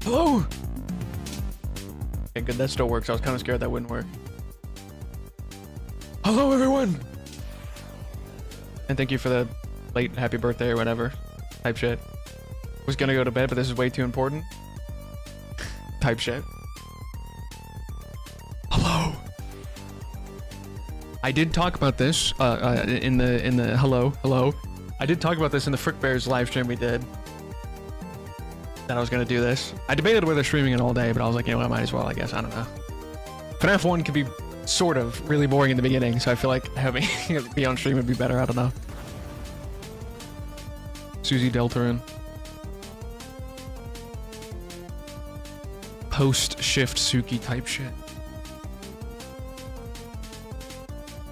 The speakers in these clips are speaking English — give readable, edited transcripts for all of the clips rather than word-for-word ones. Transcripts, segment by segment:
Hello? Okay, good, that still works. I was kind of scared that wouldn't work. Hello, everyone! And thank you for the late happy birthday or whatever type shit. Was gonna go to bed, but this is way too important. Type shit. Hello. I did talk about this in the hello. I did talk about this in the Frick Bears live stream we did. That I was gonna do this. I debated whether streaming it all day, but I was like, you know what, I might as well, I guess. I don't know. FNAF 1 could be sort of really boring in the beginning, so I feel like having it be on stream would be better. I don't know. Susie Deltarin. Post-shift Suki type shit.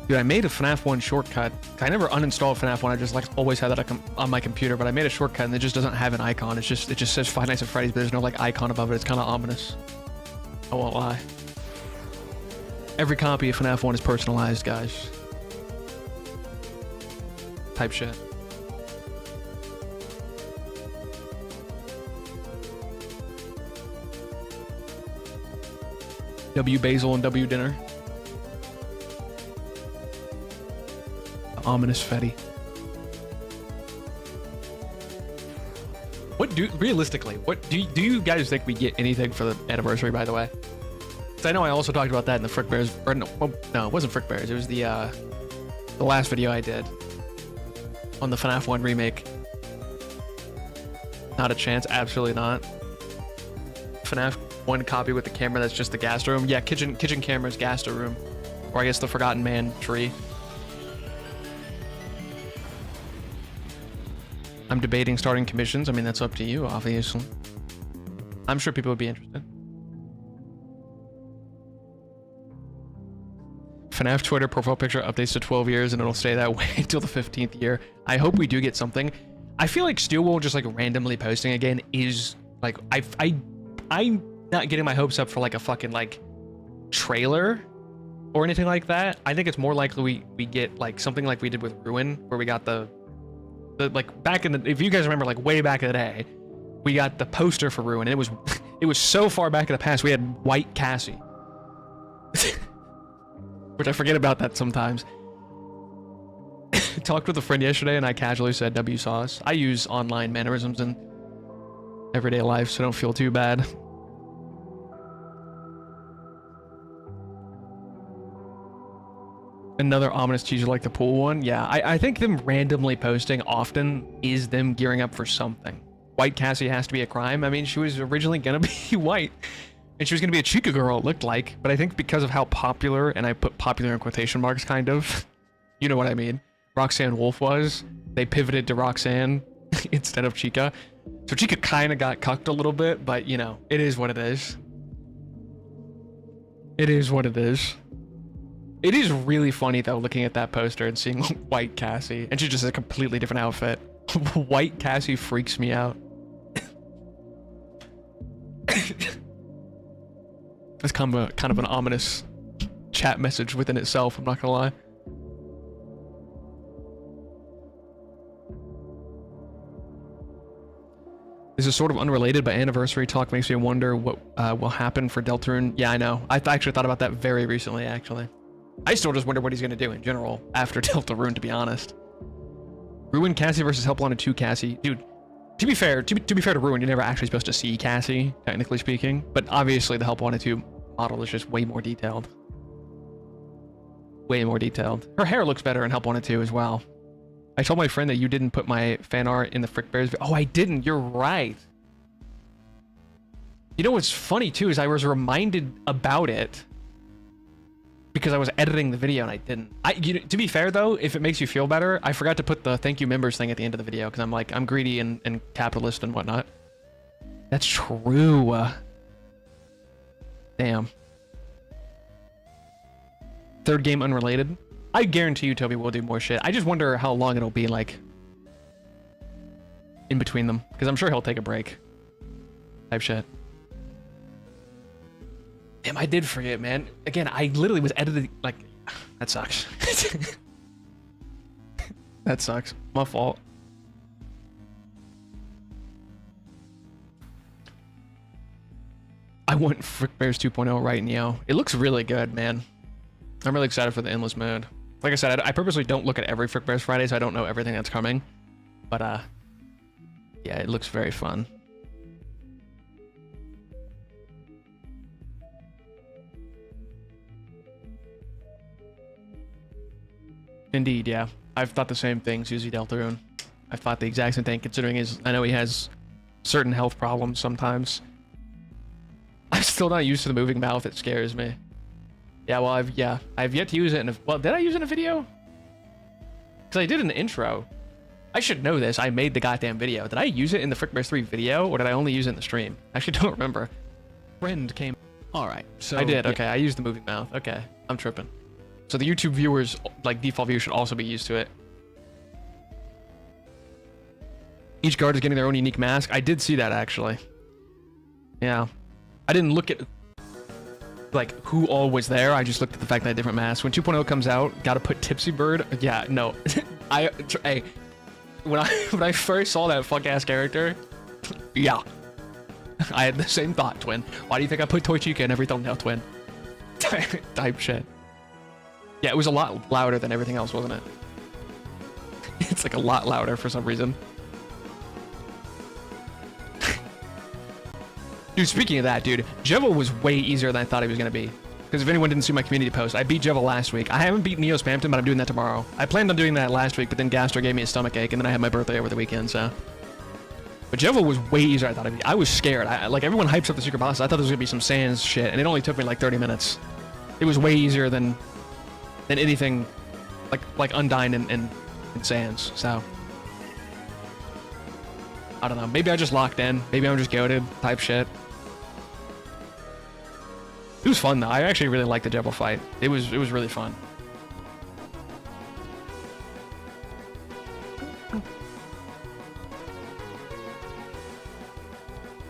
Dude, I made a FNAF 1 shortcut. I never uninstalled FNAF 1. I just like always had that on my computer, but I made a shortcut and it just doesn't have an icon. It just says Five Nights at Freddy's, but there's no like icon above it. It's kind of ominous. I won't lie. Every copy of FNAF 1 is personalized, guys. Type shit. W Basil and W Dinner. Ominous Fetty. Realistically, what do you guys think we get anything for the anniversary, by the way? Because I know I also talked about that in the Frick Bears, or no, it wasn't Frick Bears, it was the last video I did on the FNAF 1 remake. Not a chance, absolutely not. FNAF 1 copy with the camera that's just the gas room. Yeah, kitchen camera's gas room. Or I guess the Forgotten Man tree. I'm debating starting commissions. I mean, that's up to you, obviously. I'm sure people would be interested. FNAF Twitter profile picture updates to 12 years and it'll stay that way until the 15th year. I hope we do get something. I feel like Steelwool just like randomly posting again is like, I'm not getting my hopes up for like a fucking like trailer or anything like that. I think it's more likely we get like something like we did with Ruin, where we got the like back in the, if you guys remember, like way back in the day, we got the poster for Ruin. And it was so far back in the past. We had White Cassie, which I forget about that sometimes. Talked with a friend yesterday and I casually said W sauce. I use online mannerisms in everyday life, so don't feel too bad. Another ominous teaser like the pool one. Yeah, I think them randomly posting often is them gearing up for something. White Cassie has to be a crime. I mean, she was originally gonna be white and she was gonna be a Chica girl, it looked like, but I think because of how popular, and I put popular in quotation marks kind of, you know what I mean, Roxanne Wolf was, they pivoted to Roxanne instead of Chica. So Chica kind of got cucked a little bit, but you know, it is what it is. It is what it is. It is really funny though, looking at that poster and seeing White Cassie, and she's just a completely different outfit. White Cassie freaks me out. It's kind of an ominous chat message within itself, I'm not gonna lie. This is sort of unrelated, but anniversary talk makes me wonder what will happen for Deltarune. Yeah, I know. I actually thought about that very recently, actually. I still just wonder what he's going to do in general after Deltarune, to be honest. Ruin Cassie versus Help Wanted 2 Cassie. Dude, to be fair to Ruin, you're never actually supposed to see Cassie, technically speaking. But obviously the Help Wanted 2 model is just way more detailed. Way more detailed. Her hair looks better in Help Wanted 2 as well. I told my friend that you didn't put my fan art in the Frick Bears. Oh, I didn't. You're right. You know what's funny too is I was reminded about it because I was editing the video and I didn't. To be fair though, if it makes you feel better, I forgot to put the thank you members thing at the end of the video because I'm greedy and capitalist and whatnot. That's true. Damn. Third game unrelated. I guarantee you Toby will do more shit. I just wonder how long it'll be like in between them, because I'm sure he'll take a break. Type shit. Damn, I did forget, man. Again, I literally was editing, like, that sucks. That sucks. My fault. want Frick Bears 2.0 right now. It looks really good, man. I'm really excited for the endless mode. Like I said, I purposely don't look at every Frick Bears Friday, so I don't know everything that's coming. But yeah, it looks very fun. Indeed, yeah. I've thought the same thing, Susie Deltarune. I've thought the exact same thing, considering I know he has certain health problems sometimes. I'm still not used to the moving mouth. It scares me. Yeah, well, I've yet to use it in a... Well, did I use it in a video? Because I did an intro. I should know this. I made the goddamn video. Did I use it in the Frick Bears 3 video, or did I only use it in the stream? I actually don't remember. Friend came... Alright, so... I did, okay. I used the moving mouth. Okay, I'm tripping. So the YouTube viewers, like default viewers, should also be used to it. Each guard is getting their own unique mask. I did see that, actually. Yeah. I didn't look at, like, who all was there. I just looked at the fact that I had different masks. When 2.0 comes out, gotta put Tipsy Bird. Yeah, no. Hey, when I first saw that fuck-ass character, yeah. I had the same thought, Twin. Why do you think I put Toy Chica in every thumbnail, Twin? Type shit. Yeah, it was a lot louder than everything else, wasn't it? It's like a lot louder for some reason. Dude, speaking of that, dude, Jevil was way easier than I thought he was going to be. Because if anyone didn't see my community post, I beat Jevil last week. I haven't beat Neo Spamton, but I'm doing that tomorrow. I planned on doing that last week, but then Gastro gave me a stomach ache, and then I had my birthday over the weekend, so... But Jevil was way easier than I thought it'd be. I was scared. Like, everyone hypes up the secret boss. I thought there was going to be some Sans shit, and it only took me like 30 minutes. It was way easier than anything like Undyne and Sans, so... I don't know. Maybe I just locked in. Maybe I'm just goated type shit. It was fun though. I actually really liked the Jevil fight. It was really fun.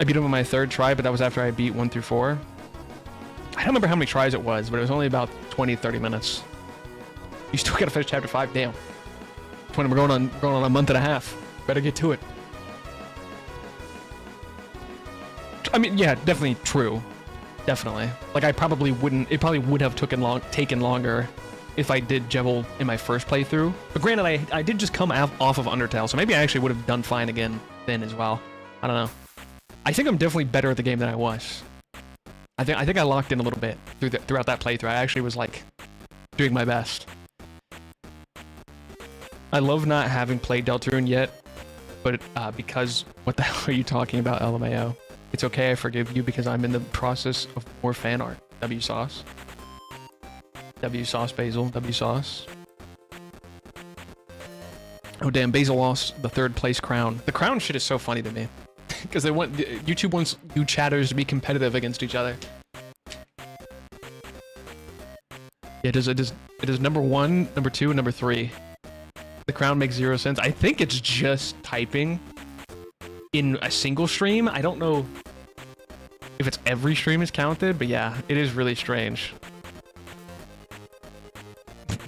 I beat him on my third try, but that was after I beat 1 through 4. I don't remember how many tries it was, but it was only about 20-30 minutes. You still gotta finish chapter 5? Damn. We're going on a month and a half. Better get to it. I mean, yeah, definitely true. Definitely. Like, it probably would have taken longer if I did Jevil in my first playthrough. But granted, I did just come off of Undertale, so maybe I actually would have done fine again then as well. I don't know. I think I'm definitely better at the game than I was. I think I locked in a little bit throughout that playthrough. I actually was, like, doing my best. I love not having played Deltarune yet, but because... What the hell are you talking about, LMAO? It's okay, I forgive you because I'm in the process of more fan art. W sauce. W sauce, Basil. W sauce. Oh damn, Basil lost the 3rd place crown. The crown shit is so funny to me. Because YouTube wants you chatters to be competitive against each other. Yeah, it is number 1, number 2, and number 3. The crown makes 0 sense. I think it's just typing in a single stream. I don't know if it's every stream is counted, but yeah, it is really strange.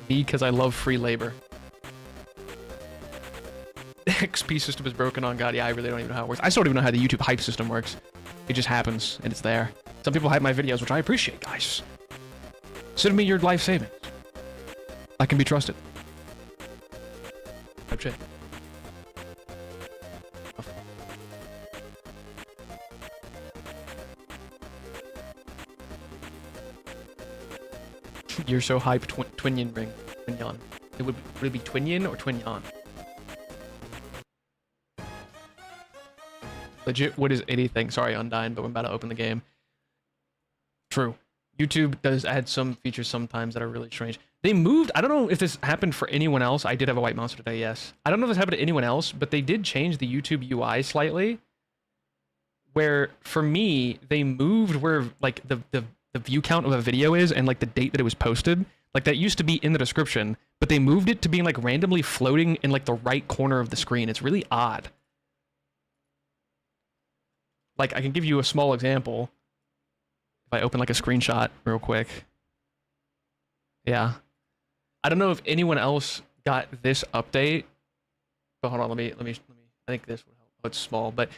Because I love free labor. The XP system is broken on God. Yeah, I really don't even know how it works. I still don't even know how the YouTube hype system works. It just happens, and it's there. Some people hype my videos, which I appreciate, guys. Send me your life savings. I can be trusted. Type shit. You're so hype, Twinyon ring. Twinyon. Would it be Twinyon or Twinyon? Legit, what is anything? Sorry, Undyne, but I'm about to open the game. True. YouTube does add some features sometimes that are really strange. They moved, I don't know if this happened for anyone else. I did have a white monster today, yes. I don't know if this happened to anyone else, but they did change the YouTube UI slightly. Where, for me, they moved where, like, the view count of a video is and, like, the date that it was posted. Like, that used to be in the description, but they moved it to being, like, randomly floating in, like, the right corner of the screen. It's really odd. Like, I can give you a small example. If I open, like, a screenshot real quick. Yeah. I don't know if anyone else got this update. But hold on, let me. I think this would help. Oh, it's small, but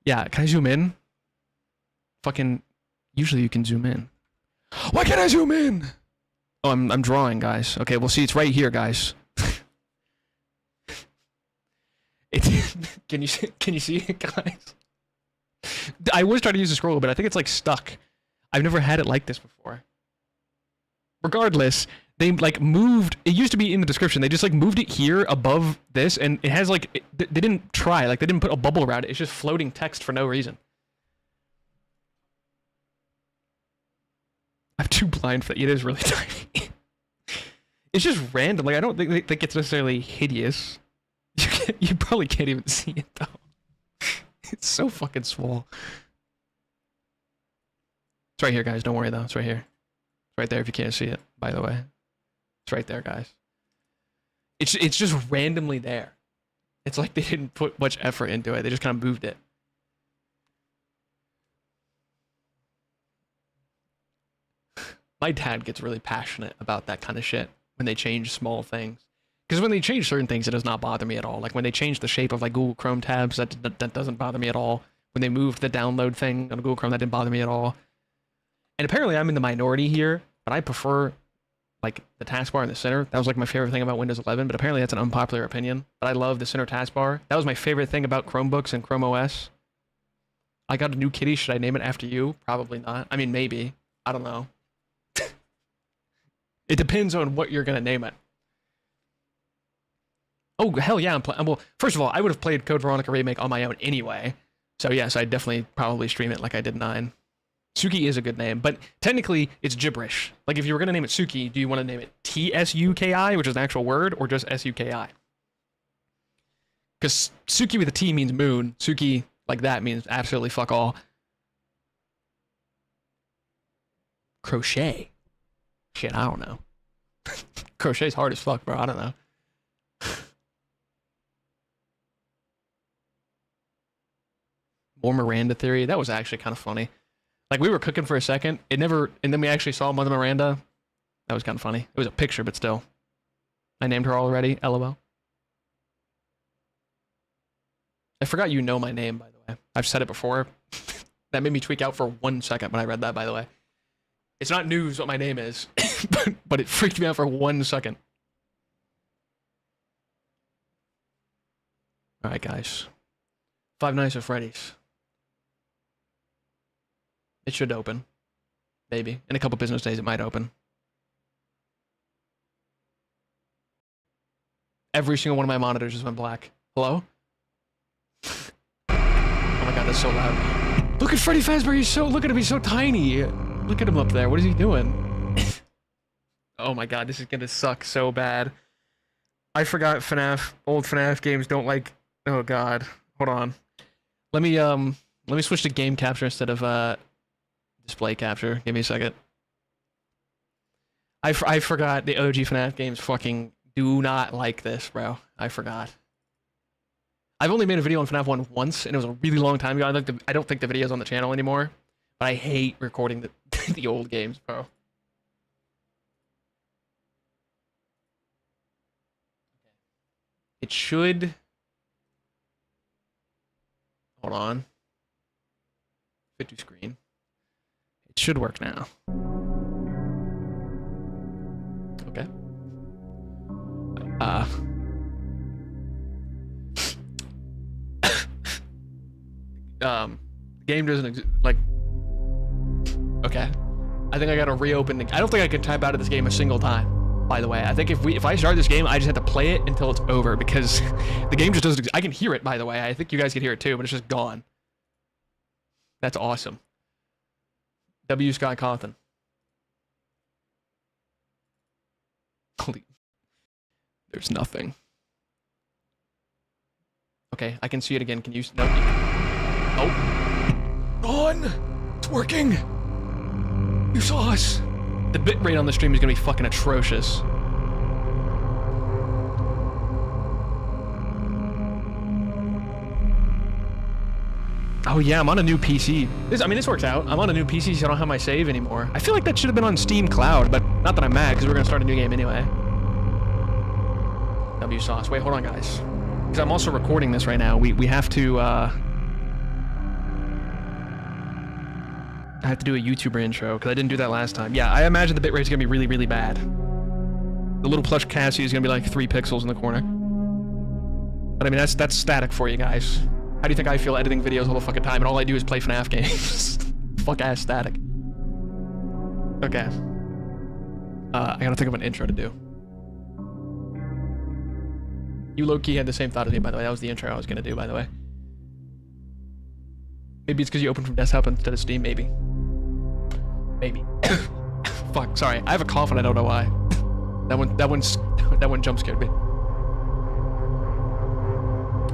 yeah. Can I zoom in? Fucking Usually you can zoom in. Why can't I zoom in? Oh, I'm drawing, guys. Okay, well, see, it's right here, guys. Can you see it, guys? I was trying to use the scroll, but I think it's like stuck. I've never had it like this before. Regardless, they like moved. It used to be in the description. They just like moved it here above this, and it has like they didn't try. Like they didn't put a bubble around it. It's just floating text for no reason. I'm too blind for that. It is really tiny. It's just random. Like I don't think it's necessarily hideous. You probably can't even see it though. It's so fucking small. It's right here, guys. Don't worry though. It's right here. It's right there if you can't see it, by the way. It's right there, guys. It's just randomly there. It's like they didn't put much effort into it. They just kind of moved it. My dad gets really passionate about that kind of shit when they change small things. Because when they change certain things, it does not bother me at all. Like when they change the shape of like Google Chrome tabs, that doesn't bother me at all. When they moved the download thing on Google Chrome, that didn't bother me at all. And apparently I'm in the minority here, but I prefer like the taskbar in the center. That was like my favorite thing about Windows 11, but apparently that's an unpopular opinion. But I love the center taskbar. That was my favorite thing about Chromebooks and Chrome OS. I got a new kitty. Should I name it after you? Probably not. I mean, maybe. I don't know. It depends on what you're going to name it. Oh, hell yeah, I'm playing. Well, first of all, I would have played Code Veronica Remake on my own anyway. So yes, I'd definitely probably stream it like I did 9. Suki is a good name, but technically it's gibberish. Like if you were going to name it Suki, do you want to name it Tsuki, which is an actual word, or just Suki? Because Suki with a T means moon. Suki like that means absolutely fuck all. Crochet. Shit, I don't know. Crochet's hard as fuck, bro. I don't know. More Miranda theory. That was actually kind of funny. Like we were cooking for a second. It never, and then we actually saw Mother Miranda. That was kind of funny. It was a picture, but still. I named her already. LOL. I forgot you know my name, by the way. I've said it before. That made me tweak out for 1 second when I read that, by the way. It's not news what my name is, but it freaked me out for 1 second. All right, guys. Five Nights at Freddy's. It should open. Maybe. In a couple business days, it might open. Every single one of my monitors just went black. Hello? Oh my god, that's so loud. Look at Freddy Fazbear, look at him, he's so tiny. Look at him up there, what is he doing? Oh my god, this is gonna suck so bad. I forgot FNAF, old FNAF games don't like, oh god. Hold on. Let me switch to game capture instead of, display capture. Give me a second. I forgot the OG FNAF games fucking do not like this, bro. I forgot. I've only made a video on FNAF 1 once, and it was a really long time ago. I don't think the video's on the channel anymore, but I hate recording the, the old games, bro. It should... Hold on. Fit to screen. It should work now. Okay. The game doesn't exist. Like, okay. I think I gotta reopen the. I don't think I can type out of this game a single time. By the way, I think if I start this game, I just have to play it until it's over because the game just doesn't. I can hear it. By the way, I think you guys can hear it too, but it's just gone. That's awesome. W. Scott Cawthon. Holy. There's nothing. Okay, I can see it again. Can you? No. Oh. On! It's working! You saw us! The bitrate on the stream is gonna be fucking atrocious. Oh yeah, I'm on a new PC. This works out. I'm on a new PC, so I don't have my save anymore. I feel like that should have been on Steam Cloud, but not that I'm mad, because we're gonna start a new game anyway. W sauce. Wait, hold on, guys. Because I'm also recording this right now. We have to, I have to do a YouTuber intro because I didn't do that last time. Yeah, I imagine the bitrate's gonna be really, really bad. The little plush Cassie is gonna be like 3 pixels in the corner. But I mean, that's static for you guys. How do you think I feel editing videos all the fucking time and all I do is play FNAF games? Fuck ass static. Okay. I gotta think of an intro to do. You low-key had the same thought as me, by the way. That was the intro I was gonna do, by the way. Maybe it's because you opened from desktop instead of Steam, maybe. Maybe. Fuck, sorry. I have a cough and I don't know why. That one jump scared me.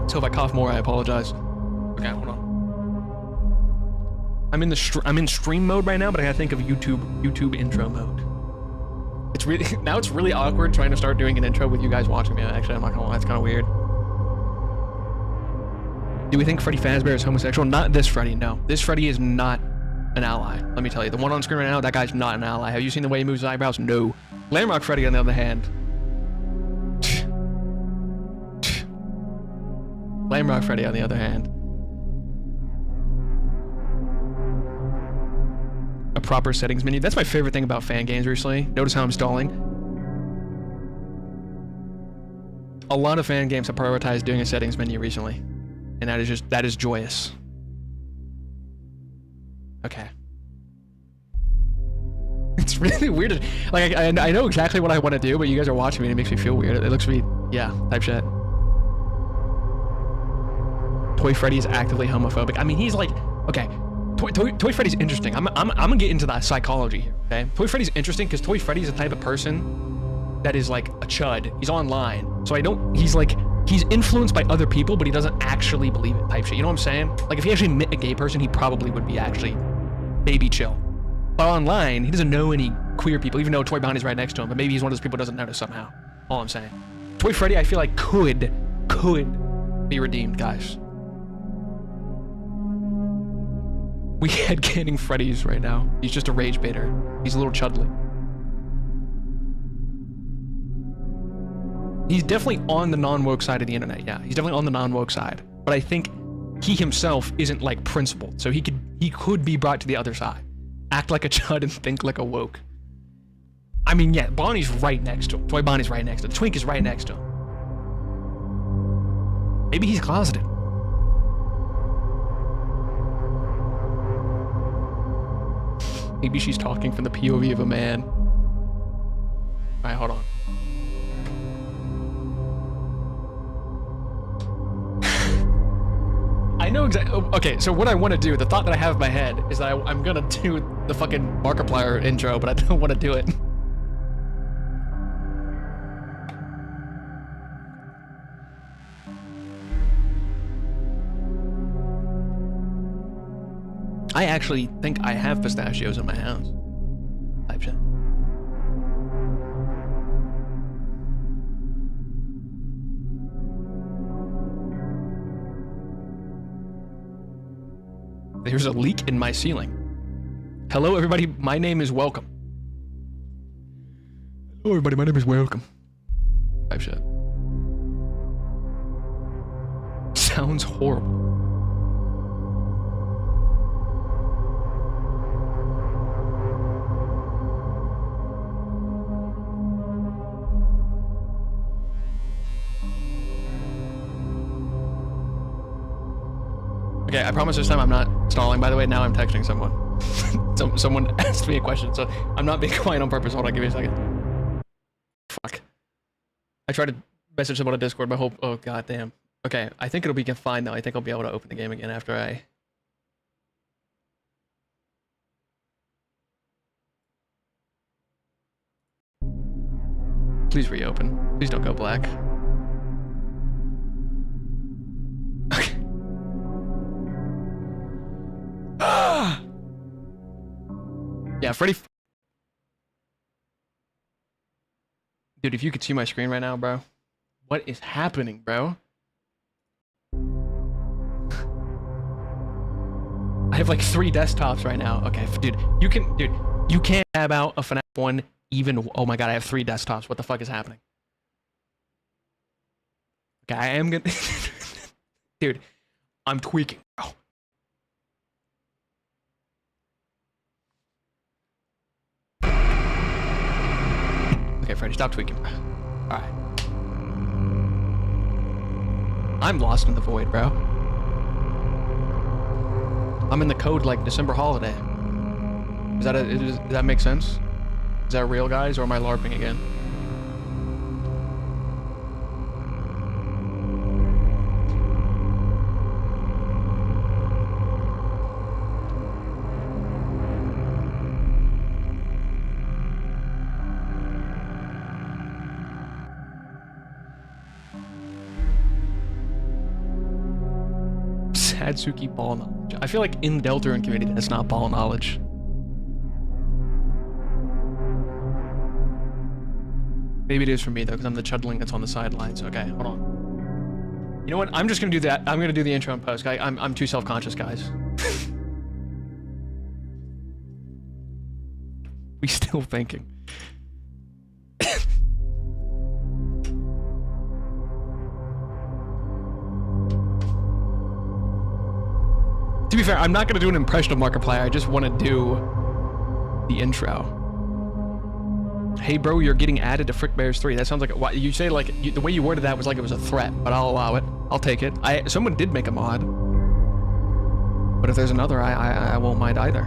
So if I cough more, I apologize. Okay, hold on. I'm in stream mode right now, but I gotta think of YouTube intro mode. It's really now it's really awkward trying to start doing an intro with you guys watching me. Actually, I'm not gonna lie, it's kind of weird. Do we think Freddy Fazbear is homosexual? Not this Freddy, no. This Freddy is not an ally. Let me tell you, the one on screen right now, that guy's not an ally. Have you seen the way he moves his eyebrows? No. Glamrock Freddy, on the other hand. Glamrock Freddy, on the other hand. A proper settings menu. That's my favorite thing about fan games recently. Notice how I'm stalling. A lot of fan games have prioritized doing a settings menu recently. And that is joyous. Okay. It's really weird. Like, I know exactly what I want to do, but you guys are watching me and it makes me feel weird. It looks me, yeah, type shit. Toy Freddy is actively homophobic. I mean, he's like, okay, Toy Freddy's interesting. I'm gonna get into that psychology here, okay? Toy Freddy's interesting because Toy Freddy's the type of person that is like a chud. He's online. So he's influenced by other people, but he doesn't actually believe it type shit. You know what I'm saying? Like if he actually met a gay person, he probably would be actually maybe chill. But online, he doesn't know any queer people, even though Toy Bonnie's right next to him, but maybe he's one of those people who doesn't notice somehow. All I'm saying. Toy Freddy, I feel like could be redeemed, guys. We headcaning Freddy's right now. He's just a rage baiter. He's a little chudly. He's definitely on the non-woke side of the internet, yeah. He's definitely on the non-woke side. But I think he himself isn't like principled, so he could be brought to the other side. Act like a chud and think like a woke. I mean, yeah, Bonnie's right next to him. Toy Bonnie's right next to him. Twink is right next to him. Maybe he's closeted. Maybe she's talking from the POV of a man. Alright, hold on. I know exactly. Okay, so what I want to do, the thought that I have in my head is that I'm gonna do the fucking Markiplier intro, but I don't want to do it. I actually think I have pistachios in my house. Type shit. There's a leak in my ceiling. Hello, everybody. My name is Welcome. Hello, everybody. My name is Welcome. Type shit. Sounds horrible. Okay, I promise this time I'm not stalling. By the way, now I'm texting someone. Someone asked me a question, so I'm not being quiet on purpose. Hold on, give me a second. Fuck. I tried to message someone on Discord, but hope. Oh god damn. Okay, I think it'll be fine though. I think I'll be able to open the game again after I. Please reopen. Please don't go black. Okay. Yeah, Freddy. Dude, if you could see my screen right now, bro. What is happening, bro? I have like 3 desktops right now. Okay, dude, you can't tab out a FNAF 1 even. Oh my god, I have 3 desktops. What the fuck is happening? Okay, I am gonna. Dude, I'm tweaking. Oh. Freddy. Stop tweaking. Alright. I'm lost in the void, bro. I'm in the code like December holiday. Does that make sense? Is that real, guys, or am I LARPing again? Sadsuki ball knowledge. I feel like in Deltarune community that's not ball knowledge. Maybe it is for me though, because I'm the chudling that's on the sidelines. Okay, hold on. You know what? I'm just gonna do that. I'm gonna do the intro and post. I'm too self-conscious, guys. We still thinking. To be fair, I'm not gonna do an impression of Markiplier. I just want to do the intro. Hey bro, you're getting added to Frick Bears 3. That sounds like a, you say like the way you worded that was like it was a threat, but I'll allow it. I'll take it. Someone did make a mod, but if there's another, I won't mind either.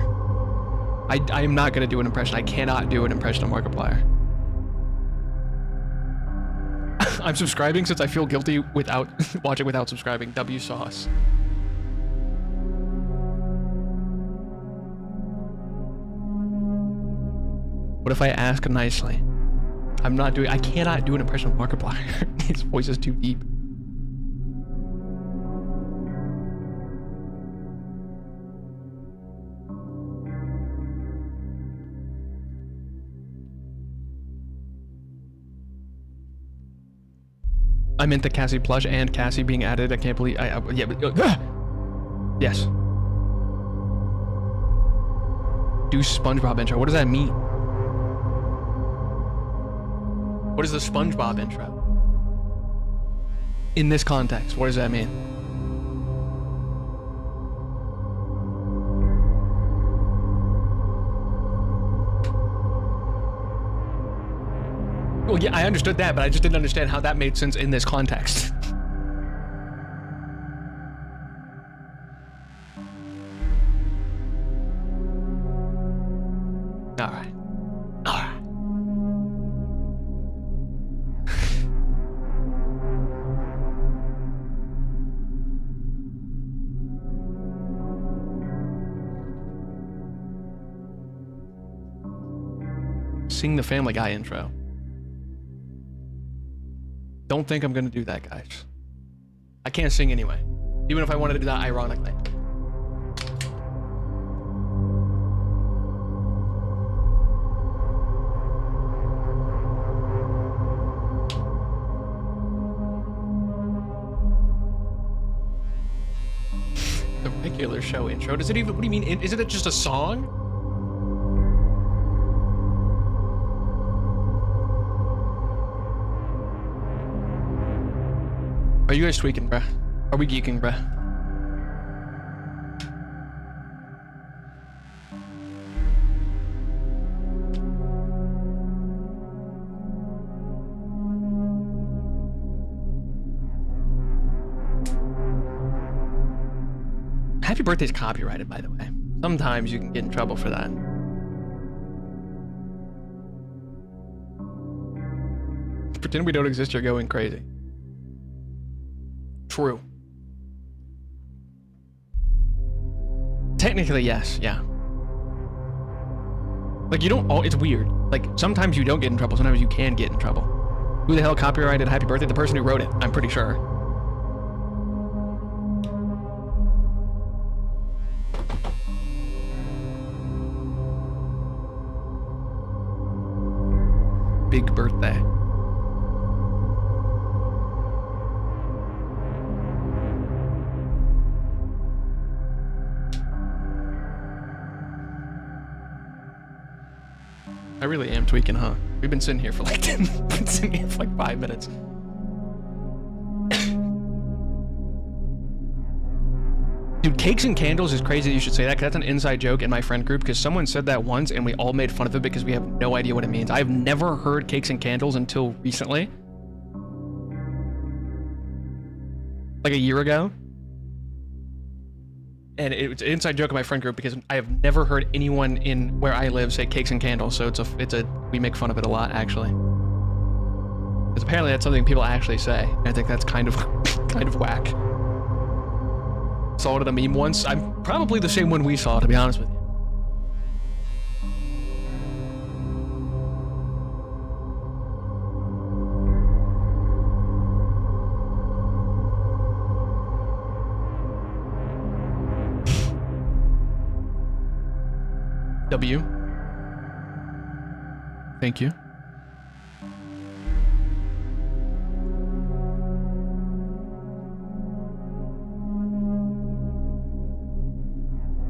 I am not gonna do an impression. I cannot do an impression of Markiplier. I'm subscribing since I feel guilty without watching without subscribing. W sauce. What if I ask nicely? I cannot do an impression of Markiplier. His voice is too deep. I meant the Cassie plush and Cassie being added. I can't believe, yeah, but, yes. Do SpongeBob intro. What does that mean? What is the SpongeBob intro? In this context, what does that mean? Well, yeah, I understood that, but I just didn't understand how that made sense in this context. All right. All right. Sing the Family Guy intro. Don't think I'm gonna do that, guys. I can't sing anyway. Even if I wanted to do that ironically. The regular show intro? Does it even, what do you mean? Isn't it just a song? Are you guys tweaking, bruh? Are we geeking, bruh? Happy Birthday's copyrighted, by the way. Sometimes you can get in trouble for that. Pretend we don't exist, you're going crazy. True. Technically, yes, yeah. Like, you don't, it's weird. Like, sometimes you don't get in trouble, sometimes you can get in trouble. Who the hell copyrighted Happy Birthday? The person who wrote it, I'm pretty sure. Big birthday. I really am tweaking, huh? We've been sitting here for like 5 minutes. Dude, Cakes and candles is crazy that you should say that, because that's an inside joke in my friend group, because someone said that once and we all made fun of it because we have no idea what it means. I've never heard cakes and candles until recently. Like a year ago. And it's an inside joke in my friend group because I have never heard anyone in where I live say cakes and candles, so we make fun of it a lot, actually. Because apparently that's something people actually say, and I think that's kind of whack. Saw it in a meme once. I'm probably the same one we saw, to be honest with you. W. Thank you.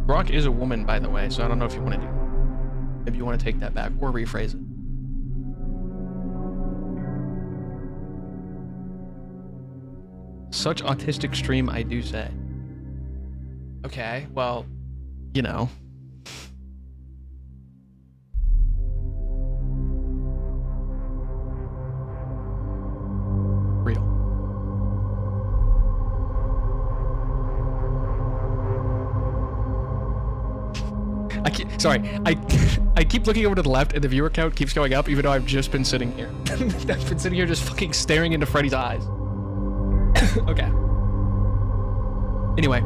Grok is a woman, by the way, so I don't know if you want to do that. Maybe you want to take that back or rephrase it. Such autistic stream, I do say. Okay, well, you know. Real. I keep looking over to the left and the viewer count keeps going up even though I've just been sitting here. I've been sitting here just fucking staring into Freddy's eyes. Okay. Anyway.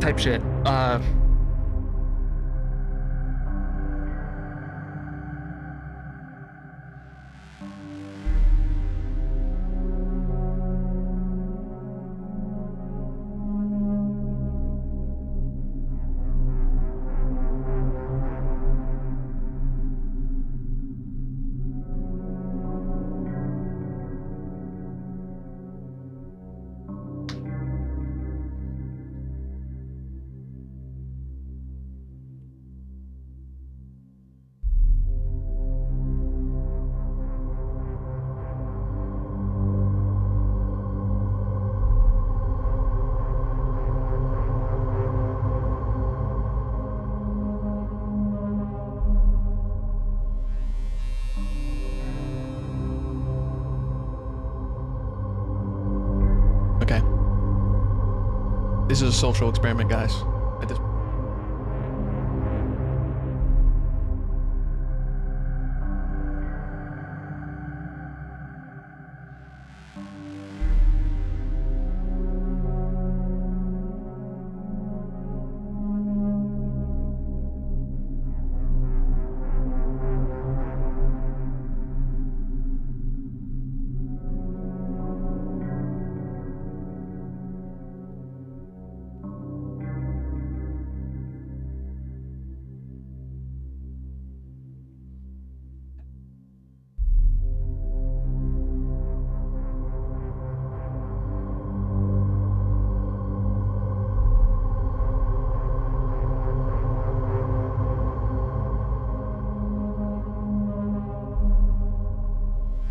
Type shit. This is a social experiment, guys. At this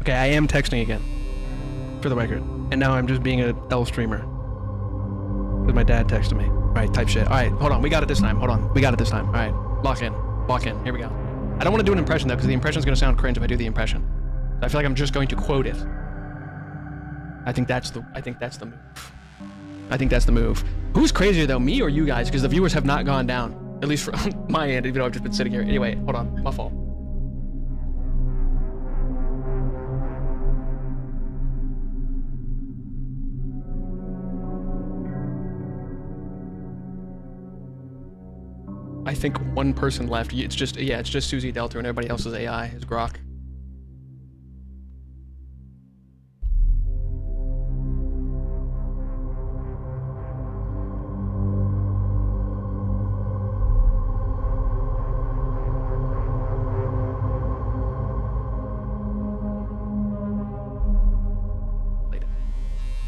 Okay, I am texting again, for the record. And now I'm just being an L streamer. Because my dad texted me. Alright, type shit. Alright, hold on, we got it this time. Hold on, we got it this time. Alright, lock in. Lock in. Here we go. I don't want to do an impression though, because the impression is going to sound cringe if I do the impression. So I feel like I'm just going to quote it. I think that's the move. I think that's the move. Who's crazier though, me or you guys? Because the viewers have not gone down. At least for my end, even though I've just been sitting here. Anyway, hold on, my fault. I think one person left. It's just Susie Delta and everybody else is AI, is Grok.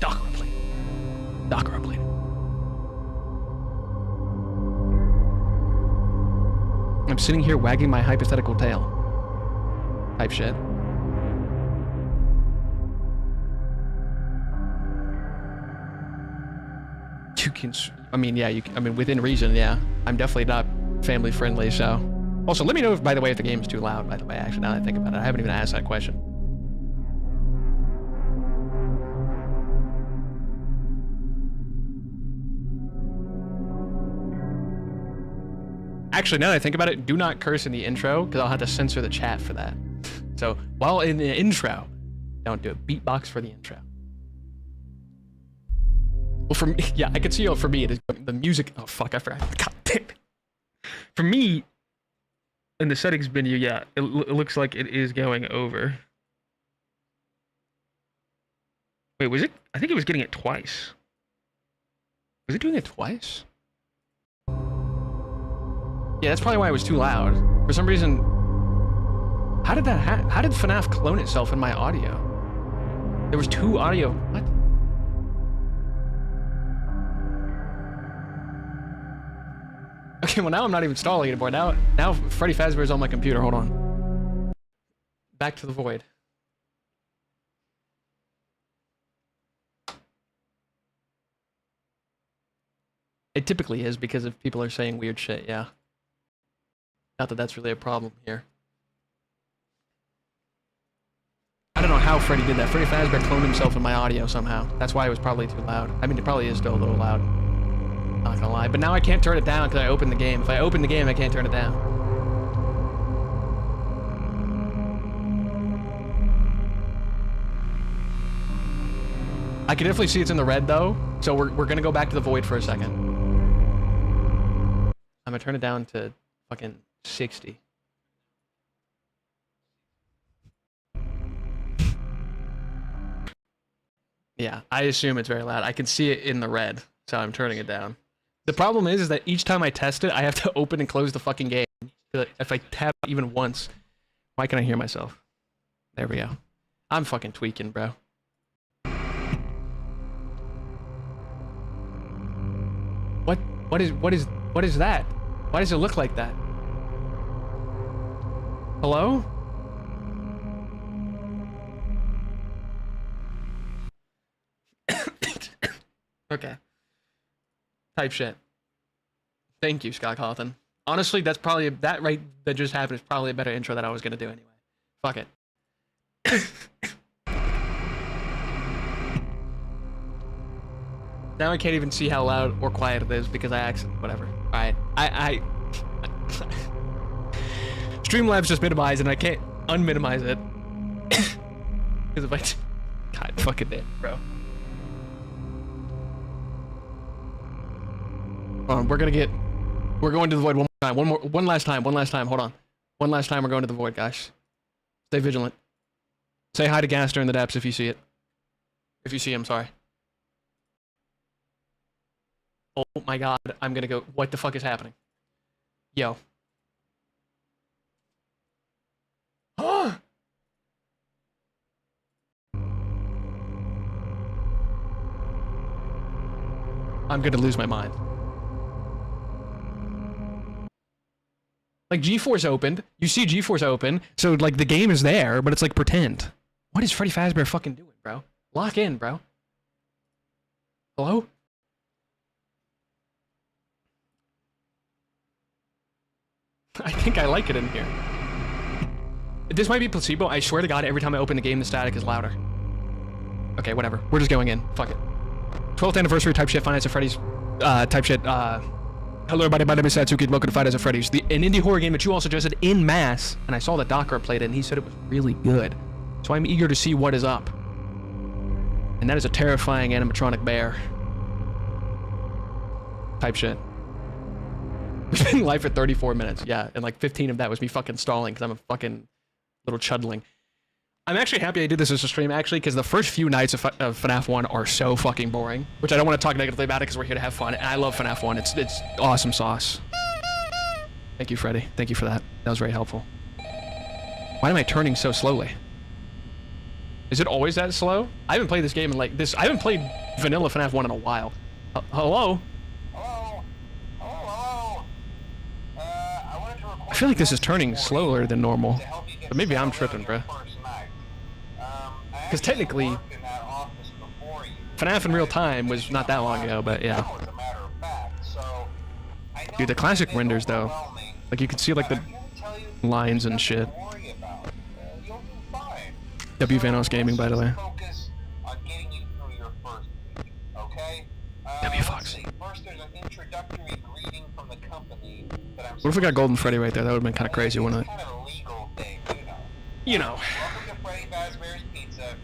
Docker uploaded. Docker uploaded. I'm sitting here wagging my hypothetical tail. Type shit. You can, I mean, yeah, I mean, within reason, yeah. I'm definitely not family friendly, so. Also, let me know, if, by the way, if the game's too loud, by the way, actually, now that I think about it. I haven't even asked that question. Actually, now that I think about it, do not curse in the intro, because I'll have to censor the chat for that. So, while in the intro, don't do it. Beatbox for the intro. Well, for me, yeah, I could see, for me, it is the music. Oh, fuck, I forgot. God damn it. For me, in the settings menu, yeah, it looks like it is going over. Wait, was it? I think it was getting it twice. Was it doing it twice? Yeah, that's probably why it was too loud. For some reason, how did that how did FNAF clone itself in my audio? There was two audio, what? Okay, well now I'm not even stalling anymore. Now Freddy Fazbear is on my computer, hold on. Back to the void. It typically is because if people are saying weird shit, yeah. Not that that's really a problem here. I don't know how Freddy did that. Freddy Fazbear cloned himself in my audio somehow. That's why it was probably too loud. I mean, it probably is still a little loud. Not gonna lie. But now I can't turn it down because I opened the game. If I open the game, I can't turn it down. I can definitely see it's in the red though. So we're gonna go back to the void for a second. I'm gonna turn it down to fucking 60. Yeah, I assume it's very loud. I can see it in the red, so I'm turning it down. The problem is that each time I test it, I have to open and close the fucking game. If I tap even once, why can I hear myself? There we go. I'm fucking tweaking, bro. What is that? Why does it look like that? Hello? Okay. Type shit. Thank you, Scott Cawthon. Honestly, that's probably, that just happened is probably a better intro that I was gonna do anyway. Fuck it. Now I can't even see how loud or quiet it is because I accidentally, whatever. Alright, Streamlabs just minimized and I can't unminimize it. Because if I, God fucking damn, bro. Hold on, we're going to the void one more time, one last time, hold on. One last time we're going to the void, guys. Stay vigilant. Say hi to Gaster in the depths if you see it. If you see him, sorry. Oh my god, I'm gonna go, what the fuck is happening? Yo. I'm gonna lose my mind. Like, GeForce opened. You see GeForce open, so, like, the game is there, but it's, like, pretend. What is Freddy Fazbear fucking doing, bro? Lock in, bro. Hello? I think I like it in here. This might be placebo. I swear to God, every time I open the game, the static is louder. Okay, whatever. We're just going in. Fuck it. 12th anniversary type shit, Finance at Freddy's. Type shit, hello everybody, my name is Satsuki, welcome to Finance at Freddy's. An indie horror game that you all suggested in mass, and I saw that Docker played it, and he said it was really good. So I'm eager to see what is up. And that is a terrifying animatronic bear. Type shit. We've been live for 34 minutes, yeah, and like 15 of that was me fucking stalling because I'm a fucking little chudling. I'm actually happy I did this as a stream, actually, because the first few nights of FNAF 1 are so fucking boring, which I don't want to talk negatively about it because we're here to have fun, and I love FNAF 1. It's awesome sauce. Thank you, Freddy. Thank you for that. That was very helpful. Why am I turning so slowly? Is it always that slow? I haven't played this game in like this. I haven't played vanilla FNAF 1 in a while. Hello? I feel like this is turning slower than normal, but maybe I'm tripping, bruh. Because technically, FNAF in real time was not that long ago, but yeah. Dude, the classic renders though, like you could see like the lines and shit. W Vanos Gaming, by the way. W Foxy. What if we got Golden Freddy right there? That would have been kind of crazy, wouldn't it? You know. Welcome to Freddy Fazbear's Pizza,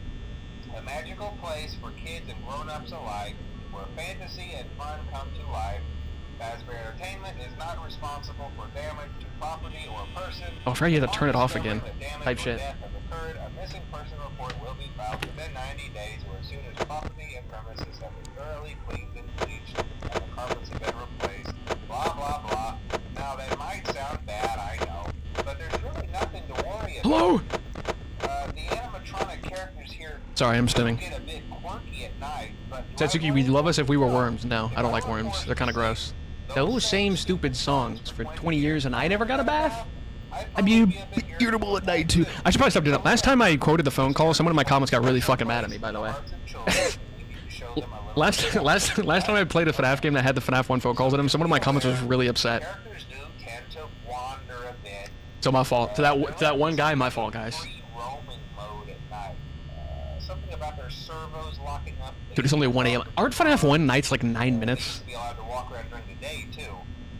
a magical place for kids and grown-ups alike, where fantasy and fun come to life. Fazbear Entertainment is not responsible for damage to property or person. Oh, Freddy, you had to turn it off again. Type shit. A missing person report will be filed within 90 days or as soon as property and premises have been thoroughly cleaned and bleached and the carpets have been replaced. Blah, blah, blah. Now, that might sound bad, I know, but there's really nothing to worry about. Hello? The animatronic characters here Sorry, I'm stimming. get a bit quirky at night, but Satsuki, we'd love us if we were worms. No, I don't like worms. They're kind of gross. Those same stupid songs for 20 years and I never got a bath? I'd be irritable at night too. I should probably stop doing that. Last time I quoted the phone call, someone in my comments got really fucking mad at me, by the way. last time I played a FNAF game that had the FNAF 1 phone calls in them, someone in my comments was really upset. characters do tend to wander a bit. So my fault. To that one guy, my fault, guys. Roaming mode at night. Something about their servos locking up. Dude, it's only 1 a.m. Aren't FNAF 1 nights like 9 minutes? Be allowed to walk around during the day too.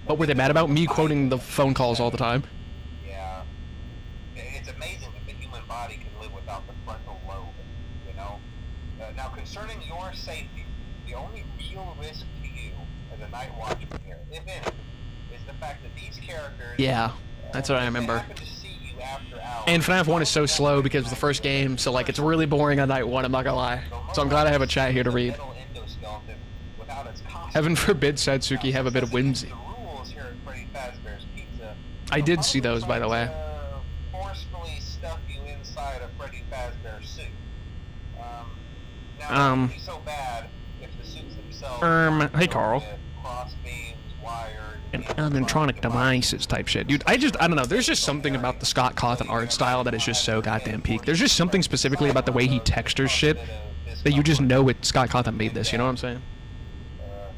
What were they mad about? Me quoting the phone calls all the time? Yeah. It's amazing that the human body can live without the frontal lobe, you know? Now, concerning your safety, the only real risk to you as a night watchman here, if any, is the fact that these characters... Yeah, that's what I remember. happen to see you after hours. And FNAF 1 is so slow because it's the first game, so like it's really boring on night 1, I'm not gonna lie. So I'm glad I have a chat here to read. Metal endoskeleton without its costume. Heaven forbid Satsuki have a bit of whimsy. The rules here at Freddy Fazbear's Pizza, I did see those, by the way. forcefully stuff you inside a Freddy Fazbear suit. Now, it would be so bad if the suits themselves Hey Carl. with cross beams, wired, And animatronic devices type shit. Dude, I don't know, there's just something about the Scott Cawthon art style that is just so goddamn peak. There's just something specifically about the way he textures shit that you just know Scott Cawthon made this, you know what I'm saying?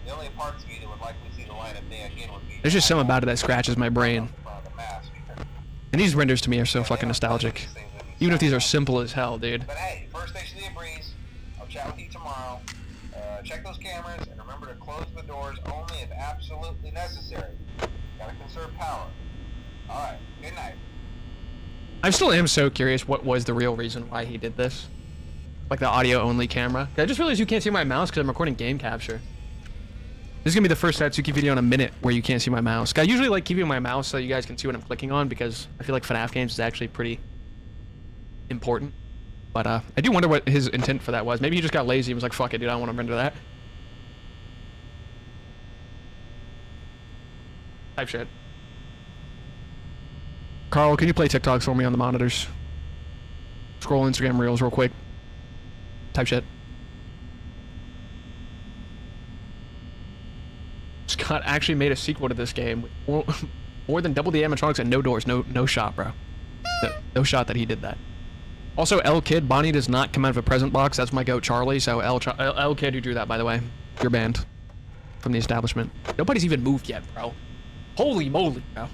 the only parts of you that would likely see the light of day again would be There's just something about it that scratches my brain. the mask. And these renders to me are so fucking nostalgic. Even if these are simple as hell, dude. But hey, first station of the breeze. I'll chat with you tomorrow. Check those cameras and remember to close the doors only if absolutely necessary. Gotta conserve power. Alright, good night. I still am so curious what was the real reason why he did this. Like the audio only camera. I just realized you can't see my mouse because I'm recording game capture. This is gonna be the first Satsuki video in a minute where you can't see my mouse. I usually like keeping my mouse so you guys can see what I'm clicking on because I feel like FNAF games is actually pretty important. But I do wonder what his intent for that was. Maybe he just got lazy and was like, fuck it, dude, I don't want to render that. Type shit. Carl, can you play TikToks for me on the monitors? Scroll Instagram Reels real quick. Type shit. Scott actually made a sequel to this game with more than double the animatronics and no doors, no shot, bro. No shot that he did that. Also, L Kid, Bonnie does not come out of a present box. That's my goat, Charlie. So L Kid, who drew that, by the way, you're banned from the establishment. Nobody's even moved yet, bro. Holy moly, bro.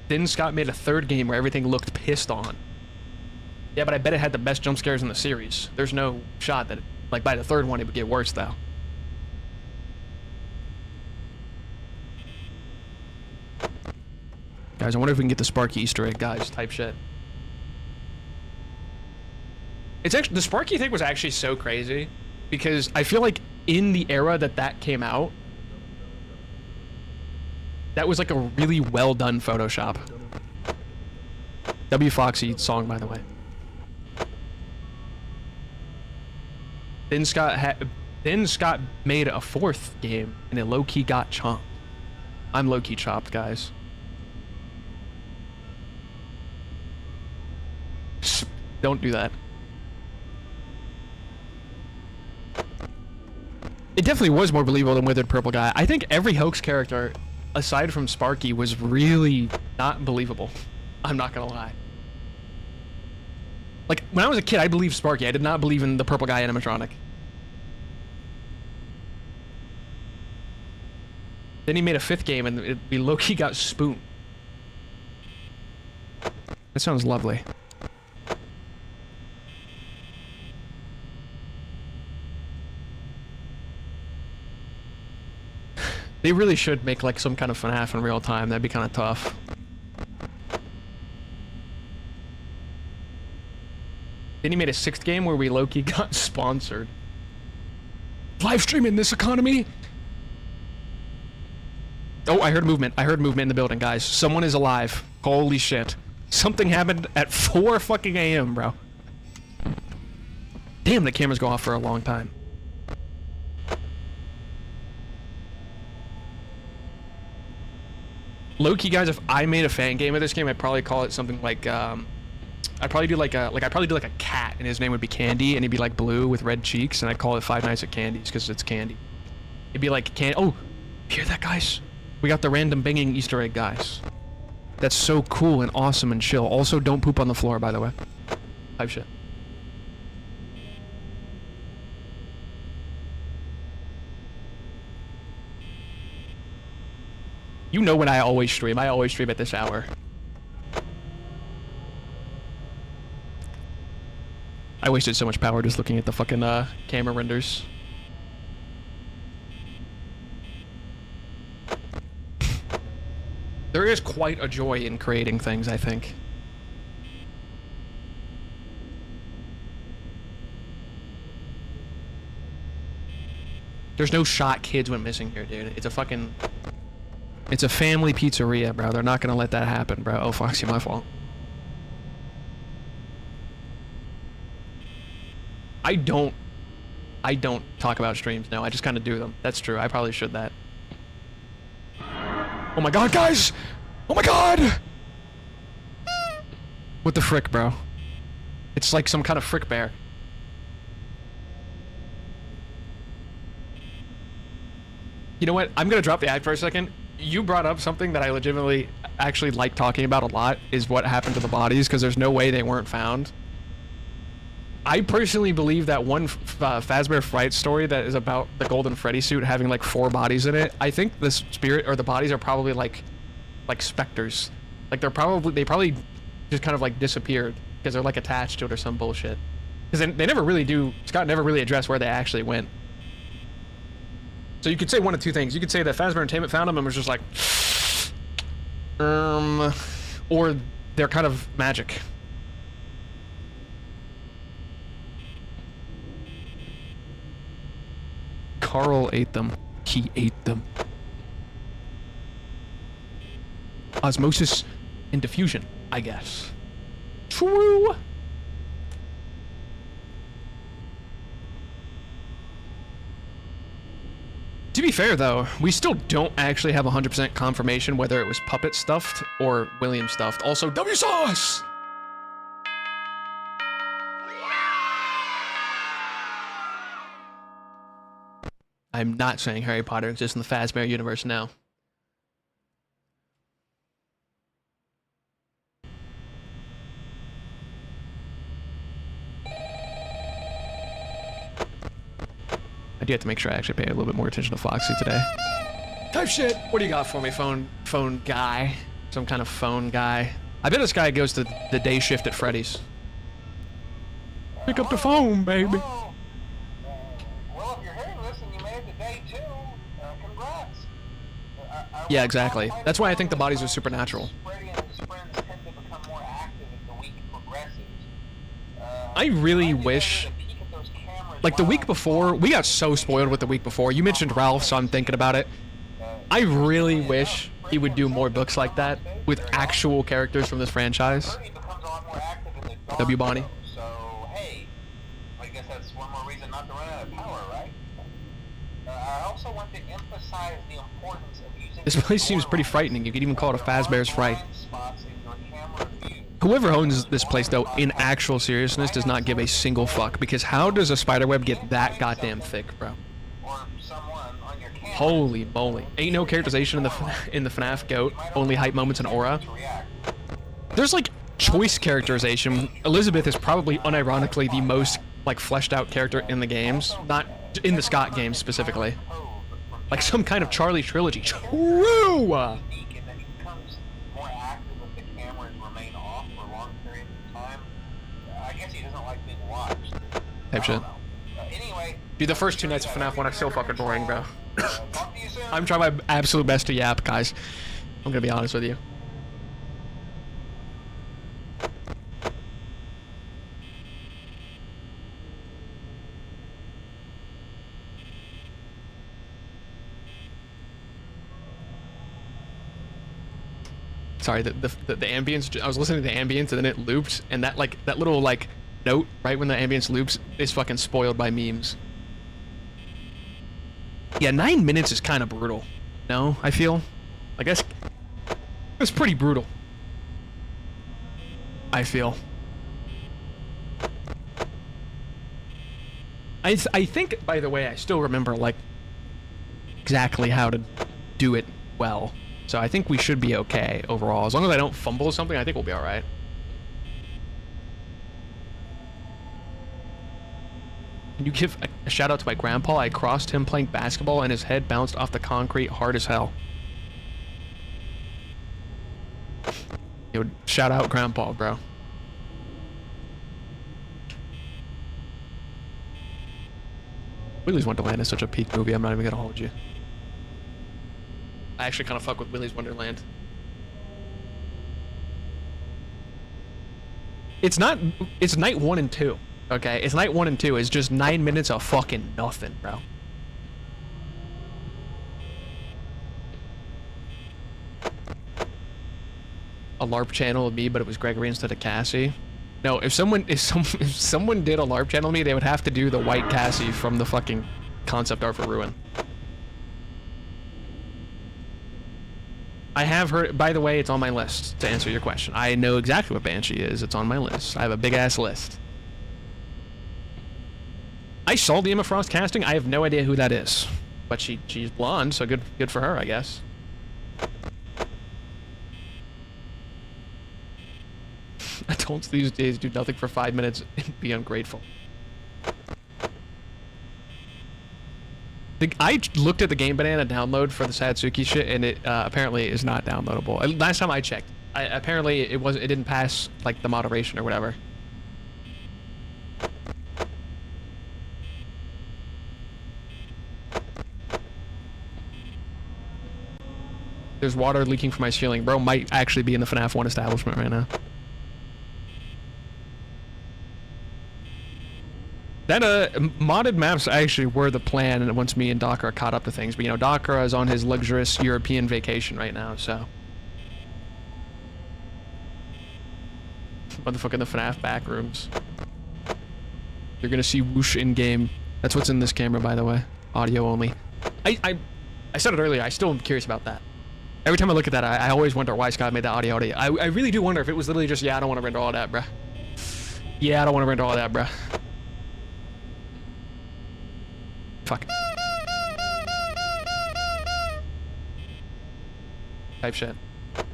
Then Scott made a third game where everything looked pissed on. Yeah, but I bet it had the best jump scares in the series. There's no shot that, like, by the third one, it would get worse, though. Guys, I wonder if we can get the Sparky Easter egg, guys, type shit. It's actually, the Sparky thing was actually so crazy because I feel like in the era that came out, that was like a really well done Photoshop. W Foxy song, by the way. Then Scott made a fourth game and it low-key got chomped. I'm low-key chopped, guys. Don't do that. It definitely was more believable than Withered Purple Guy. I think every hoax character, aside from Sparky, was really not believable. I'm not gonna lie. Like, when I was a kid, I believed Sparky. I did not believe in the Purple Guy animatronic. Then he made a 5th game and we low-key got spooned. That sounds lovely. They really should make like some kind of FNAF in real time. That'd be kind of tough. Then he made a 6th game where we low-key got sponsored. Live streaming this economy? Oh, I heard movement. I heard movement in the building, guys. Someone is alive. Holy shit. Something happened at 4 fucking a.m., bro. Damn, the cameras go off for a long time. Low-key, guys, if I made a fan game of this game, I'd probably call it something like, I'd probably do like a cat, and his name would be Candy, and he'd be like blue with red cheeks, and I'd call it Five Nights at Candy's because it's candy. It'd be like oh, hear that, guys? We got the random banging Easter egg, guys. That's so cool and awesome and chill. Also, don't poop on the floor, by the way. Type shit. You know when I always stream. I always stream at this hour. I wasted so much power just looking at the fucking camera renders. There is quite a joy in creating things, I think. There's no shot kids went missing here, dude. It's a fucking... It's a family pizzeria, bro. They're not gonna let that happen, bro. Oh, Foxy, my fault. I don't talk about streams, no. I just kind of do them. That's true. I probably should that. Oh my god, guys! Oh my god! What the frick, bro? It's like some kind of frick bear. You know what? I'm gonna drop the act for a second. You brought up something that I legitimately actually like talking about a lot, is what happened to the bodies, because there's no way they weren't found. I personally believe that one Fazbear Fright story that is about the Golden Freddy suit having like 4 bodies in it, I think the spirit or the bodies are probably like specters. Like they probably just kind of like disappeared because they're like attached to it or some bullshit. Because they never really do, Scott never really addressed where they actually went. So you could say one of two things. You could say that Fazbear Entertainment found them and was just like, or they're kind of magic. Carl ate them. He ate them. Osmosis and diffusion, I guess. True. To be fair, though, we still don't actually have 100% confirmation whether it was Puppet stuffed or William stuffed. Also, W sauce! I'm not saying Harry Potter exists in the Fazbear universe now. I do have to make sure I actually pay a little bit more attention to Foxy today. Type shit! What do you got for me, phone guy? Some kind of phone guy. I bet this guy goes to the day shift at Freddy's. Pick up the phone, baby. Yeah, exactly. That's why I think the bodies are supernatural. I really wish... Like, the week before, we got so spoiled with the week before. You mentioned Ralph, so I'm thinking about it. I really wish he would do more books like that with actual characters from this franchise. W. Bonnie. So, hey, I guess that's one more reason not to run out of power, right? I also want to emphasize the importance of using... This place seems pretty frightening. You could even call it a Fazbear's Fright. Whoever owns this place, though, in actual seriousness, does not give a single fuck, because how does a spiderweb get that goddamn thick, bro? Holy moly. Ain't no characterization in the FNAF GOAT, only hype moments and aura. There's, like, choice characterization. Elizabeth is probably, unironically, the most, like, fleshed out character in the games. Not in the Scott games, specifically. Like some kind of Charlie trilogy. True! Unique, and then he becomes more active if the cameras remain off for long periods of time. I guess he doesn't like being watched. Type shit. Anyway, Dude, the first 2 nights of FNAF 1 are so fucking boring, bro. talk to you soon. I'm trying my absolute best to yap, guys. I'm gonna be honest with you. Sorry, the ambience, I was listening to the ambience and then it looped, and that little like note right when the ambience loops is fucking spoiled by memes. Yeah, 9 minutes is kind of brutal. No, I feel. I guess it's pretty brutal. I feel. I think, by the way, I still remember like exactly how to do it well. So I think we should be okay overall. As long as I don't fumble something, I think we'll be alright. Can you give a shout out to my grandpa? I crossed him playing basketball and his head bounced off the concrete hard as hell. Yo, shout out grandpa, bro. Willy's Wonderland is such a peak movie, I'm not even gonna hold you. I actually kind of fuck with Willy's Wonderland. It's night 1 and 2. Okay, it's night 1 and 2. It's just 9 minutes of fucking nothing, bro. A LARP channel of me, but it was Gregory instead of Cassie. No, if someone did a LARP channel of me, they would have to do the white Cassie from the fucking concept art for Ruin. I have heard, by the way, it's on my list to answer your question. I know exactly what Banshee is. It's on my list. I have a big ass list. I saw the Emma Frost casting. I have no idea who that is, but she's blonde, so good for her, I guess. Adults these days do nothing for 5 minutes and be ungrateful. I looked at the Game Banana download for the Satsuki shit, and it apparently is not downloadable. Last time I checked, apparently it didn't pass like the moderation or whatever. There's water leaking from my ceiling. Bro might actually be in the FNAF 1 establishment right now. That modded maps actually were the plan, and once me and Docker caught up to things. But you know, Docker is on his luxurious European vacation right now, so. Motherfucking the FNAF back rooms. You're gonna see whoosh in game. That's what's in this camera, by the way. Audio only. I said it earlier. I still am curious about that. Every time I look at that, I always wonder why Scott made that audio. I really do wonder if it was literally just, yeah, I don't want to render all that, bruh. Yeah, I don't want to render all that, bruh. Fuck. Type shit.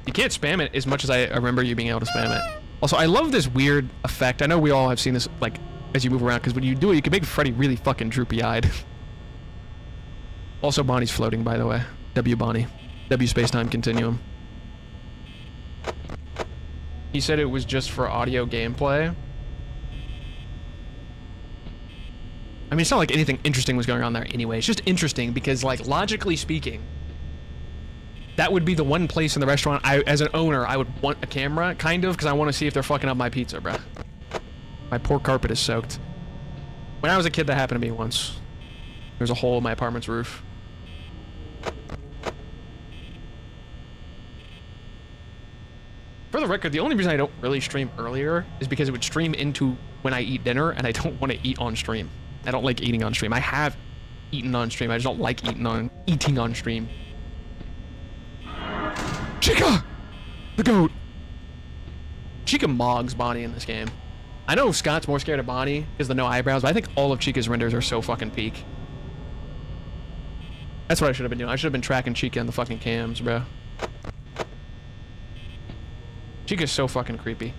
You can't spam it as much as I remember you being able to spam it. Also, I love this weird effect. I know we all have seen this, like, as you move around, because when you do it, you can make Freddy really fucking droopy-eyed. Also, Bonnie's floating, by the way. W Bonnie. W space-time continuum. He said it was just for audio gameplay. I mean, it's not like anything interesting was going on there anyway. It's just interesting because, like, logically speaking, that would be the one place in the restaurant as an owner, I would want a camera, kind of, because I want to see if they're fucking up my pizza, bruh. My poor carpet is soaked. When I was a kid, that happened to me once. There's a hole in my apartment's roof. For the record, the only reason I don't really stream earlier is because it would stream into when I eat dinner, and I don't want to eat on stream. I don't like eating on stream. I have eaten on stream. I just don't like eating on stream. Chica! The goat! Chica mogs Bonnie in this game. I know Scott's more scared of Bonnie because of the no eyebrows, but I think all of Chica's renders are so fucking peak. That's what I should have been doing. I should have been tracking Chica in the fucking cams, bro. Chica's so fucking creepy.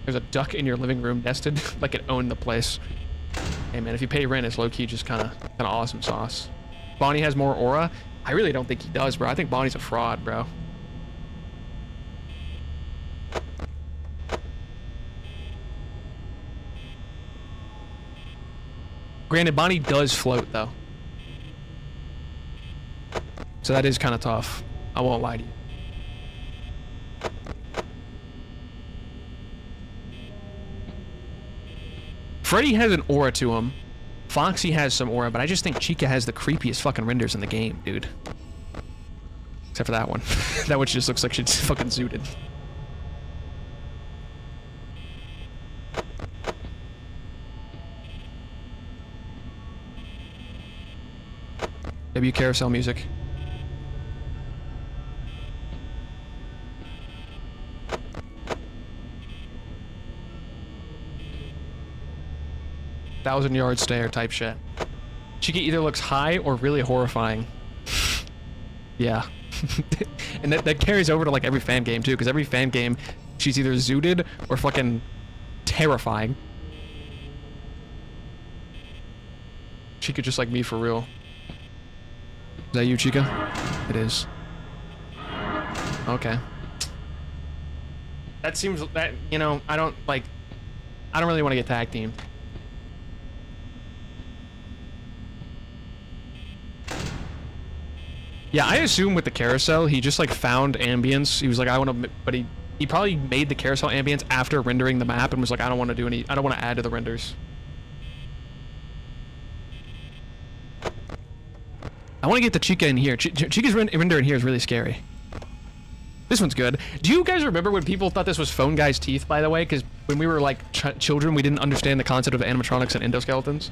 There's a duck in your living room nested like it owned the place. Hey man, if you pay rent, it's low-key just kind of awesome sauce. Bonnie has more aura. I really don't think he does, bro. I think Bonnie's a fraud, bro. Granted, Bonnie does float, though. So that is kind of tough. I won't lie to you. Freddy has an aura to him. Foxy has some aura, but I just think Chica has the creepiest fucking renders in the game, dude. Except for that one. That one just looks like she's fucking zooted. W carousel music. Thousand-yard stare type shit. Chica either looks high or really horrifying. Yeah. And that carries over to like every fan game too, because every fan game, she's either zooted or fucking terrifying. Chica just like me for real. Is that you, Chica? It is. Okay. That seems that, you know, I don't really want to get tag teamed. Yeah, I assume with the carousel, he just like found ambience. He was like, I want to, but he probably made the carousel ambience after rendering the map and was like, I don't want to add to the renders. I want to get the Chica in here. Chica's render in here is really scary. This one's good. Do you guys remember when people thought this was Phone Guy's teeth, by the way? Because when we were like children, we didn't understand the concept of animatronics and endoskeletons.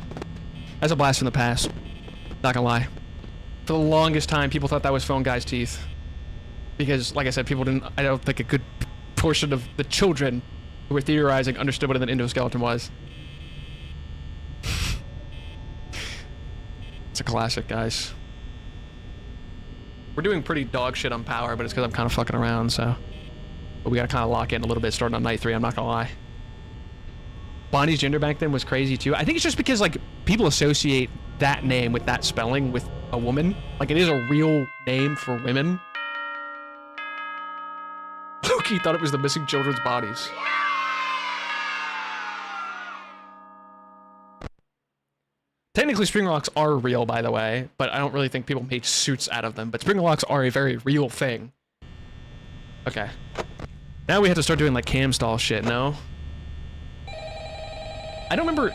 That's a blast from the past. Not gonna lie. For the longest time, people thought that was Phone Guy's teeth. Because, like I said, I don't think a good portion of the children who were theorizing understood what an endoskeleton was. It's a classic, guys. We're doing pretty dog shit on power, but it's because I'm kind of fucking around, so. But we gotta kind of lock in a little bit starting on night 3, I'm not gonna lie. Bonnie's gender back then was crazy, too. I think it's just because, like, people associate that name with that spelling with a woman. Like, it is a real name for women. Loki thought it was the missing children's bodies. Technically, spring locks are real, by the way, but I don't really think people made suits out of them. But spring locks are a very real thing. Okay. Now we have to start doing, like, cam stall shit, no? I don't remember,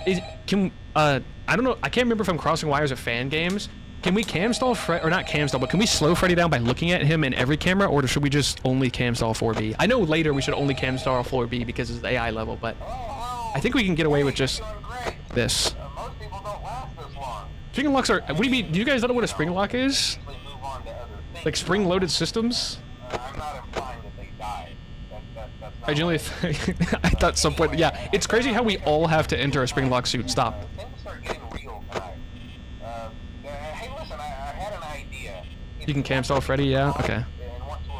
I don't know, I can't remember if I'm crossing wires of fan games. Can we cam stall or not cam stall, but can we slow Freddy down by looking at him in every camera, or should we just only cam stall 4B? I know later we should only cam stall 4B because it's the AI level, but I think we can get away with just this. Most people don't last this long. Spring locks are, what do you mean, do you guys know what a spring lock is? Move on to other things. Like spring-loaded systems? I'm not implying that they died. That's not I generally I thought some point, yeah, it's crazy how we all have to enter a spring lock suit. Stop. Things start getting real tonight. Hey, listen, I had an idea. You can cam stall Freddy, yeah? Okay.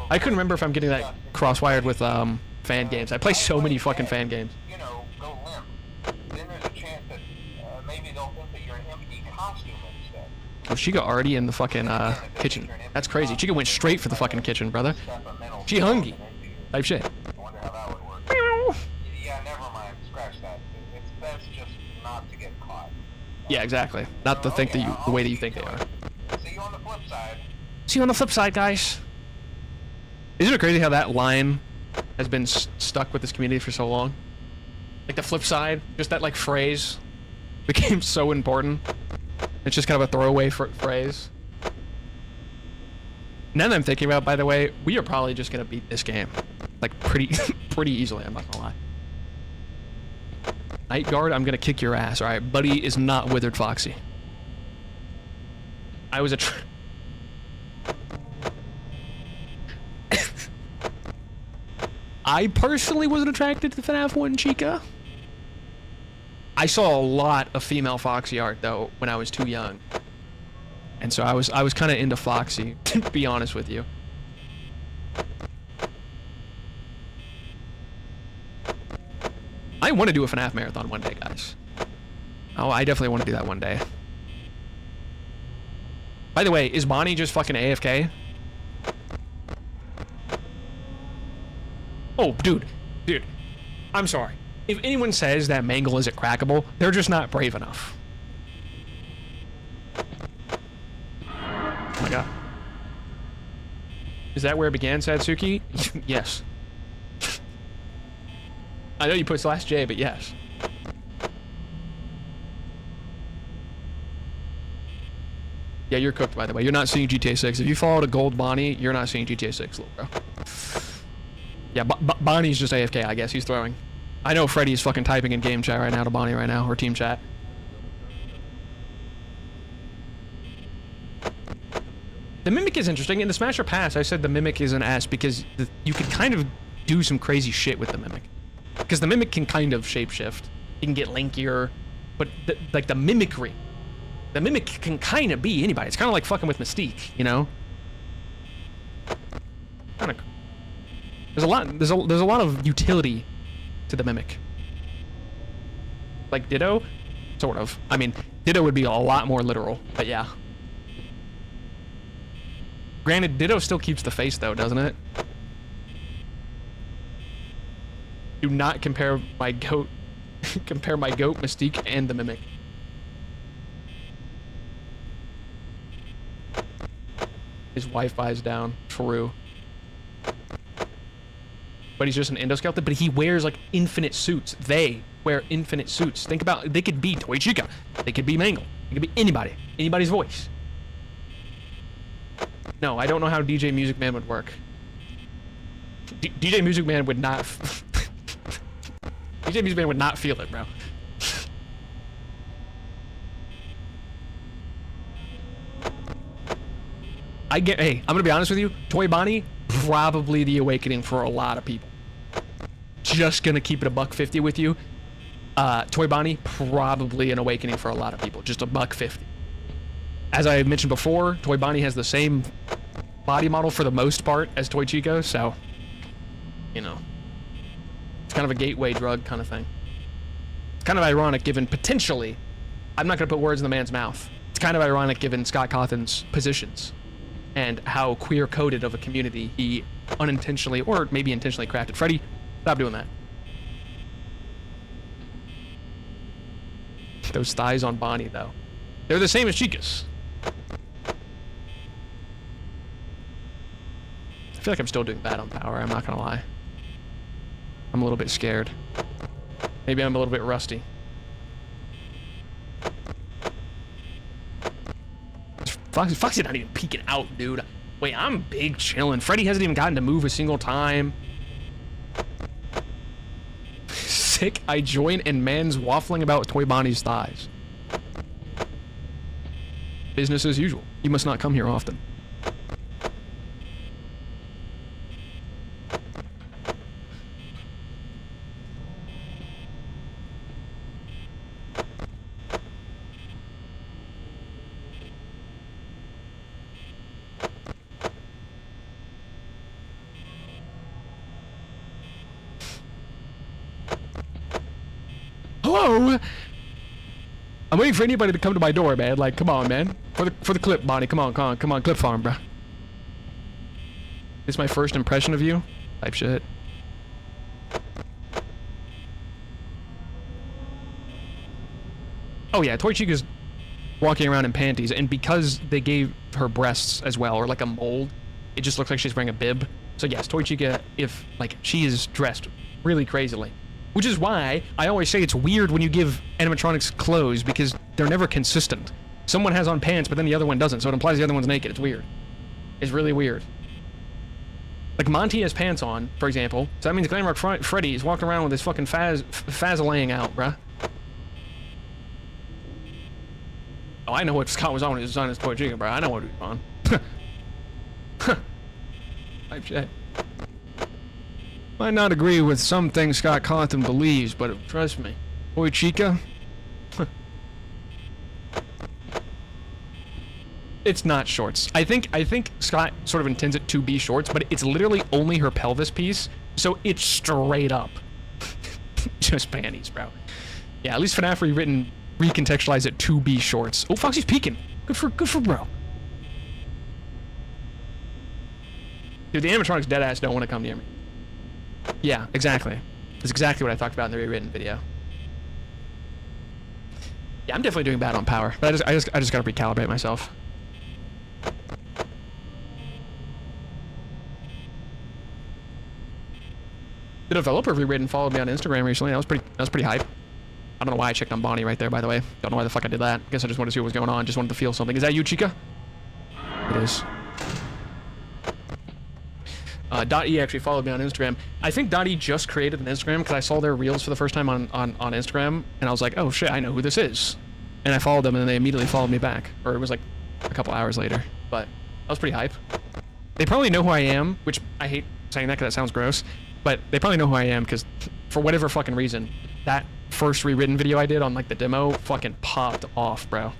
I couldn't remember if I'm getting that cross-wired with fan games. I play so many fucking fan games. You know, go limp. Then there's a chance that maybe they'll think that you're an empty costume instead. Oh, Chica already in the fucking kitchen. That's crazy. Chica went straight for the fucking kitchen, brother. She hungry. Type shit. I wonder how that would work. Yeah, never mind. Scratch that. It's best just not to get caught. Yeah, exactly. Not to think the way that you think they are. See you on the flip side. See you on the flip side, guys. Isn't it crazy how that line has been stuck with this community for so long? Like the flip side, just that like phrase became so important. It's just kind of a throwaway phrase. Now that I'm thinking about it, by the way, we are probably just gonna beat this game. Like pretty easily, I'm not gonna lie. Night Guard, I'm gonna kick your ass. Alright, buddy is not Withered Foxy. I was I personally wasn't attracted to FNAF 1 Chica. I saw a lot of female Foxy art though when I was too young. And so I was kind of into Foxy, to be honest with you. I want to do a FNAF marathon one day, guys. Oh, I definitely want to do that one day. By the way, is Bonnie just fucking AFK? Oh, dude. I'm sorry. If anyone says that Mangle isn't crackable, they're just not brave enough. Oh my god. Is that where it began, Satsuki? Yes. I know you put /J, but yes. Yeah, you're cooked, by the way. You're not seeing GTA 6. If you followed a gold Bonnie, you're not seeing GTA 6, little bro. Yeah, Bonnie's just AFK, I guess. He's throwing. I know Freddy's fucking typing in game chat right now to Bonnie right now, or team chat. The Mimic is interesting. In the Smasher Pass, I said the Mimic is an S because you can kind of do some crazy shit with the Mimic. Because the Mimic can kind of shapeshift. You can get lankier. But, like, the mimicry. The Mimic can kind of be anybody. It's kind of like fucking with Mystique, you know? Kind of... There's a lot of utility to the Mimic. Like Ditto? Sort of. I mean, Ditto would be a lot more literal, but yeah. Granted, Ditto still keeps the face though, doesn't it? Do not compare my goat Mystique and the Mimic. His Wi-Fi's down. True. But he's just an endoskeleton, but he wears like infinite suits. They wear infinite suits. Think about, they could be Toy Chica. They could be Mangle. They could be anybody. Anybody's voice. No, I don't know how DJ Music Man would work. DJ Music Man would not... DJ Music Man would not feel it, bro. Hey, I'm gonna be honest with you. Toy Bonnie, probably the awakening for a lot of people. Just gonna keep it $150 with you. Toy Bonnie, probably an awakening for a lot of people. Just $150. As I mentioned before, Toy Bonnie has the same body model for the most part as Toy Chico, so, you know, it's kind of a gateway drug kind of thing. It's kind of ironic given potentially, I'm not gonna put words in the man's mouth. It's kind of ironic given Scott Cawthon's positions and how queer-coded of a community he unintentionally, or maybe intentionally crafted. Freddy, stop doing that. Those thighs on Bonnie, though. They're the same as Chica's. I feel like I'm still doing bad on power, I'm not gonna lie. I'm a little bit scared. Maybe I'm a little bit rusty. Foxy's not even peeking out, dude. Wait, I'm big chillin'. Freddy hasn't even gotten to move a single time. Sick, I join and man's waffling about Toy Bonnie's thighs. Business as usual. You must not come here often. Hello? I'm waiting for anybody to come to my door, man. Like, come on, man. For the clip, Bonnie. Come on, clip farm, bro. This is my first impression of you? Type shit. Oh yeah, Toy Chica's walking around in panties, and because they gave her breasts as well, or like a mold, it just looks like she's wearing a bib. So yes, Toy Chica, if, like, she is dressed really crazily. Which is why I always say it's weird when you give animatronics clothes, because they're never consistent. Someone has on pants, but then the other one doesn't, so it implies the other one's naked. It's weird. It's really weird. Like, Monty has pants on, for example, so that means Glamrock Freddy is walking around with his fucking Faz laying out, bruh. Oh, I know what Scott was on when he was on his Toy Chica, bruh. I know what he was on. Type shit. Might not agree with some things Scott Cawthon believes, but trust me, Toy Chica, it's not shorts. I think Scott sort of intends it to be shorts, but it's literally only her pelvis piece, so it's straight up just panties, bro. Yeah, at least FNAF recontextualize it to be shorts. Oh, Foxy's peeking. Good for bro. Dude, the animatronics deadass don't want to come near me. Yeah, exactly. That's exactly what I talked about in the rewritten video. Yeah, I'm definitely doing bad on power, but I just gotta recalibrate myself. The developer of rewritten followed me on Instagram recently. That was pretty hype. I don't know why I checked on Bonnie right there, by the way. Don't know why the fuck I did that. Guess I just wanted to see what was going on. Just wanted to feel something. Is that you, Chica? It is. .e actually followed me on Instagram. I think .e just created an Instagram because I saw their reels for the first time on Instagram, and I was like, oh shit, I know who this is. And I followed them, and then they immediately followed me back. Or it was like a couple hours later. But that was pretty hype. They probably know who I am, which I hate saying that because that sounds gross. But they probably know who I am because for whatever fucking reason, that first rewritten video I did on like the demo fucking popped off, bro.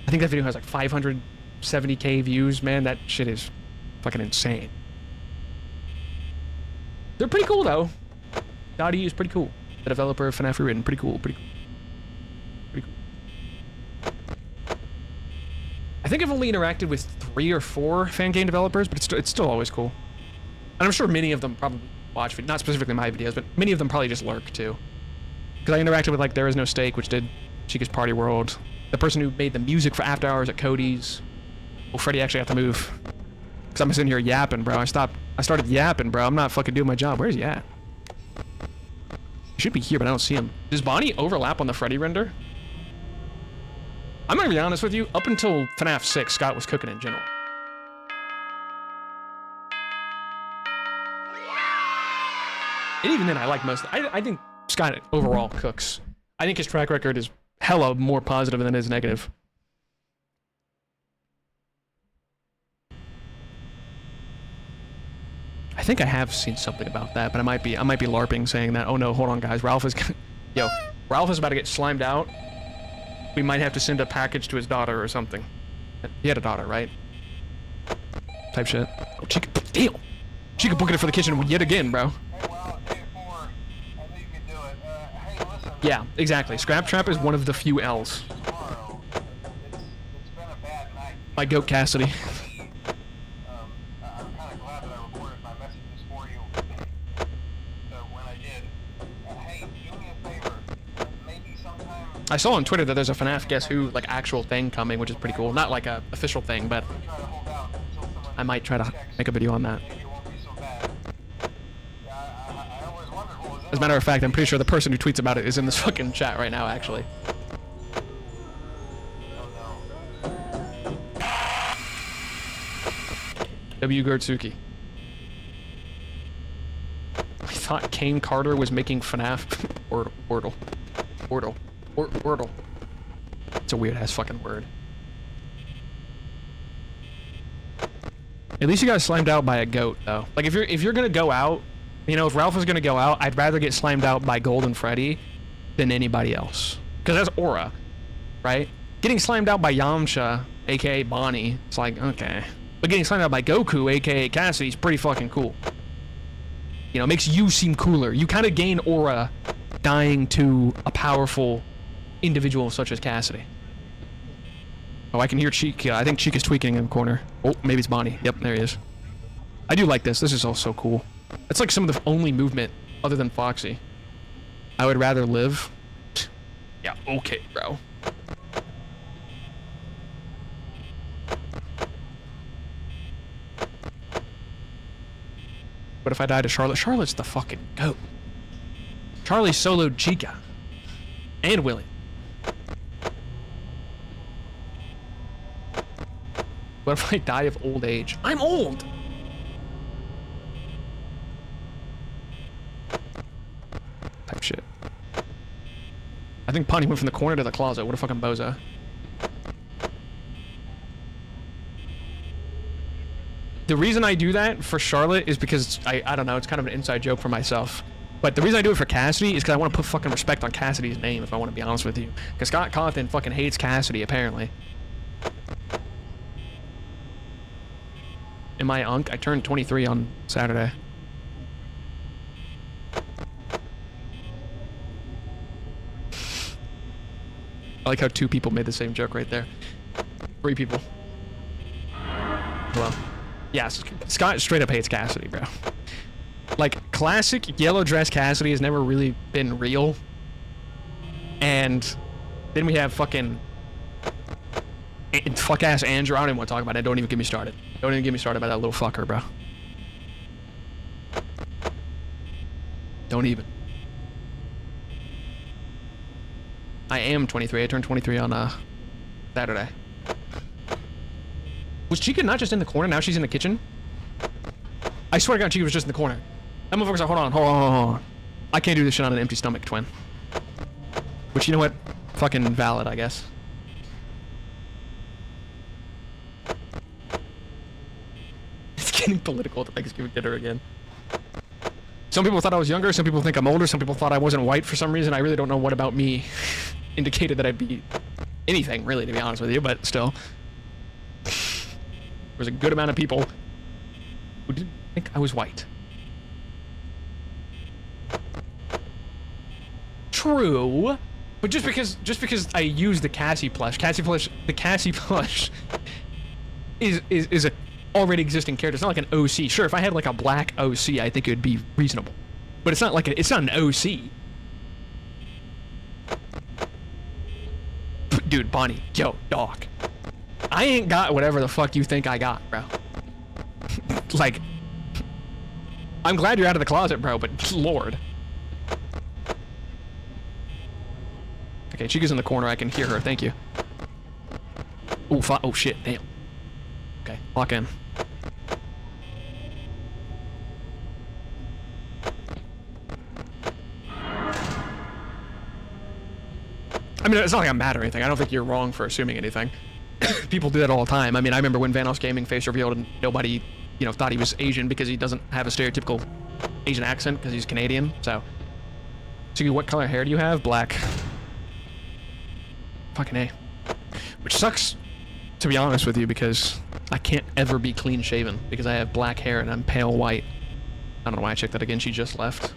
I think that video has like 570k views, man. That shit is fucking insane. They're pretty cool though. .e is pretty cool. The developer of FNAF Rewritten, pretty cool, pretty cool. Pretty cool. I think I've only interacted with 3 or 4 fan game developers, but it's still always cool. And I'm sure many of them probably watch, not specifically my videos, but many of them probably just lurk too. Because I interacted with like There Is No Steak, which did Chica's Party World. The person who made the music for After Hours at Cody's. Well, Freddy actually had to move. Because I'm sitting here yapping, bro. I started yapping, bro. I'm not fucking doing my job. Where's he at? He should be here, but I don't see him. Does Bonnie overlap on the Freddy render? I'm gonna be honest with you. Up until FNAF 6, Scott was cooking in general. And even then, I like most. I think Scott overall cooks. I think his track record is hella more positive than it is negative. I think I have seen something about that, but I might be LARPing saying that. Oh no, hold on, guys. Ralph is, yo, Ralph is about to get slimed out. We might have to send a package to his daughter or something. He had a daughter, right? Type shit. Oh, Chica, damn. Chica booking it for the kitchen yet again, bro. Yeah, exactly. Scrap Trap is one of the few L's. My goat Cassidy. I saw on Twitter that there's a FNAF Guess Who like actual thing coming, which is pretty cool. Not like a official thing, but I might try to make a video on that. As a matter of fact, I'm pretty sure the person who tweets about it is in this fucking chat right now, actually. W. Gertsuki. I thought Kane Carter was making FNAF. Wordle. It's a weird ass fucking word. At least you got slimed out by a goat, though. Like if you're gonna go out, you know, if Ralph is gonna go out, I'd rather get slimed out by Golden Freddy than anybody else. Because that's Aura, right? Getting slimed out by Yamcha, aka Bonnie, it's like, okay. But getting slimed out by Goku, aka Cassidy, is pretty fucking cool. You know, makes you seem cooler. You kind of gain aura dying to a powerful individual such as Cassidy. Oh, I can hear Cheek. I think Cheek is tweaking in the corner. Oh, maybe it's Bonnie. Yep, there he is. I do like this. This is all so cool. It's like some of the only movement other than Foxy. I would rather live. Yeah, okay, bro. What if I die to Charlotte? Charlotte's the fucking goat. Charlie soloed Chica. And Willie. What if I die of old age? I'm old! Type shit. I think Pawnee went from the corner to the closet. What a fucking bozo. The reason I do that for Charlotte is because, I don't know, it's kind of an inside joke for myself. But the reason I do it for Cassidy is because I want to put fucking respect on Cassidy's name, if I want to be honest with you. Because Scott Cawthon fucking hates Cassidy, apparently. Am I Unk? I turned 23 on Saturday. I like how 2 people made the same joke right there. 3 people. Well. Yeah, Scott straight up hates Cassidy, bro. Like, classic yellow dress Cassidy has never really been real. And then we have fucking fuck-ass Andrew. I don't even want to talk about it. Don't even get me started. Don't even get me started about that little fucker, bro. Don't even. I am 23. I turned 23 on Saturday. Was Chica not just in the corner? Now she's in the kitchen? I swear to God, Chica was just in the corner. That motherfucker's like, hold on. I can't do this shit on an empty stomach, twin. Which, you know what? Fucking valid, I guess. It's getting political at the Thanksgiving dinner again. Some people thought I was younger, some people think I'm older, some people thought I wasn't white for some reason. I really don't know what about me indicated that I'd be anything, really, to be honest with you, but still. There was a good amount of people who didn't think I was white. True, but just because I use the Cassie plush, the Cassie plush is a already existing character. It's not like an OC. Sure, if I had like a black OC, I think it would be reasonable. But it's not like it's not an OC. Dude, Bonnie, yo, dog. I ain't got whatever the fuck you think I got, bro. Like, I'm glad you're out of the closet, bro, but Lord. Okay, Chica's in the corner. I can hear her. Thank you. Oh, oh shit, damn. Okay, lock in. I mean, it's not like I'm mad or anything. I don't think you're wrong for assuming anything. People do that all the time. I mean, I remember when Vanos Gaming face revealed and nobody, you know, thought he was Asian because he doesn't have a stereotypical Asian accent because he's Canadian. So, what color hair do you have? Black. Fucking A. Which sucks, to be honest with you, because I can't ever be clean shaven because I have black hair and I'm pale white. I don't know why I checked that again. She just left.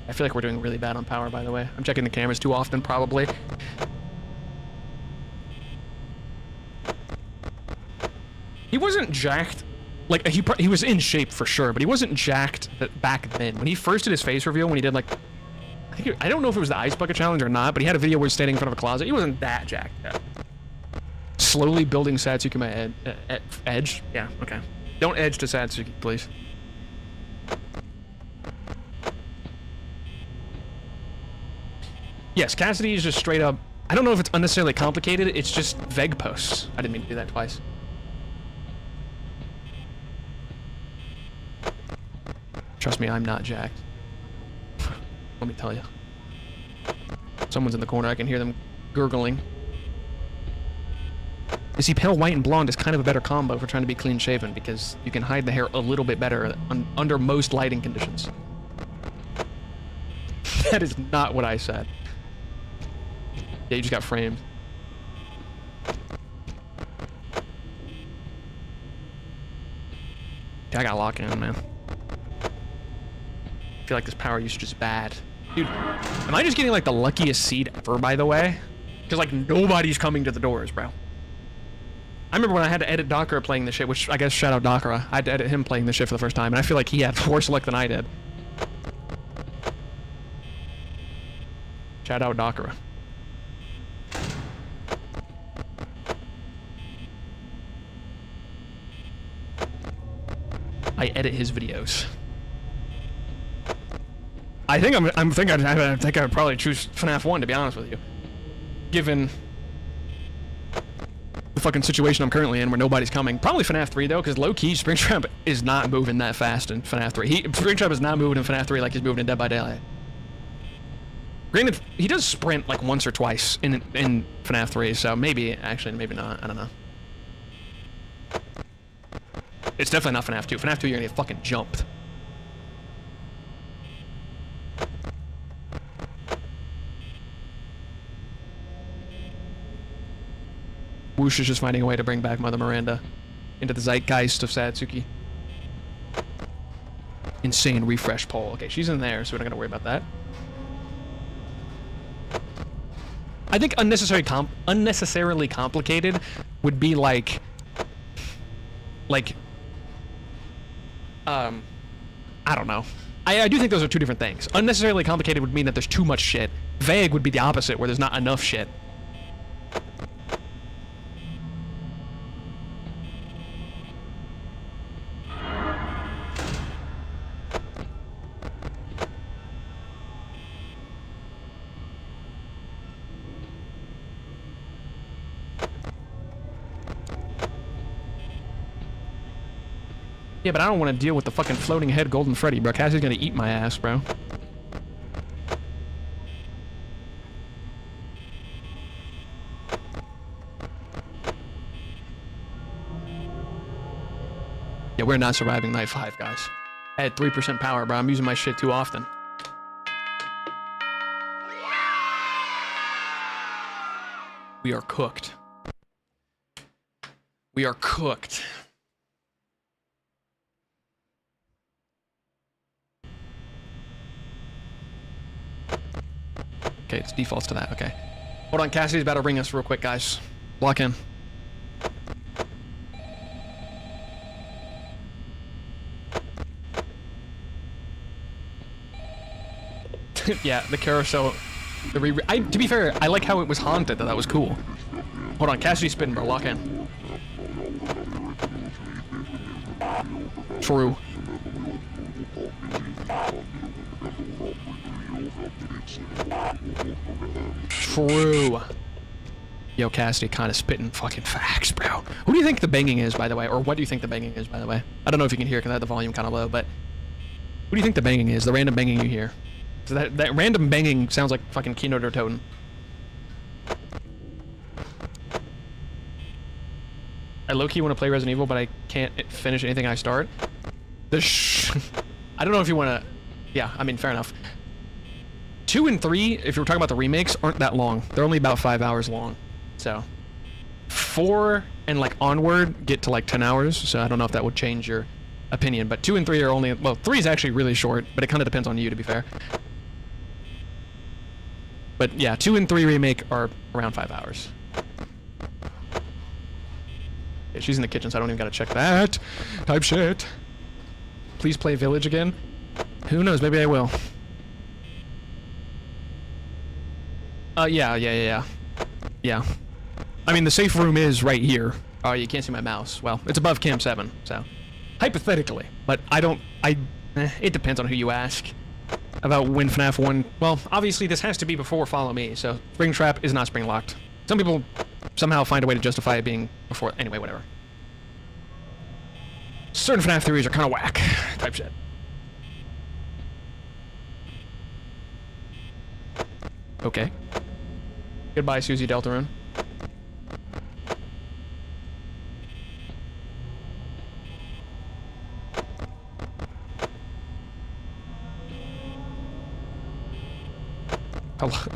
I feel like we're doing really bad on power, by the way. I'm checking the cameras too often, probably. He wasn't jacked. Like, he was in shape for sure, but he wasn't jacked back then. When he first did his face reveal, when he did, like... I don't know if it was the Ice Bucket Challenge or not, but he had a video where he's standing in front of a closet. He wasn't that jacked yet. Slowly building Satsuki my edge? Yeah, okay. Don't edge to Satsuki, please. Yes, Cassidy is just straight up... I don't know if it's unnecessarily complicated, it's just veg posts. I didn't mean to do that twice. Trust me, I'm not jacked. Let me tell you. Someone's in the corner, I can hear them gurgling. You see, pale white and blonde is kind of a better combo for trying to be clean shaven because you can hide the hair a little bit better under most lighting conditions. That is not what I said. Yeah, you just got framed. Yeah, I gotta lock in, man. I feel like this power usage is bad. Dude, am I just getting like the luckiest seed ever, by the way? Because like nobody's coming to the doors, bro. I remember when I had to edit Dakara playing this shit, which I guess shout out Dakara. I had to edit him playing this shit for the first time, and I feel like he had worse luck than I did. Shout out Dakara. I edit his videos. I think I would probably choose FNAF 1, to be honest with you. Given the fucking situation I'm currently in where nobody's coming. Probably FNAF 3 though, because low-key Springtrap is not moving that fast in FNAF 3. Springtrap is not moving in FNAF 3 like he's moving in Dead by Daylight. Granted, he does sprint like once or twice in FNAF 3, so maybe, actually, maybe not. I don't know. It's definitely not FNAF 2. FNAF 2, you're gonna get fucking jumped. Whoosh is just finding a way to bring back Mother Miranda into the zeitgeist of Satsuki. Insane refresh poll. Okay, she's in there, so we don't gotta worry about that. I think unnecessarily complicated would be like, I don't know. I do think those are two different things. Unnecessarily complicated would mean that there's too much shit. Vague would be the opposite, where there's not enough shit. Yeah, but I don't want to deal with the fucking floating head Golden Freddy, bro. Cassie's gonna eat my ass, bro. Yeah, we're not surviving night 5, guys. I had 3% power, bro. I'm using my shit too often. We are cooked. We are cooked. Okay, it's defaults to that, okay. Hold on, Cassidy's about to ring us real quick, guys. Lock in. Yeah, the carousel. To be fair, I like how it was haunted, though. That was cool. Hold on, Cassidy's spitting, bro. Lock in. True. True. Yo, Cassidy kind of spitting fucking facts, bro. Who do you think the banging is, by the way? Or what do you think the banging is, by the way? I don't know if you can hear because I have the volume kind of low, but who do you think the banging is? The random banging you hear? So that random banging sounds like fucking Keynote or Totem. I low-key want to play Resident Evil, but I can't finish anything I start. I don't know if you want to... Yeah, I mean, fair enough. 2 and 3, if you're talking about the remakes, aren't that long. They're only about 5 hours long. So 4 and like onward get to like 10 hours, so I don't know if that would change your opinion. But 2 and 3 are only... Well, 3 is actually really short, but it kind of depends on you, to be fair. But yeah, 2 and 3 remake are around 5 hours. Yeah, she's in the kitchen, so I don't even gotta check that. Type shit. Please play Village again. Who knows? Maybe I will. Yeah. I mean, the safe room is right here. Oh, you can't see my mouse. Well, it's above Cam 7, so hypothetically. But it depends on who you ask about when FNAF 1. Well, obviously this has to be before Follow Me, so Springtrap is not spring locked. Some people somehow find a way to justify it being before. Anyway, whatever. Certain FNAF theories are kind of whack. Type shit. Okay. Goodbye, Susie Deltarune.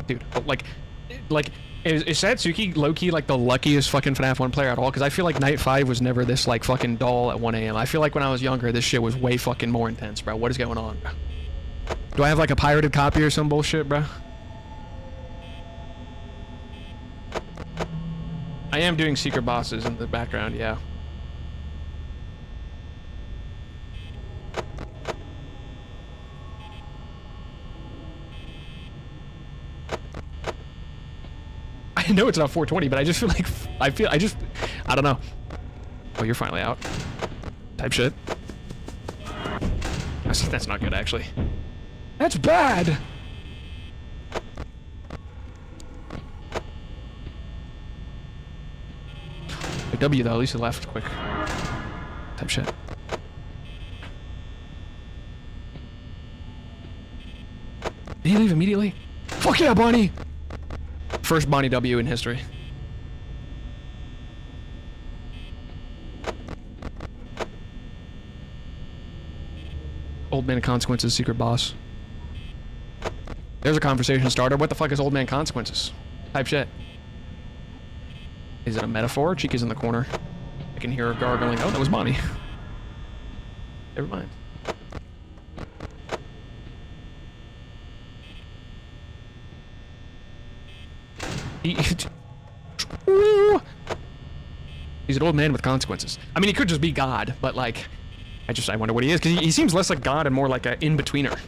Dude, like, is Satsuki low-key like the luckiest fucking FNAF 1 player at all? Because I feel like Night 5 was never this like fucking dull at 1 AM. I feel like when I was younger, this shit was way fucking more intense, bro. What is going on? Do I have like a pirated copy or some bullshit, bro? I am doing secret bosses in the background, yeah. I know it's not 420, but I just feel like I don't know. Oh, you're finally out. Type shit. That's not good, actually. That's bad. W though, at least it left quick. Type shit. Did he leave immediately? Fuck yeah, Bonnie! First Bonnie W in history. Old Man Consequences, secret boss. There's a conversation starter. What the fuck is Old Man Consequences? Type shit. Is it a metaphor? Chica's in the corner. I can hear her gargling. Oh, that was Bonnie. Never mind. He's an old man with consequences. I mean, he could just be God, but like, I wonder what he is, because he seems less like God and more like an in-betweener.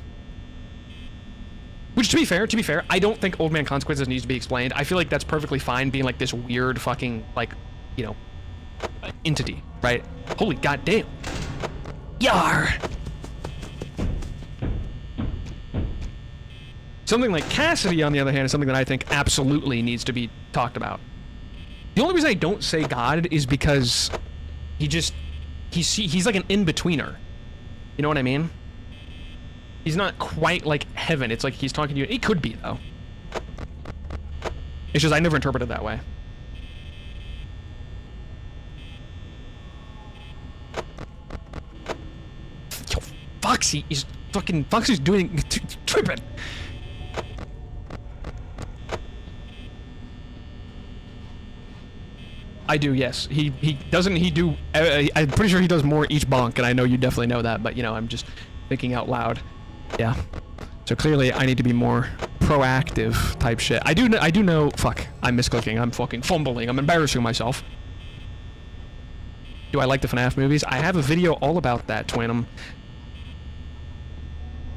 Which, to be fair, I don't think old man consequences needs to be explained. I feel like that's perfectly fine being like this weird fucking, like, you know, entity, right? Holy goddamn. Yar! Something like Cassidy, on the other hand, is something that I think absolutely needs to be talked about. The only reason I don't say God is because he's like an in-betweener. You know what I mean? He's not quite like heaven. It's like he's talking to you. He could be, though. It's just I never interpreted it that way. Yo, Foxy is fucking... Foxy's doing... tripping. I do, yes. He doesn't he do... I'm pretty sure he does more each bonk, and I know you definitely know that, but, you know, I'm just thinking out loud. Yeah. So clearly, I need to be more proactive type shit. I do know... Fuck. I'm misclicking. I'm fucking fumbling. I'm embarrassing myself. Do I like the FNAF movies? I have a video all about that, Twinum.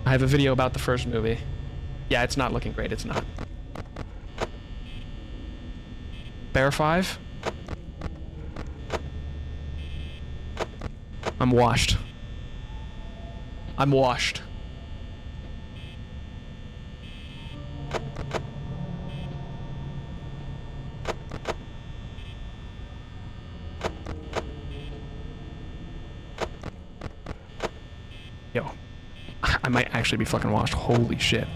I have a video about the first movie. Yeah, it's not looking great. It's not. Bear 5? I'm washed. I'm washed. Yo. I might actually be fucking washed. Holy shit.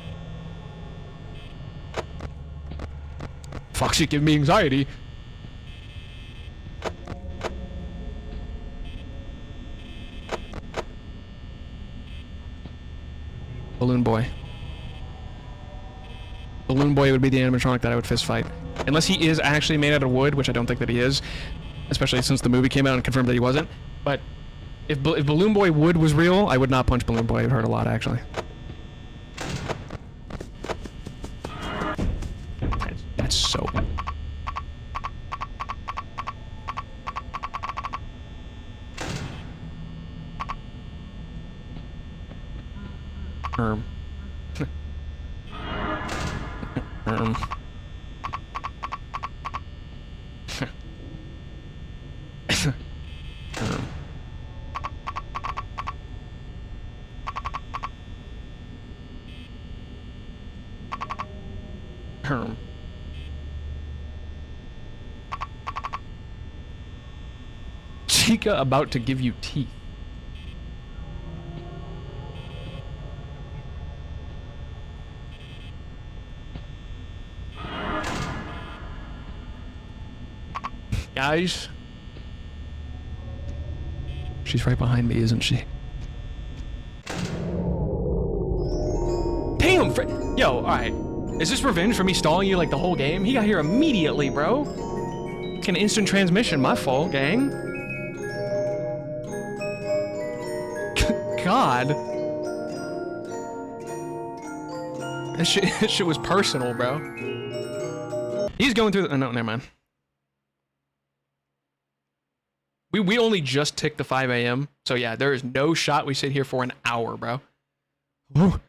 Foxy, give me anxiety. Balloon Boy. Balloon Boy would be the animatronic that I would fist fight. Unless he is actually made out of wood, which I don't think that he is. Especially since the movie came out and confirmed that he wasn't. But if Balloon Boy wood was real, I would not punch Balloon Boy. It would hurt a lot, actually. That's so bad. Chica about to give you teeth. Guys, she's right behind me, isn't she? Damn, yo, alright. Is this revenge for me stalling you like the whole game? He got here immediately, bro. It's an instant transmission, my fault, gang. God. That shit was personal, bro. He's going through the... no, never mind. We only just ticked the 5 a.m. So yeah, there is no shot we sit here for an hour, bro. Ooh.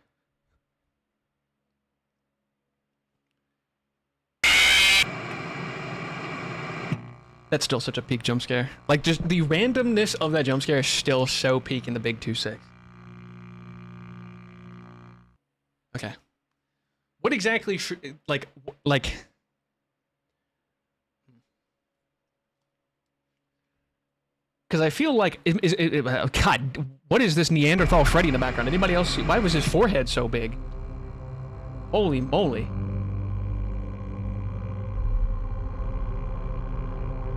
That's still such a peak jump scare. Like, just the randomness of that jump scare is still so peak in the big 2-6. Okay. What exactly should, like... Because I feel like... God, what is this Neanderthal Freddy in the background? Anybody else see? Why was his forehead so big? Holy moly.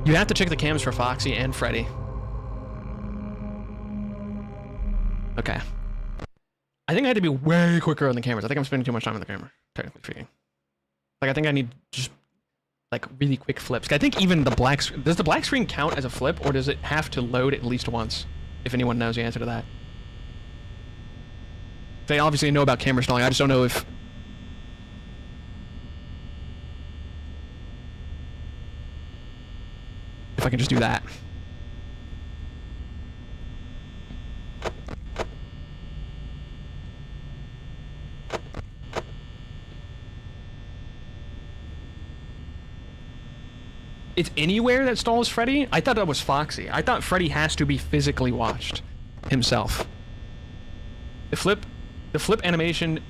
You have to check the cams for Foxy and Freddy. Okay. I think I had to be way quicker on the cameras. I think I'm spending too much time on the camera, technically speaking. Like, I think I need just, like, really quick flips. I think even the black... Does the black screen count as a flip, or does it have to load at least once? If anyone knows the answer to that. They obviously know about camera stalling. I just don't know if... I can just do that. It's anywhere that stalls Freddy? I thought that was Foxy. I thought Freddy has to be physically watched himself. The flip animation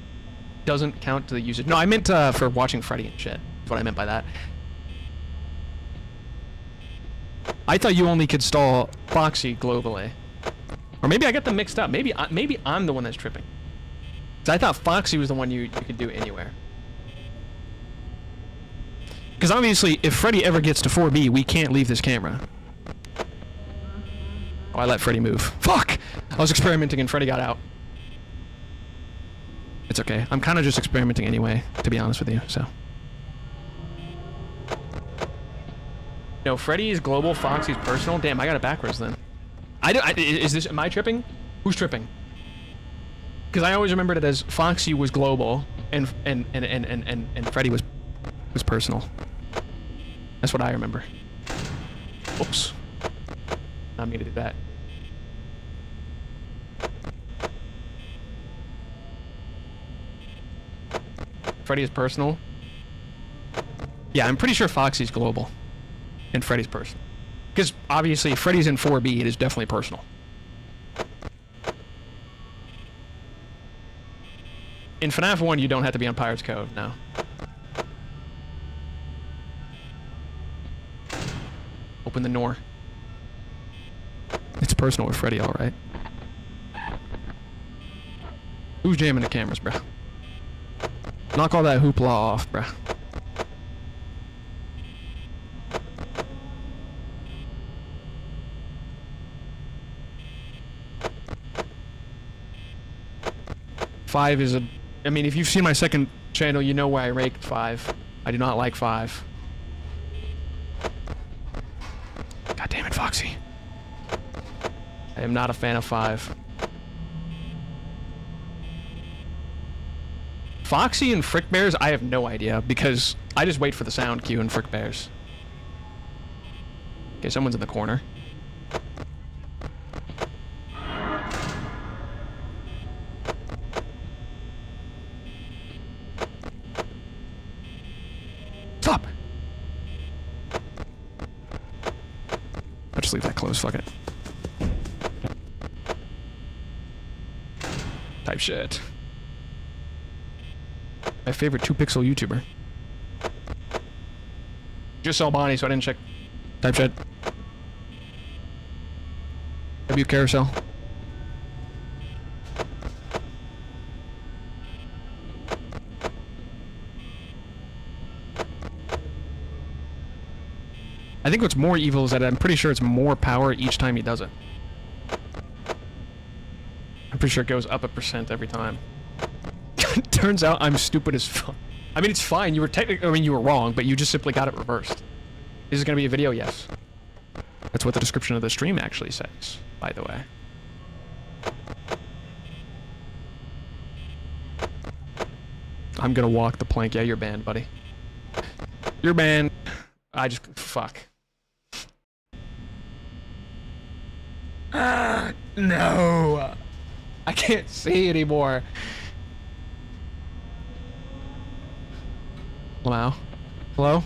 doesn't count to the usage. No, I meant for watching Freddy and shit. That's what I meant by that. I thought you only could stall Foxy globally. Or maybe I got them mixed up. Maybe I'm the one that's tripping. 'Cause I thought Foxy was the one you could do anywhere. Because obviously, if Freddy ever gets to 4B, we can't leave this camera. Oh, I let Freddy move. Fuck! I was experimenting and Freddy got out. It's okay. I'm kind of just experimenting anyway, to be honest with you, so. No, Freddy is global, Foxy's personal. Damn, I got it backwards then. Am I tripping? Who's tripping? Because I always remembered it as Foxy was global and Freddy was personal. That's what I remember. Oops. Not me to do that. Freddy is personal. Yeah, I'm pretty sure Foxy's global. And Freddy's personal. Because obviously, if Freddy's in 4B, it is definitely personal. In FNAF 1, you don't have to be on Pirate's Cove, no. Open the door. It's personal with Freddy, alright. Who's jamming the cameras, bruh? Knock all that hoopla off, bruh. Five is a... I mean, if you've seen my second channel, you know why I raked 5. I do not like 5. God damn it, Foxy. I am not a fan of 5. Foxy and Frick Bears, I have no idea, because I just wait for the sound cue in Frick Bears. Okay, someone's in the corner. Stop! I'll just leave that closed, fuck it. Type shit. My favorite 2-pixel YouTuber. Just saw Bonnie, so I didn't check. Type shit. W carousel. I think what's more evil is that I'm pretty sure it's more power each time he does it. I'm pretty sure it goes up 1% every time. Turns out I'm stupid as fuck. I mean, it's fine. You were you were wrong, but you just simply got it reversed. Is it gonna be a video? Yes. That's what the description of the stream actually says, by the way. I'm gonna walk the plank. Yeah, you're banned, buddy. You're banned. Fuck. No! I can't see anymore. Wow. Hello?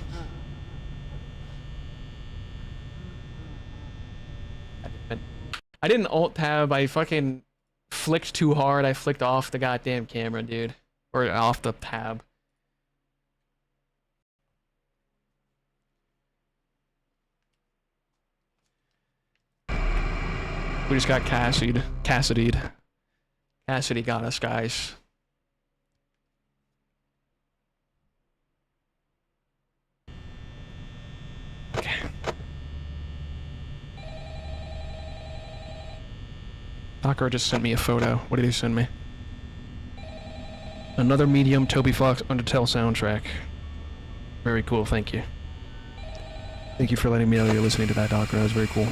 I didn't alt tab, I fucking flicked too hard, I flicked off the goddamn camera, dude. Or off the tab. We just got Cassidy'd. Cassidy got us, guys. Okay. Docker just sent me a photo. What did he send me? Another medium Toby Fox Undertale soundtrack. Very cool, thank you. Thank you for letting me know you're listening to that, Docker. That was very cool.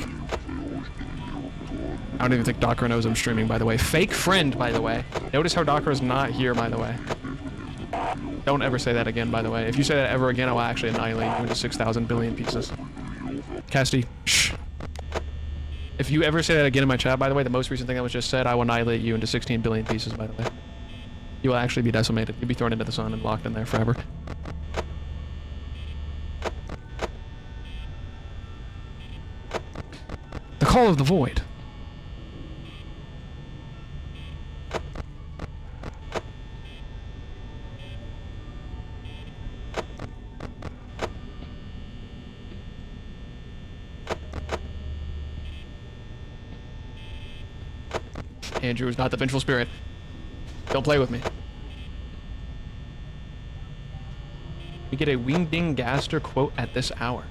I don't even think Docker knows I'm streaming, by the way. Fake friend, by the way. Notice how Docker is not here, by the way. Don't ever say that again, by the way. If you say that ever again, I will actually annihilate you into 6,000 billion pieces. Cassidy, shh. If you ever say that again in my chat, by the way, the most recent thing that was just said, I will annihilate you into 16 billion pieces, by the way. You will actually be decimated. You'll be thrown into the sun and locked in there forever. The Call of the Void. Andrew is not the vengeful spirit. Don't play with me. We get a Wingding Gaster quote at this hour.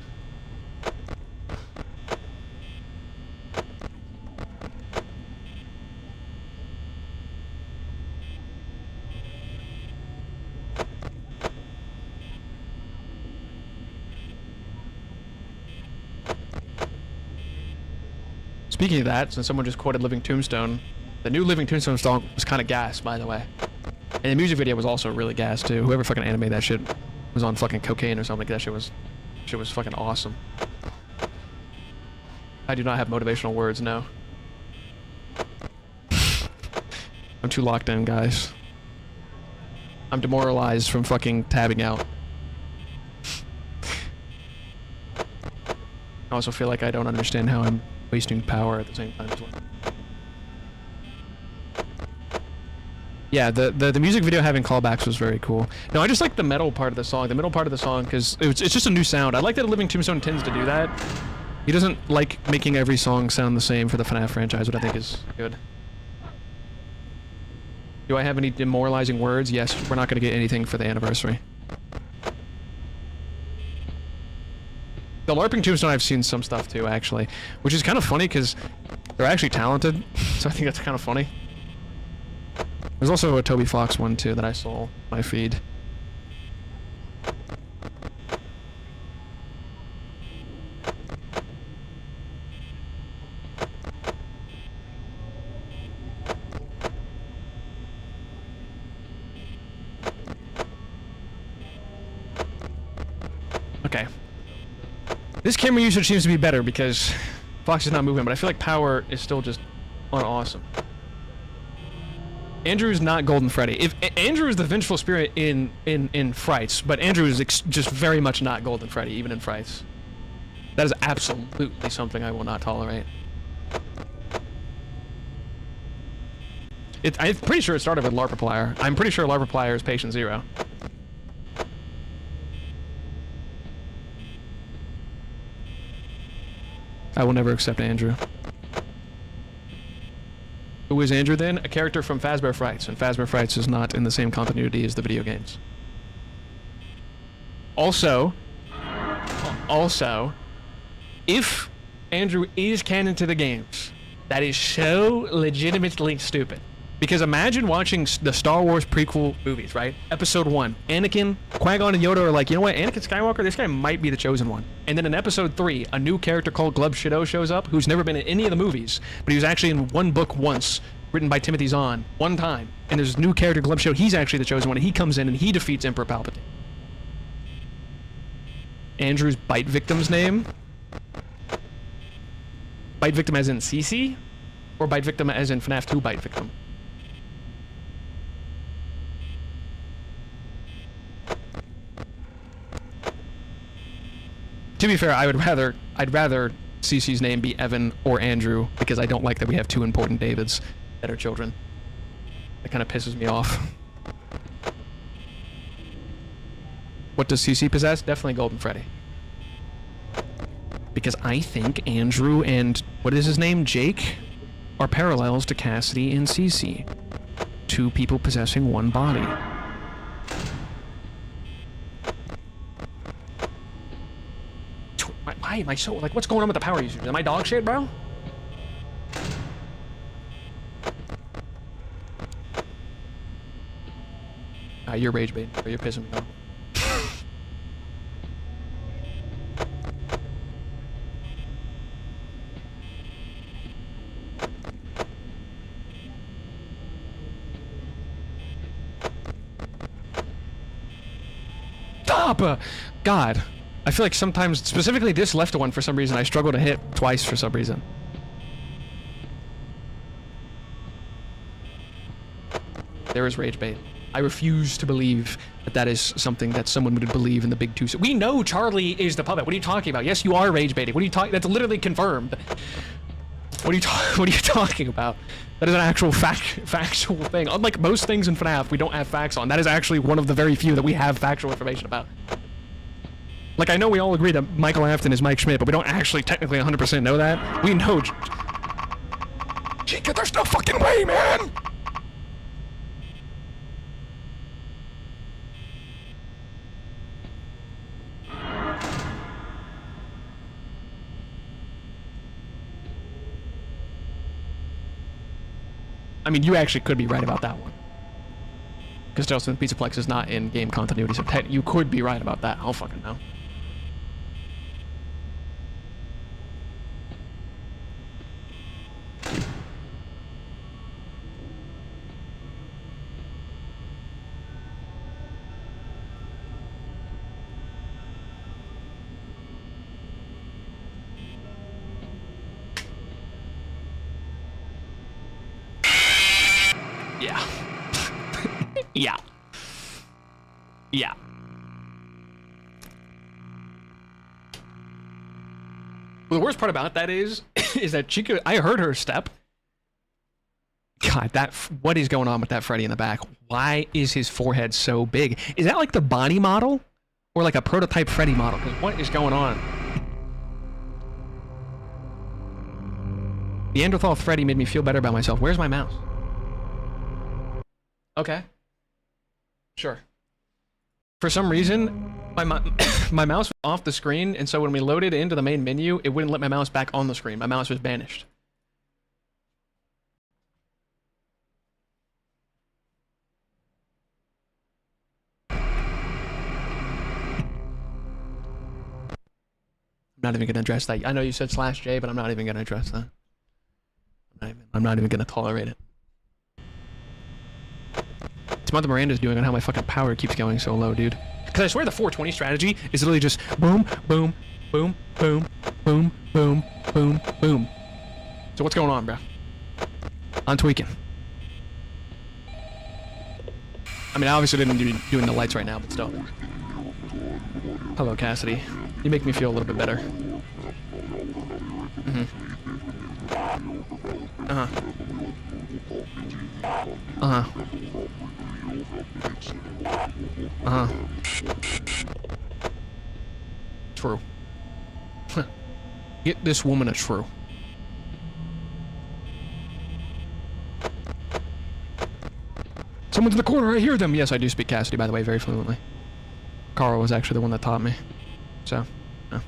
Speaking of that, since someone just quoted Living Tombstone, the new Living Tombstone song was kind of gas, by the way. And the music video was also really gas, too. Whoever fucking animated that shit was on fucking cocaine or something. That shit was fucking awesome. I do not have motivational words, no. I'm too locked in, guys. I'm demoralized from fucking tabbing out. I also feel like I don't understand how I'm wasting power at the same time as well. Yeah, the music video having callbacks was very cool. No, I just like the metal part of the song. The middle part of the song, because it's just a new sound. I like that Living Tombstone tends to do that. He doesn't like making every song sound the same for the FNAF franchise, which I think is good. Do I have any demoralizing words? Yes, we're not going to get anything for the anniversary. The LARPing Tombstone, I've seen some stuff too, actually. Which is kind of funny, because they're actually talented. So I think that's kind of funny. There's also a Toby Fox one, too, that I saw on my feed. Okay. This camera usage seems to be better because Fox is not moving, but I feel like power is still just awesome. Andrew is not Golden Freddy. If Andrew is the vengeful spirit in Frights, but Andrew is just very much not Golden Freddy, even in Frights. That is absolutely something I will not tolerate. I'm pretty sure it started with Larperplier. I'm pretty sure Larperplier is Patient Zero. I will never accept Andrew. Who is Andrew then? A character from Fazbear Frights, and Fazbear Frights is not in the same continuity as the video games. Also, if Andrew is canon to the games, that is so legitimately stupid. Because imagine watching the Star Wars prequel movies, right? Episode 1, Anakin, Qui-Gon, and Yoda are like, you know what, Anakin Skywalker, this guy might be the chosen one. And then in Episode 3, a new character called Glub Shadow shows up, who's never been in any of the movies, but he was actually in one book once, written by Timothy Zahn, one time. And there's a new character, Glub Shadow, he's actually the chosen one, and he comes in and he defeats Emperor Palpatine. Andrew's bite victim's name? Bite victim as in CC? Or bite victim as in FNAF 2 bite victim? To be fair, I'd rather CC's name be Evan or Andrew, because I don't like that we have two important Davids that are children. That kind of pisses me off. What does CC possess? Definitely Golden Freddy. Because I think Andrew and, what is his name, Jake, are parallels to Cassidy and CC. Two people possessing one body. Why am I so, like, what's going on with the power users? Am I dog shit, bro? You're rage bait. You're pissing me off. Stop! God. I feel like sometimes, specifically this left one for some reason, I struggle to hit twice for some reason. There is rage bait. I refuse to believe that that is something that someone would believe in the big two. We know Charlie is the puppet. What are you talking about? Yes, you are rage baiting. What are you talking? That's literally confirmed. What are you talking about? That is an actual factual thing. Unlike most things in FNAF, we don't have facts on. That is actually one of the very few that we have factual information about. Like, I know we all agree that Michael Afton is Mike Schmidt, but we don't actually technically 100% know that. We know. Chica, there's no fucking way, man! I mean, you actually could be right about that one. Because Justin Pizzaplex is not in game continuity, so you could be right about that. I'll fucking know. Yeah. Yeah. Yeah. Well, the worst part about that is that Chica, I heard her step. God, what is going on with that Freddy in the back? Why is his forehead so big? Is that like the body model? Or like a prototype Freddy model? Because what is going on? Neanderthal Freddy made me feel better about myself. Where's my mouse? Okay. Sure. For some reason, my mouse was off the screen, and so when we loaded into the main menu, it wouldn't let my mouse back on the screen. My mouse was banished. I'm not even gonna address that. I know you said /J, but I'm not even gonna address that. I'm not even gonna tolerate it. It's what the Miranda's doing on how my fucking power keeps going so low, dude. Because I swear the 420 strategy is literally just boom, boom, boom, boom, boom, boom, boom, boom. So what's going on, bro? I'm tweaking. I mean, I obviously didn't do doing the lights right now, but still. Hello, Cassidy. You make me feel a little bit better. Mm-hmm. Uh-huh. Uh-huh. Uh-huh. True. Get this woman a true. Someone's in the corner, I hear them! Yes, I do speak Cassidy, by the way, very fluently. Carl was actually the one that taught me. So, yeah.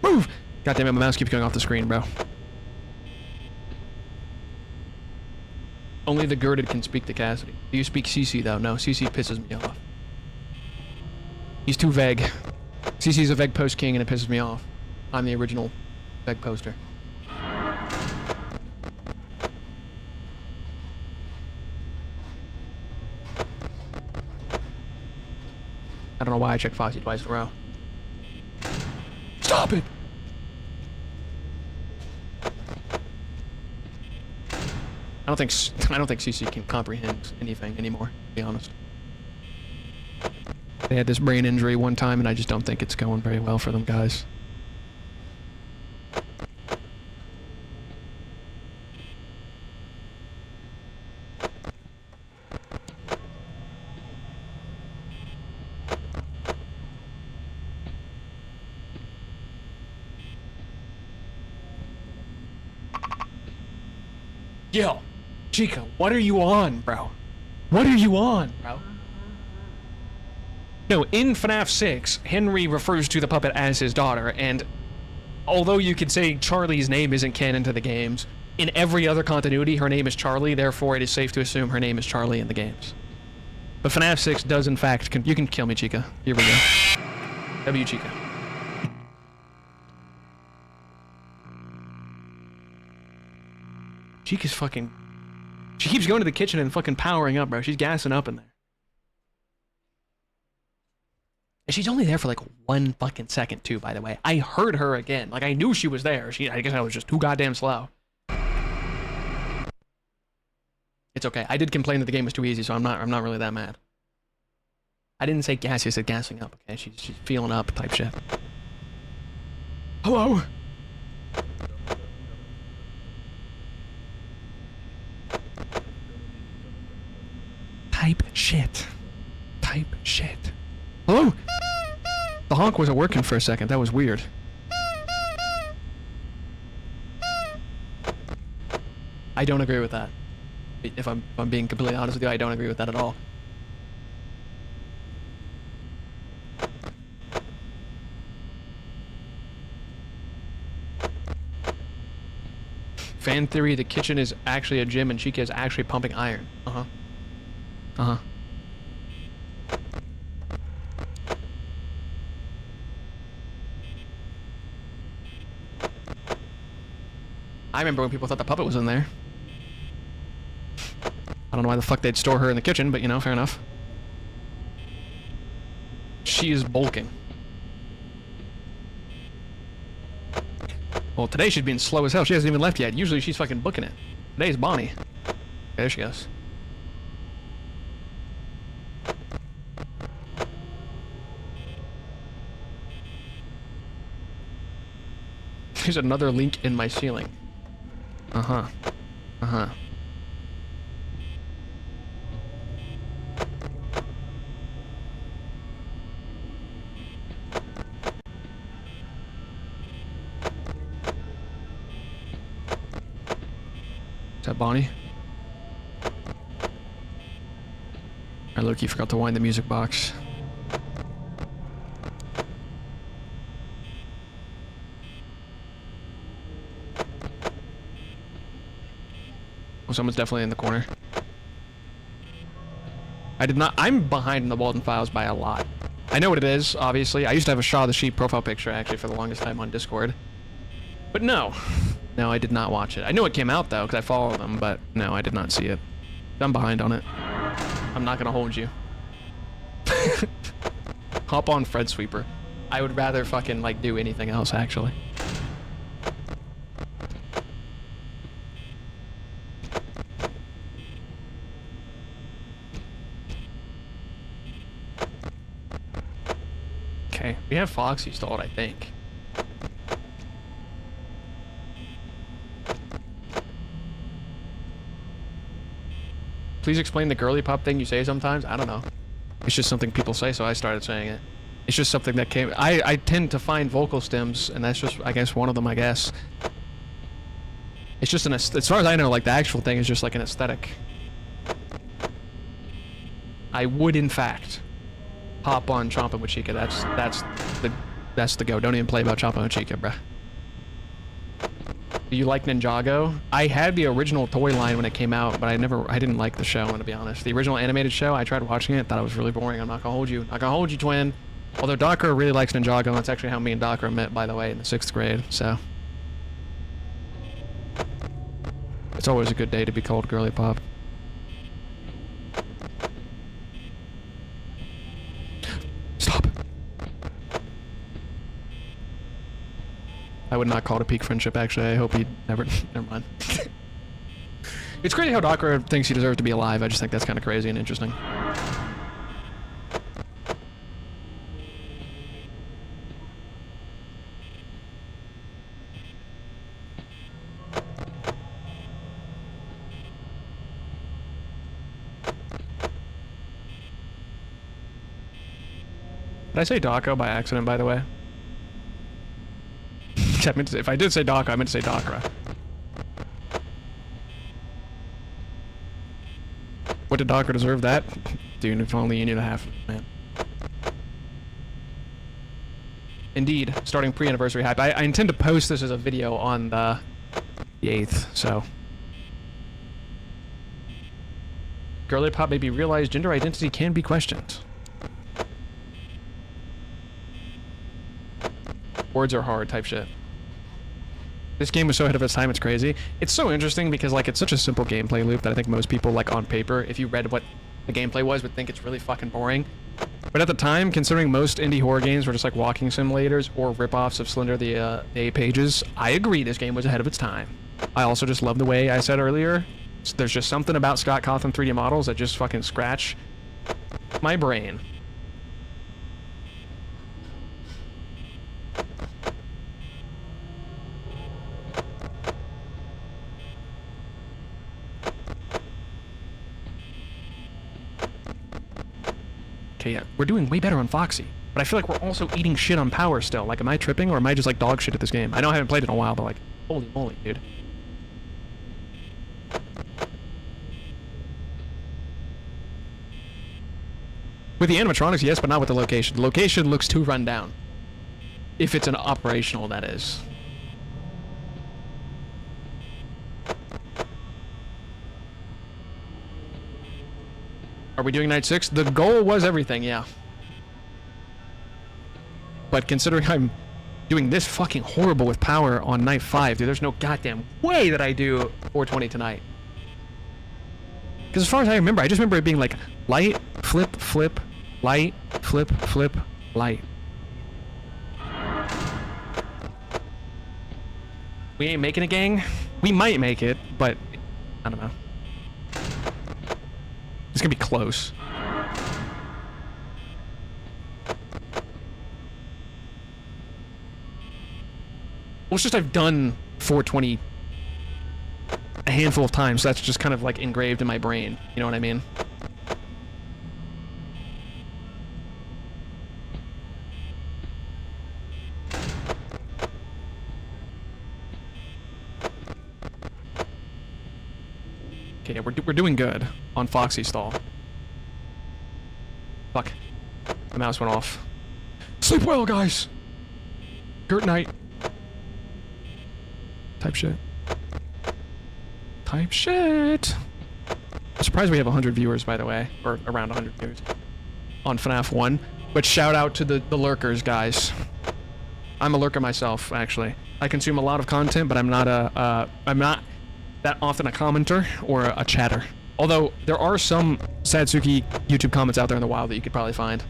Move! God damn it, my mouse keeps going off the screen, bro. Only the girded can speak to Cassidy. Do you speak CC, though? No, CC pisses me off. He's too vague. CC's a vague post king, and it pisses me off. I'm the original vague poster. I don't know why I checked Foxy twice in a row. Stop it! I don't think CC can comprehend anything anymore, to be honest. They had this brain injury one time, and I just don't think it's going very well for them guys. Yo, Chica, what are you on, bro? What are you on, bro? No, in FNAF 6, Henry refers to the puppet as his daughter, and although you could say Charlie's name isn't canon to the games, in every other continuity, her name is Charlie, therefore it is safe to assume her name is Charlie in the games. But FNAF 6 does, in fact, you can kill me, Chica. Here we go. W, Chica. Cheek is fucking... She keeps going to the kitchen and fucking powering up, bro. She's gassing up in there. And she's only there for like 1 fucking second too, by the way. I heard her again. Like, I knew she was there. I guess I was just too goddamn slow. It's okay. I did complain that the game was too easy, so I'm not really that mad. I didn't say gassy, I said gassing up, okay? She's feeling up type shit. Hello? Type shit. Type shit. Hello? The honk wasn't working for a second. That was weird. I don't agree with that. If I'm being completely honest with you, I don't agree with that at all. Fan theory, the kitchen is actually a gym and Chica is actually pumping iron. Uh-huh. Uh-huh. I remember when people thought the puppet was in there. I don't know why the fuck they'd store her in the kitchen, but you know, fair enough. She is bulking. Well, today she's being slow as hell. She hasn't even left yet. Usually she's fucking booking it. Today's Bonnie. Okay, there she goes. There's another link in my ceiling. Uh-huh. Uh-huh. Is that Bonnie? I low-key forgot to wind the music box. Oh, someone's definitely in the corner. I did not... I'm behind in the Walden Files by a lot. I know what it is, obviously. I used to have a Shaw the Sheep profile picture, actually, for the longest time on Discord. But no. No, I did not watch it. I knew it came out, though, because I follow them, but no, I did not see it. I'm behind on it. I'm not gonna hold you. Hop on Fred Sweeper. I would rather fucking, like, do anything else, actually. Okay, we have Foxy stalled, I think. Please explain the girly pop thing you say sometimes. I don't know. It's just something people say, so I started saying it. It's just something that came... I tend to find vocal stems, and that's just, I guess, one of them, I guess. It's just an... As far as I know, like, the actual thing is just like an aesthetic. I would, in fact, hop on Chompin' with Chica. That's the go. Don't even play about Chompin' with Chica, bruh. Do you like Ninjago? I had the original toy line when it came out, but I didn't like the show, I'm gonna be honest. The original animated show, I tried watching it, thought it was really boring. I'm not gonna hold you. Not gonna hold you, twin. Although Dakra really likes Ninjago, and that's actually how me and Dakra met, by the way, in the 6th grade, so. It's always a good day to be called girly pop. Stop. I would not call it a peak friendship, actually. I hope he never... Never mind. It's crazy how Dakra thinks he deserves to be alive. I just think that's kind of crazy and interesting. Did I say Dako by accident, by the way? If I did say Dako, I meant to say Dakra. What did Dakra deserve that? Dude, if only you knew the half, man. Indeed, starting pre-anniversary hype. I intend to post this as a video on the 8th, so. Girly pop maybe realized gender identity can be questioned. Words are hard type shit. This game was so ahead of its time, it's crazy. It's so interesting because, like, it's such a simple gameplay loop that I think most people, like, on paper, if you read what the gameplay was, would think it's really fucking boring. But at the time, considering most indie horror games were just, like, walking simulators or rip-offs of Slender the 8 Pages, I agree this game was ahead of its time. I also just love the way I said earlier, there's just something about Scott Cawthon 3D models that just fucking scratch my brain. Okay, yeah, we're doing way better on Foxy, but I feel like we're also eating shit on power still. Like, am I tripping, or am I just, like, dog shit at this game? I know I haven't played it in a while, but, like, holy moly, dude. With the animatronics, yes, but not with the location. The location looks too run down. If it's an operational, that is. Are we doing night 6? The goal was everything, yeah. But considering I'm doing this fucking horrible with power on night 5, dude, there's no goddamn way that I do 420 tonight. Because as far as I remember, I just remember it being like light, flip, flip, light, flip, flip, light. We ain't making a gang. We might make it, but I don't know. It's gonna be close. Well, it's just I've done 420 a handful of times, so that's just kind of like engraved in my brain. You know what I mean? Okay, yeah, we're doing good on Foxy stall. Fuck. The mouse went off. Sleep well, guys! Good night. Type shit. Type shit! I'm surprised we have 100 viewers, by the way. Or around 100 viewers. On FNAF 1. But shout out to the lurkers, guys. I'm a lurker myself, actually. I consume a lot of content, but I'm not that often a commenter or a chatter. Although, there are some Satsuki YouTube comments out there in the wild that you could probably find.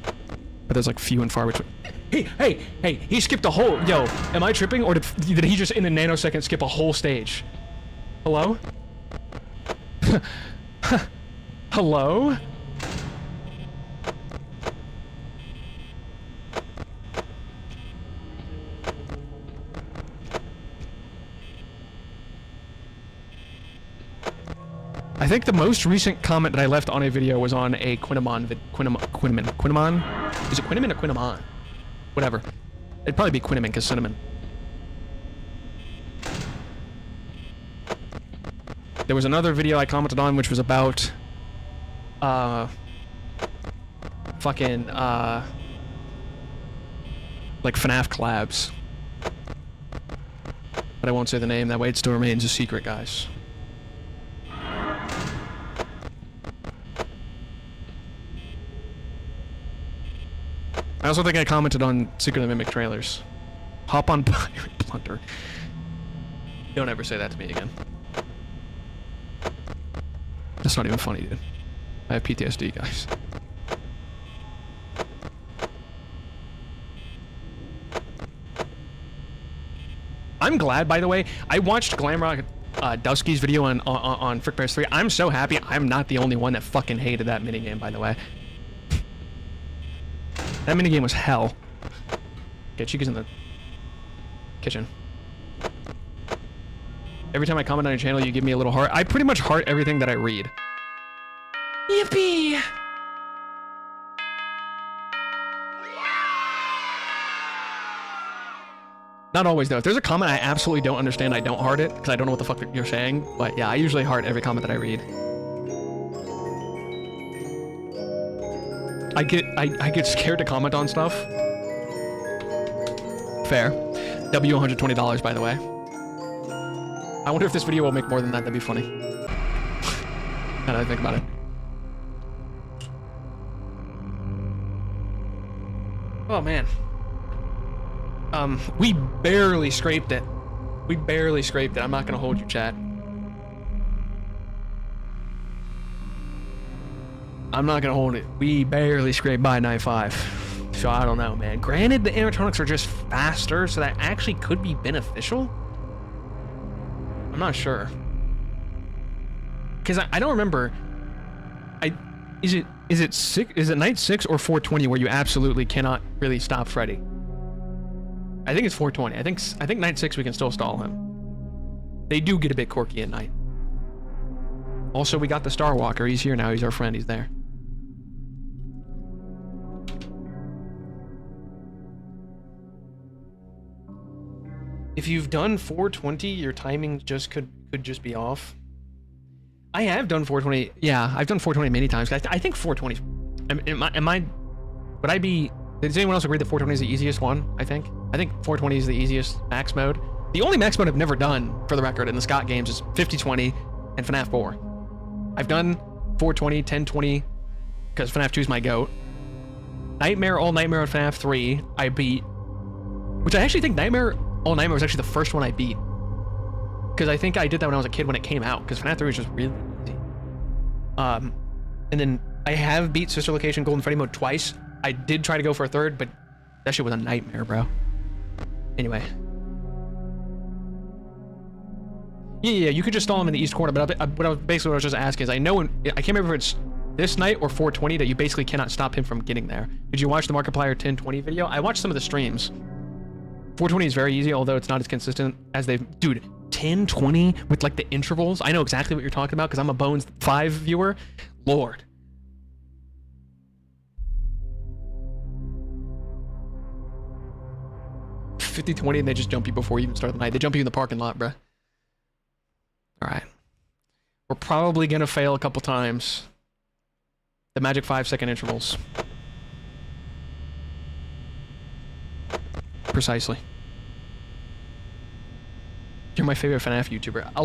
But there's like few and far between. Hey, he skipped a whole... Yo, am I tripping, or did he just in a nanosecond skip a whole stage? Hello? Hello? I think the most recent comment that I left on a video was on a Quinamon Quinamon? Is it Quinamon or Quinamon? Whatever. It'd probably be Quinamon because cinnamon. There was another video I commented on which was about fucking like FNAF collabs. But I won't say the name, that way it still remains a secret, guys. I also think I commented on Secret of the Mimic trailers. Hop on Pirate Plunder. Don't ever say that to me again. That's not even funny, dude. I have PTSD, guys. I'm glad, by the way. I watched Glamrock Dusky's video on Frick Bears 3. I'm so happy I'm not the only one that fucking hated that minigame, by the way. That minigame was hell. Okay, Chica's in the kitchen. Every time I comment on your channel, you give me a little heart. I pretty much heart everything that I read. Yippee! Not always, though. If there's a comment I absolutely don't understand, I don't heart it, because I don't know what the fuck you're saying. But yeah, I usually heart every comment that I read. I get scared to comment on stuff. Fair. W $120, by the way. I wonder if this video will make more than that. That'd be funny. Now that I think about it. Oh man. We barely scraped it. We barely scraped it. I'm not gonna hold you, chat. I'm not gonna hold it. We barely scraped by 9.5. So I don't know, man. Granted, the animatronics are just faster, so that actually could be beneficial. I'm not sure. Because I don't remember. Is it night 6 or 420 where you absolutely cannot really stop Freddy? I think it's 420. I think night 6 we can still stall him. They do get a bit quirky at night. Also, we got the Star Walker. He's here now. He's our friend. He's there. If you've done 420, your timing just could just be off. I have done 420. Yeah, I've done 420 many times. I think 420. Would I be? Does anyone else agree that 420 is the easiest one? I think 420 is the easiest max mode. The only max mode I've never done, for the record, in the Scott games is 5020 and FNAF 4. I've done 420, 1020, because FNAF 2 is my goat. Nightmare All Nightmare on FNAF 3 I beat, which I actually think Nightmare All Nightmare was actually the first one I beat. Because I think I did that when I was a kid when it came out, because FNAF 3 was just really easy. And then I have beat Sister Location Golden Freddy mode twice. I did try to go for a third, but that shit was a nightmare, bro. Anyway. Yeah, you could just stall him in the east corner, but what I was just asking is, I can't remember if it's this night or 420 that you basically cannot stop him from getting there. Did you watch the Markiplier 1020 video? I watched some of the streams. 420 is very easy, although it's not as consistent as dude, 1020 with like the intervals. I know exactly what you're talking about because I'm a Bones 5 viewer. Lord. $50-20 and they just jump you before you even start the night. They jump you in the parking lot, bruh. Alright. We're probably gonna fail a couple times. The magic 5-second intervals. Precisely. You're my favorite FNAF YouTuber. A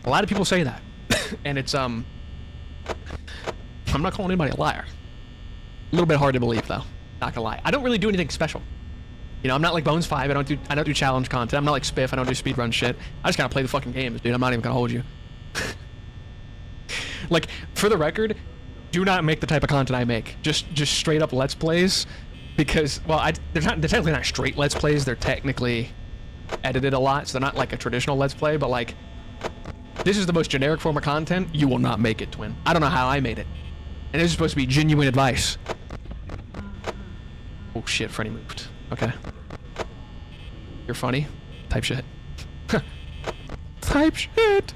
lot of people say that. And it's, I'm not calling anybody a liar. A little bit hard to believe, though. Not gonna lie. I don't really do anything special. You know, I'm not like Bones 5. I don't do challenge content. I'm not like Spiff. I don't do speedrun shit. I just gotta play the fucking games, dude. I'm not even gonna hold you. Like, for the record, do not make the type of content I make. Just straight up Let's Plays. Because, well, they're technically not straight Let's Plays. They're technically edited a lot, so they're not like a traditional Let's Play, but like, this is the most generic form of content. You will not make it, Twin. I don't know how I made it. And this is supposed to be genuine advice. Oh shit, Freddy moved. Okay. You're funny. Type shit. Type shit!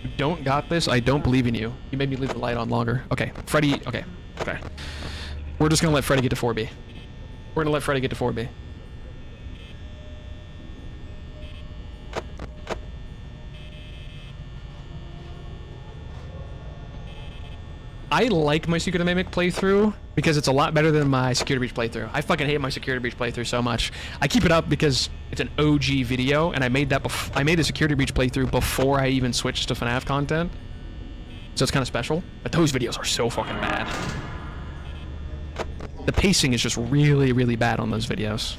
You don't got this? I don't believe in you. You made me leave the light on longer. Okay, Freddy, okay. We're just gonna let Freddy get to 4B. We're gonna let Freddy get to 4B. I like my Secret of Mimic playthrough because it's a lot better than my Security Breach playthrough. I fucking hate my Security Breach playthrough so much. I keep it up because it's an OG video, and I made the Security Breach playthrough before I even switched to FNAF content. So it's kind of special. But those videos are so fucking bad. The pacing is just really, really bad on those videos.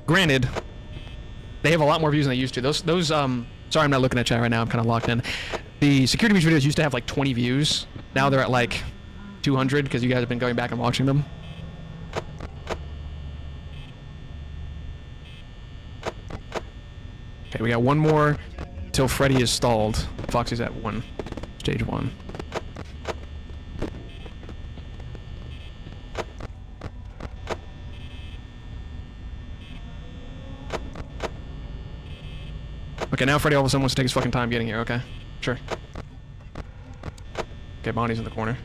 Granted, they have a lot more views than they used to. Sorry, I'm not looking at chat right now. I'm kind of locked in. The Security Breach videos used to have like 20 views. Now they're at like 200 because you guys have been going back and watching them. Okay, we got one more till Freddy is stalled. Foxy's at 1. Stage 1. Okay, now Freddy all of a sudden wants to take his fucking time getting here. Okay, sure. Okay, Bonnie's in the corner.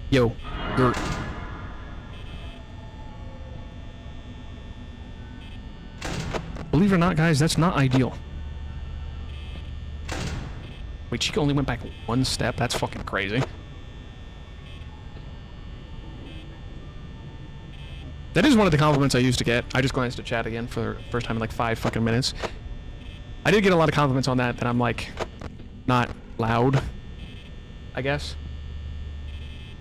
Yo, Gert. Believe it or not, guys, that's not ideal. Wait, Chica only went back 1 step? That's fucking crazy. That is one of the compliments I used to get. I just glanced at chat again for the first time in like 5 fucking minutes. I did get a lot of compliments on that I'm like not loud, I guess.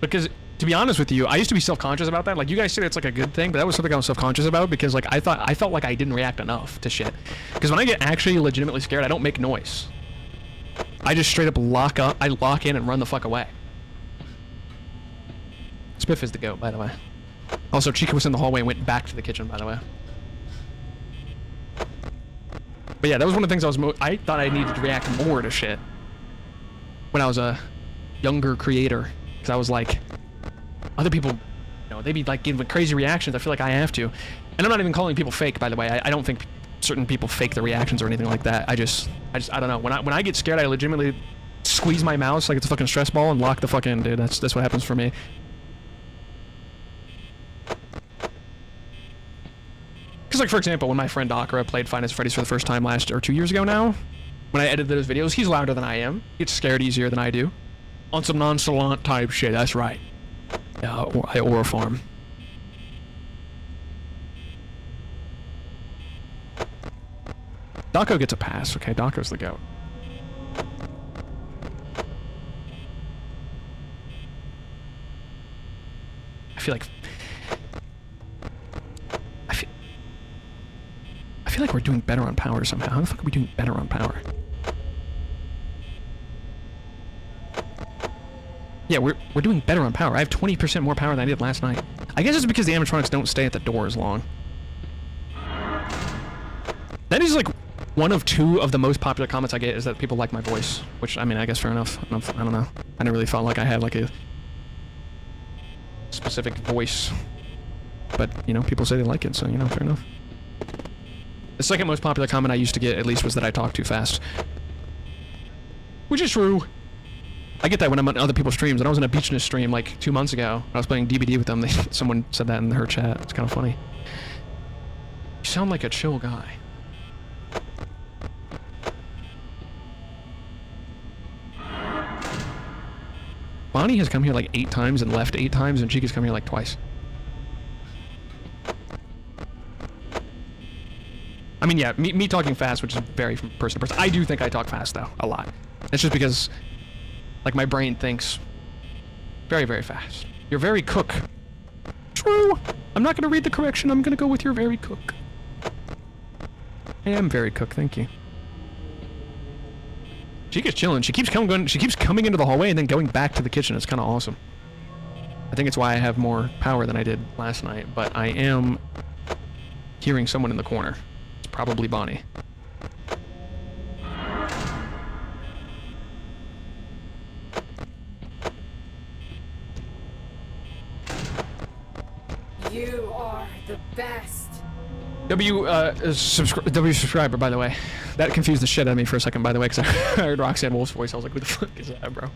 Because to be honest with you, I used to be self-conscious about that. Like you guys say it's like a good thing, but that was something I was self-conscious about because like I felt like I didn't react enough to shit. Because when I get actually legitimately scared, I don't make noise. I just straight up lock up. I lock in and run the fuck away. Spiff is the goat, by the way. Also, Chica was in the hallway and went back to the kitchen, by the way. But yeah, that was one of the things I thought I needed to react more to shit when I was a younger creator. Because I was like, other people, you know, they'd be like giving crazy reactions. I feel like I have to. And I'm not even calling people fake, by the way. I don't think certain people fake their reactions or anything like that. I don't know. When I get scared, I legitimately squeeze my mouse like it's a fucking stress ball and lock the fuck in, dude. That's what happens for me. Because, like, for example, when my friend Akra played Five Nights at Freddy's for the first time 2 years ago now, when I edited those videos, he's louder than I am. He gets scared easier than I do. On some nonchalant type shit, that's right. I aura farm. Daco gets a pass. Okay, Daco's the goat. I feel like we're doing better on power somehow. How the fuck are we doing better on power? Yeah, we're doing better on power. I have 20% more power than I did last night. I guess it's because the animatronics don't stay at the door as long. That is like one of 2 of the most popular comments I get is that people like my voice. Which, I mean, I guess fair enough. I don't know. I never really felt like I had like a specific voice. But, you know, people say they like it, so, you know, fair enough. The second most popular comment I used to get, at least, was that I talk too fast. Which is true. I get that when I'm on other people's streams. When I was in a Beachness stream like 2 months ago, I was playing DBD with them. Someone said that in her chat. It's kind of funny. You sound like a chill guy. Bonnie has come here like 8 times and left 8 times, and Chica's come here like twice. I mean, yeah, me talking fast, which is vary from person to person. I do think I talk fast, though, a lot. It's just because, like, my brain thinks very, very fast. You're very cook. True. I'm not going to read the correction. I'm going to go with you're very cook. I am very cook, thank you. Chica's chilling. She keeps coming into the hallway and then going back to the kitchen. It's kind of awesome. I think it's why I have more power than I did last night, but I am hearing someone in the corner. It's probably Bonnie. You are the best. W subscriber, by the way. That confused the shit out of me for a second, by the way, because I heard Roxanne Wolf's voice. I was like, who the fuck is that, bro?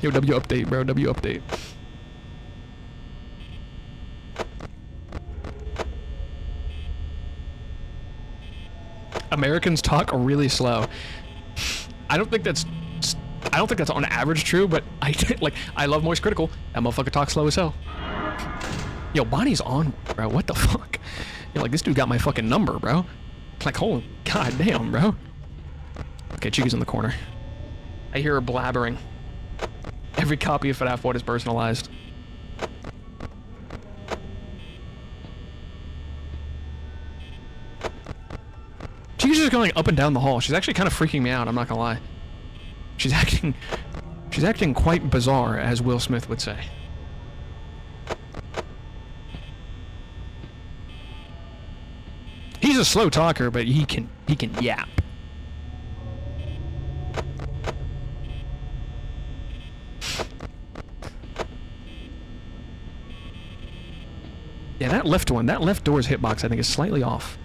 Yo, W update, bro. W update. Americans talk really slow. I don't think that's on average true, but I love Moist Critical. That motherfucker talks slow as hell. Yo, Bonnie's on, bro. What the fuck? You're like, this dude got my fucking number, bro. Like, holy goddamn, bro. Okay, Chica's in the corner. I hear her blabbering. Every copy of FNAF 1 is personalized. Chica's just going up and down the hall. She's actually kind of freaking me out, I'm not gonna lie. She's acting quite bizarre, as Will Smith would say. He's a slow talker, but he can yap. Yeah, that left door's hitbox I think is slightly off.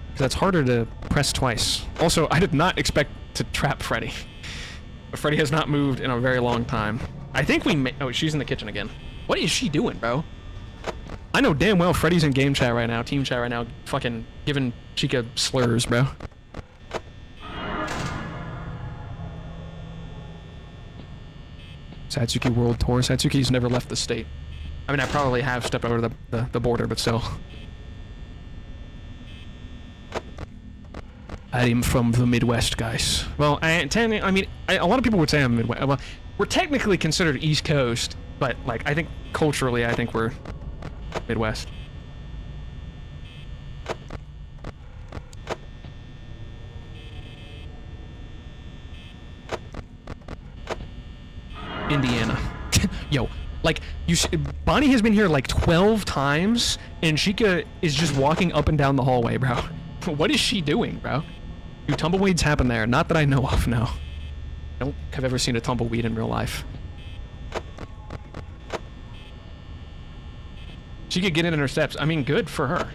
Because that's harder to press twice. Also, I did not expect to trap Freddy. But Freddy has not moved in a very long time. I think oh, she's in the kitchen again. What is she doing, bro? I know damn well Freddy's in game chat right now, team chat right now, fucking giving Chica slurs, bro. Satsuki World Tour. Satsuki's never left the state. I mean, I probably have stepped over the border, but still. I am from the Midwest, guys. Well, a lot of people would say I'm Midwest. Well, we're technically considered East Coast, but, like, I think culturally, I think we're Midwest. Indiana. Yo, like, Bonnie has been here like 12 times, and Chica is just walking up and down the hallway, bro. What is she doing, bro? Do tumbleweeds happen there? Not that I know of, no. I don't think I've ever seen a tumbleweed in real life. She could get in her steps. I mean, good for her.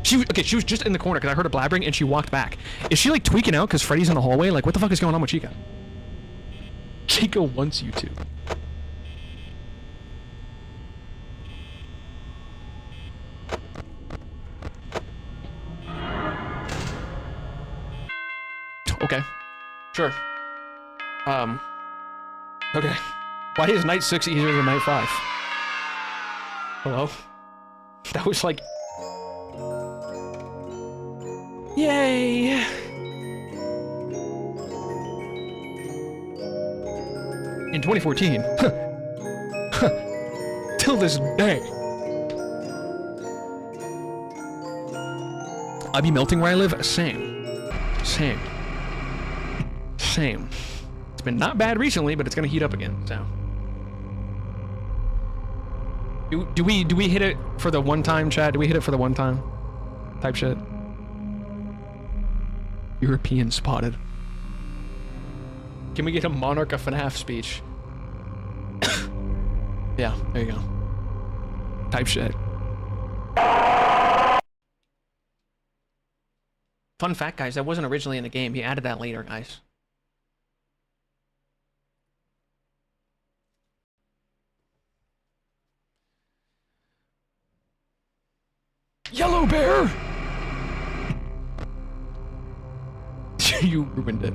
She was just in the corner because I heard her blabbering and she walked back. Is she like tweaking out because Freddy's in the hallway? Like, what the fuck is going on with Chica? Chica wants you to. Okay. Sure. Okay. Why is night 6 easier than night 5? Hello? That was like... Yay! In 2014. Till this day. I be melting where I live? Same. Same. Same. It's been not bad recently, but it's gonna heat up again, so. Do we hit it for the one time, chat? Do we hit it for the one time? Type shit. European spotted. Can we get a Monarch of FNAF speech? Yeah, there you go. Type shit. Fun fact, guys, that wasn't originally in the game. He added that later, guys. Yellow bear! You ruined it.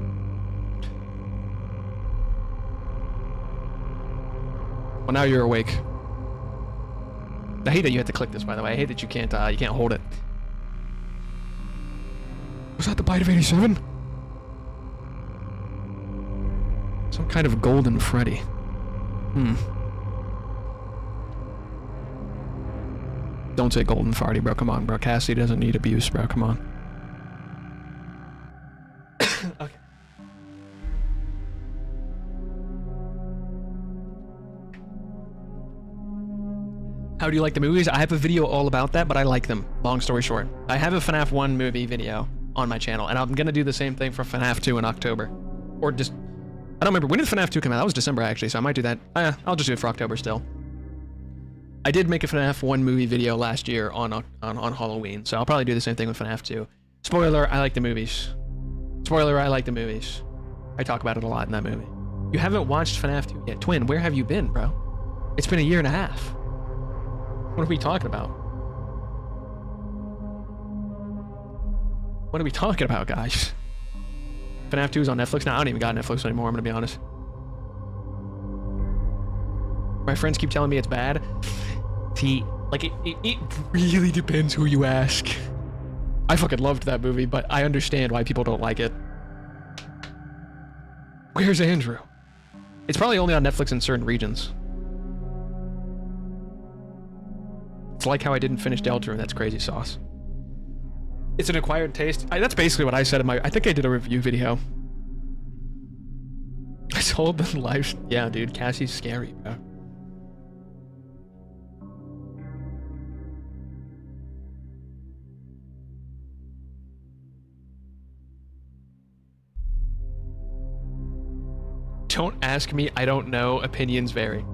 Well, now you're awake. I hate that you had to click this, by the way. I hate that you can't hold it. Was that the bite of 87? Some kind of golden Freddy. Hmm. Don't say golden farty, bro. Come on, bro. Cassie doesn't need abuse, bro. Come on. Okay. How do you like the movies? I have a video all about that, but I like them. Long story short. I have a FNAF 1 movie video on my channel, and I'm gonna do the same thing for FNAF 2 in October. Or just... I don't remember. When did FNAF 2 come out? That was December, actually, so I might do that. I'll just do it for October still. I did make a FNAF 1 movie video last year on Halloween, so I'll probably do the same thing with FNAF 2. Spoiler, I like the movies. Spoiler, I like the movies. I talk about it a lot in that movie. You haven't watched FNAF 2 yet. Twin, where have you been, bro? It's been a year and a half. What are we talking about? What are we talking about, guys? FNAF 2 is on Netflix now. I don't even got Netflix anymore, I'm gonna be honest. My friends keep telling me it's bad. See, like, it really depends who you ask. I fucking loved that movie, but I understand why people don't like it. Where's Andrew? It's probably only on Netflix in certain regions. It's like how I didn't finish Delta, and that's crazy sauce. It's an acquired taste. That's basically what I said in my... I think I did a review video. I told the live... Yeah, dude, Cassie's scary, bro. Don't ask me, I don't know. Opinions vary.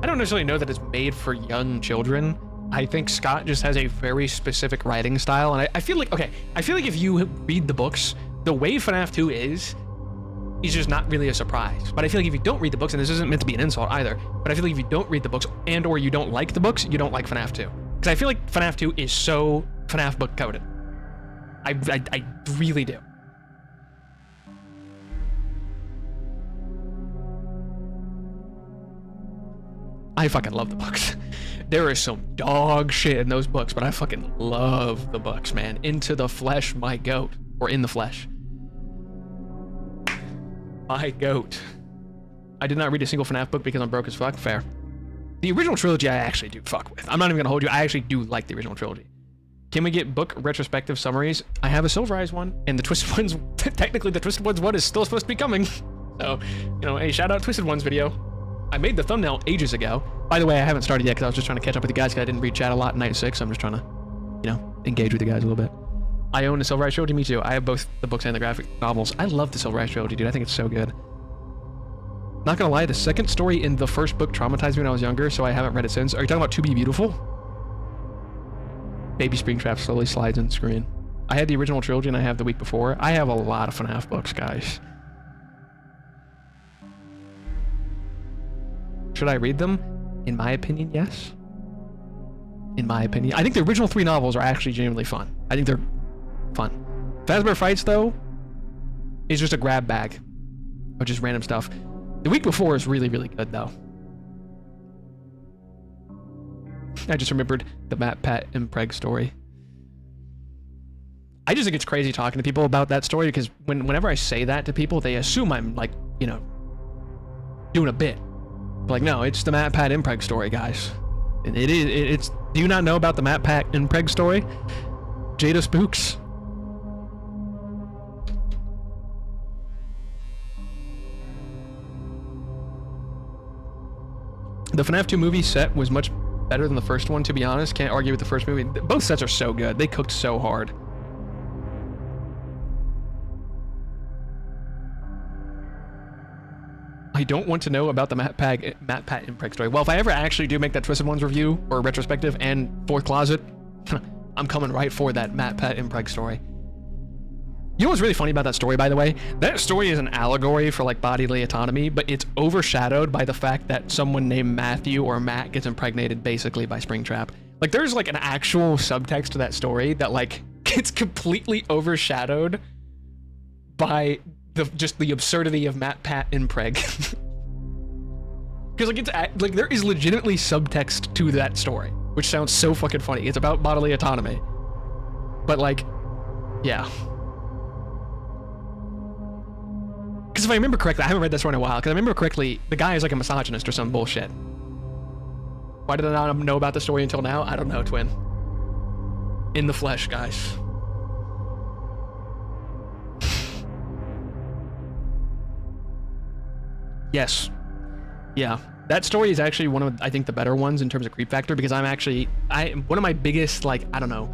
I don't necessarily know that it's made for young children. I think Scott just has a very specific writing style, and I feel like, okay, I feel like if you read the books, the way FNAF 2 is just not really a surprise. But I feel like if you don't read the books, and this isn't meant to be an insult either, but I feel like if you don't read the books and or you don't like the books, you don't like FNAF 2. Because I feel like FNAF 2 is so FNAF book coded. I really do. I fucking love the books. There is some dog shit in those books, but I fucking love the books, man. Into the Flesh, my goat. Or In the Flesh. My goat. I did not read a single FNAF book because I'm broke as fuck. Fair. The original trilogy I actually do fuck with. I'm not even gonna hold you. I actually do like the original trilogy. Can we get book retrospective summaries? I have a Silver Eyes one, and the Twisted Ones, technically the Twisted Ones one is still supposed to be coming. So, you know, hey, shout out Twisted Ones video. I made the thumbnail ages ago. By the way, I haven't started yet because I was just trying to catch up with you guys because I didn't read chat a lot in Night 6, so I'm just trying to, you know, engage with you guys a little bit. I own the Silver Eyes trilogy, me too. I have both the books and the graphic novels. I love the Silver Eyes trilogy, dude. I think it's so good. Not gonna lie, the second story in the first book traumatized me when I was younger, so I haven't read it since. Are you talking about To Be Beautiful? Baby Springtrap slowly slides in screen. I had the original trilogy and I have the week before. I have a lot of FNAF books, guys. Should I read them? In my opinion, yes. In my opinion. I think the original 3 novels are actually genuinely fun. I think they're fun. Fazbear Frights, though, is just a grab bag of just random stuff. The week before is really, really good, though. I just remembered the Matt, Pat, and Preg story. I just think it's crazy talking to people about that story because whenever I say that to people, they assume I'm, like, you know, doing a bit. But like, no, it's the Matt, Pat, and Preg story, guys. And it's... Do you not know about the Matt, Pat, and Preg story? Jada Spooks? The FNAF 2 movie set was much better than the first one, to be honest. Can't argue with the first movie. Both sets are so good. They cooked so hard. I don't want to know about the Matt, Pat, and Preg story. Well, if I ever actually do make that Twisted Ones review, or retrospective, and Fourth Closet, I'm coming right for that Matt, Pat, and Preg story. You know what's really funny about that story, by the way? That story is an allegory for, like, bodily autonomy, but it's overshadowed by the fact that someone named Matthew or Matt gets impregnated, basically, by Springtrap. Like, there's, like, an actual subtext to that story that, like, gets completely overshadowed by just the absurdity of Matt, Pat, and Preg. Because, like, it's like there is legitimately subtext to that story, which sounds so fucking funny. It's about bodily autonomy. But, like, yeah. Because if I remember correctly, I haven't read this one in a while, because I remember correctly, the guy is like a misogynist or some bullshit. Why did I not know about the story until now? I don't know, Twin. In the Flesh, guys. Yes. Yeah. That story is actually one of, I think, the better ones in terms of creep factor, because one of my biggest, like, I don't know,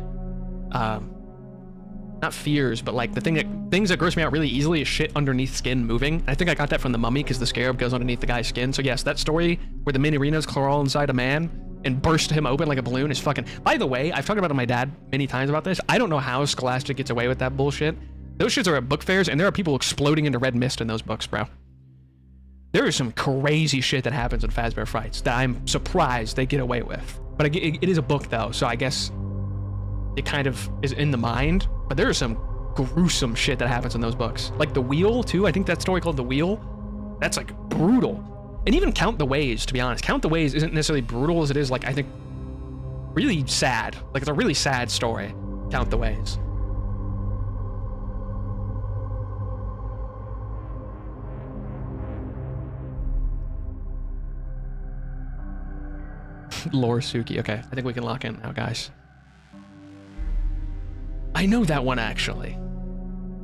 not fears, but like things that gross me out really easily is shit underneath skin moving. I think I got that from the Mummy because the scarab goes underneath the guy's skin. So yes, that story where the mini arenas crawl inside a man and burst him open like a balloon is fucking... By the way, I've talked about it to my dad many times about this. I don't know how Scholastic gets away with that bullshit. Those shits are at book fairs and there are people exploding into red mist in those books, bro. There is some crazy shit that happens in Fazbear Frights that I'm surprised they get away with. But it is a book though, so I guess it kind of is in the mind, but there is some gruesome shit that happens in those books. Like The Wheel, too. I think that story called The Wheel, that's like brutal. And even Count the Ways, to be honest. Count the Ways isn't necessarily brutal as it is, like, I think, really sad. Like, it's a really sad story, Count the Ways. Lore Suki. Okay, I think we can lock in now, guys. I know that one, actually.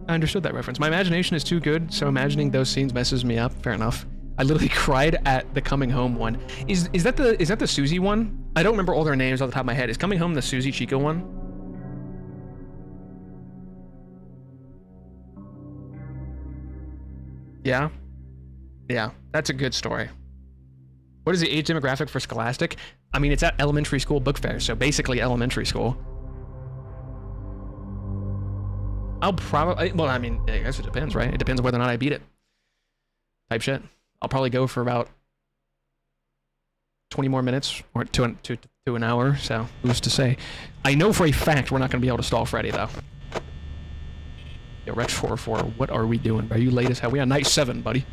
I understood that reference. My imagination is too good, so imagining those scenes messes me up. Fair enough. I literally cried at the Coming Home one. Is that the Susie one? I don't remember all their names off the top of my head. Is Coming Home the Susie Chico one? Yeah? Yeah, that's a good story. What is the age demographic for Scholastic? I mean, it's at elementary school book fair, so basically elementary school. I'll probably, well, I mean, I guess it depends, right? It depends on whether or not I beat it. Type shit. I'll probably go for about 20 more minutes, or to an hour, so who's to say? I know for a fact we're not going to be able to stall Freddy, though. Yo, Rex404, what are we doing? Are you late as hell? We on night 7, buddy.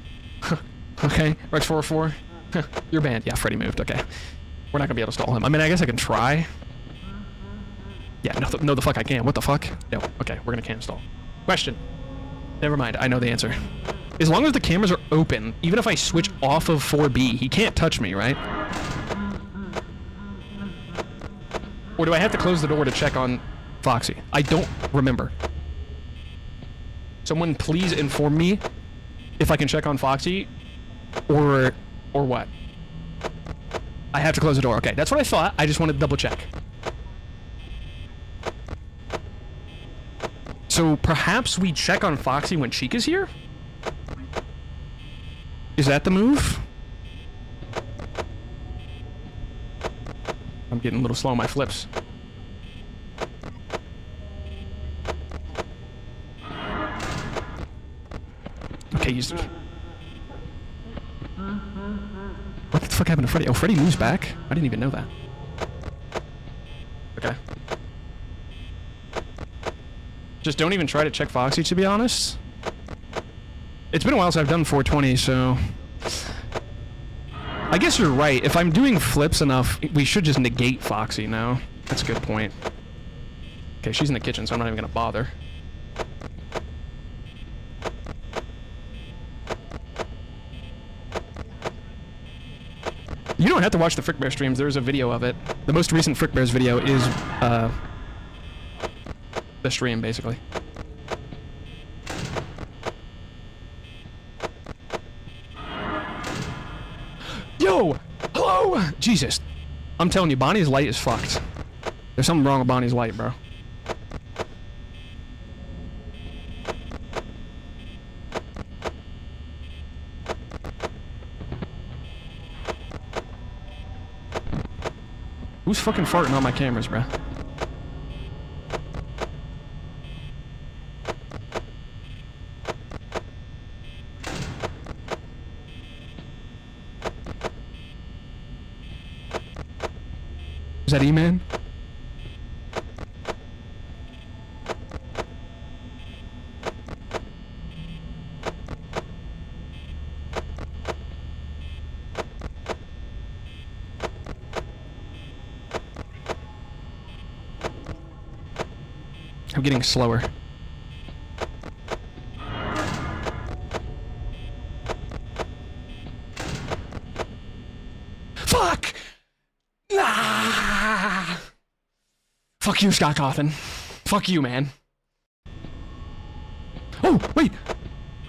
Okay, Rex404. You're banned. Yeah, Freddy moved. Okay. We're not gonna be able to stall him. I mean, I guess I can try. Yeah, no, the fuck I can't. What the fuck? No. Okay, we're gonna can stall. Question. Never mind. I know the answer. As long as the cameras are open, even if I switch off of 4B, he can't touch me, right? Or do I have to close the door to check on Foxy? I don't remember. Someone please inform me if I can check on Foxy or what. I have to close the door. Okay, that's what I thought. I just wanted to double check. So perhaps we check on Foxy when Chica's here? Is that the move? I'm getting a little slow on my flips. Okay, he's... What the fuck happened to Freddy? Oh, Freddy moves back? I didn't even know that. Okay. Just don't even try to check Foxy, to be honest. It's been a while since I've done 420, so... I guess you're right. If I'm doing flips enough, we should just negate Foxy now. That's a good point. Okay, she's in the kitchen, so I'm not even gonna bother. You don't have to watch the Frick Bear streams. There's a video of it. The most recent Frick Bears video is, the stream, basically. Yo! Hello! Jesus. I'm telling you, Bonnie's light is fucked. There's something wrong with Bonnie's light, bro. Who's fucking farting on my cameras, bro? Is that E-Man? I'm getting slower. Fuck! Ah! Fuck you, Scott Cawthon. Fuck you, man. Oh, wait!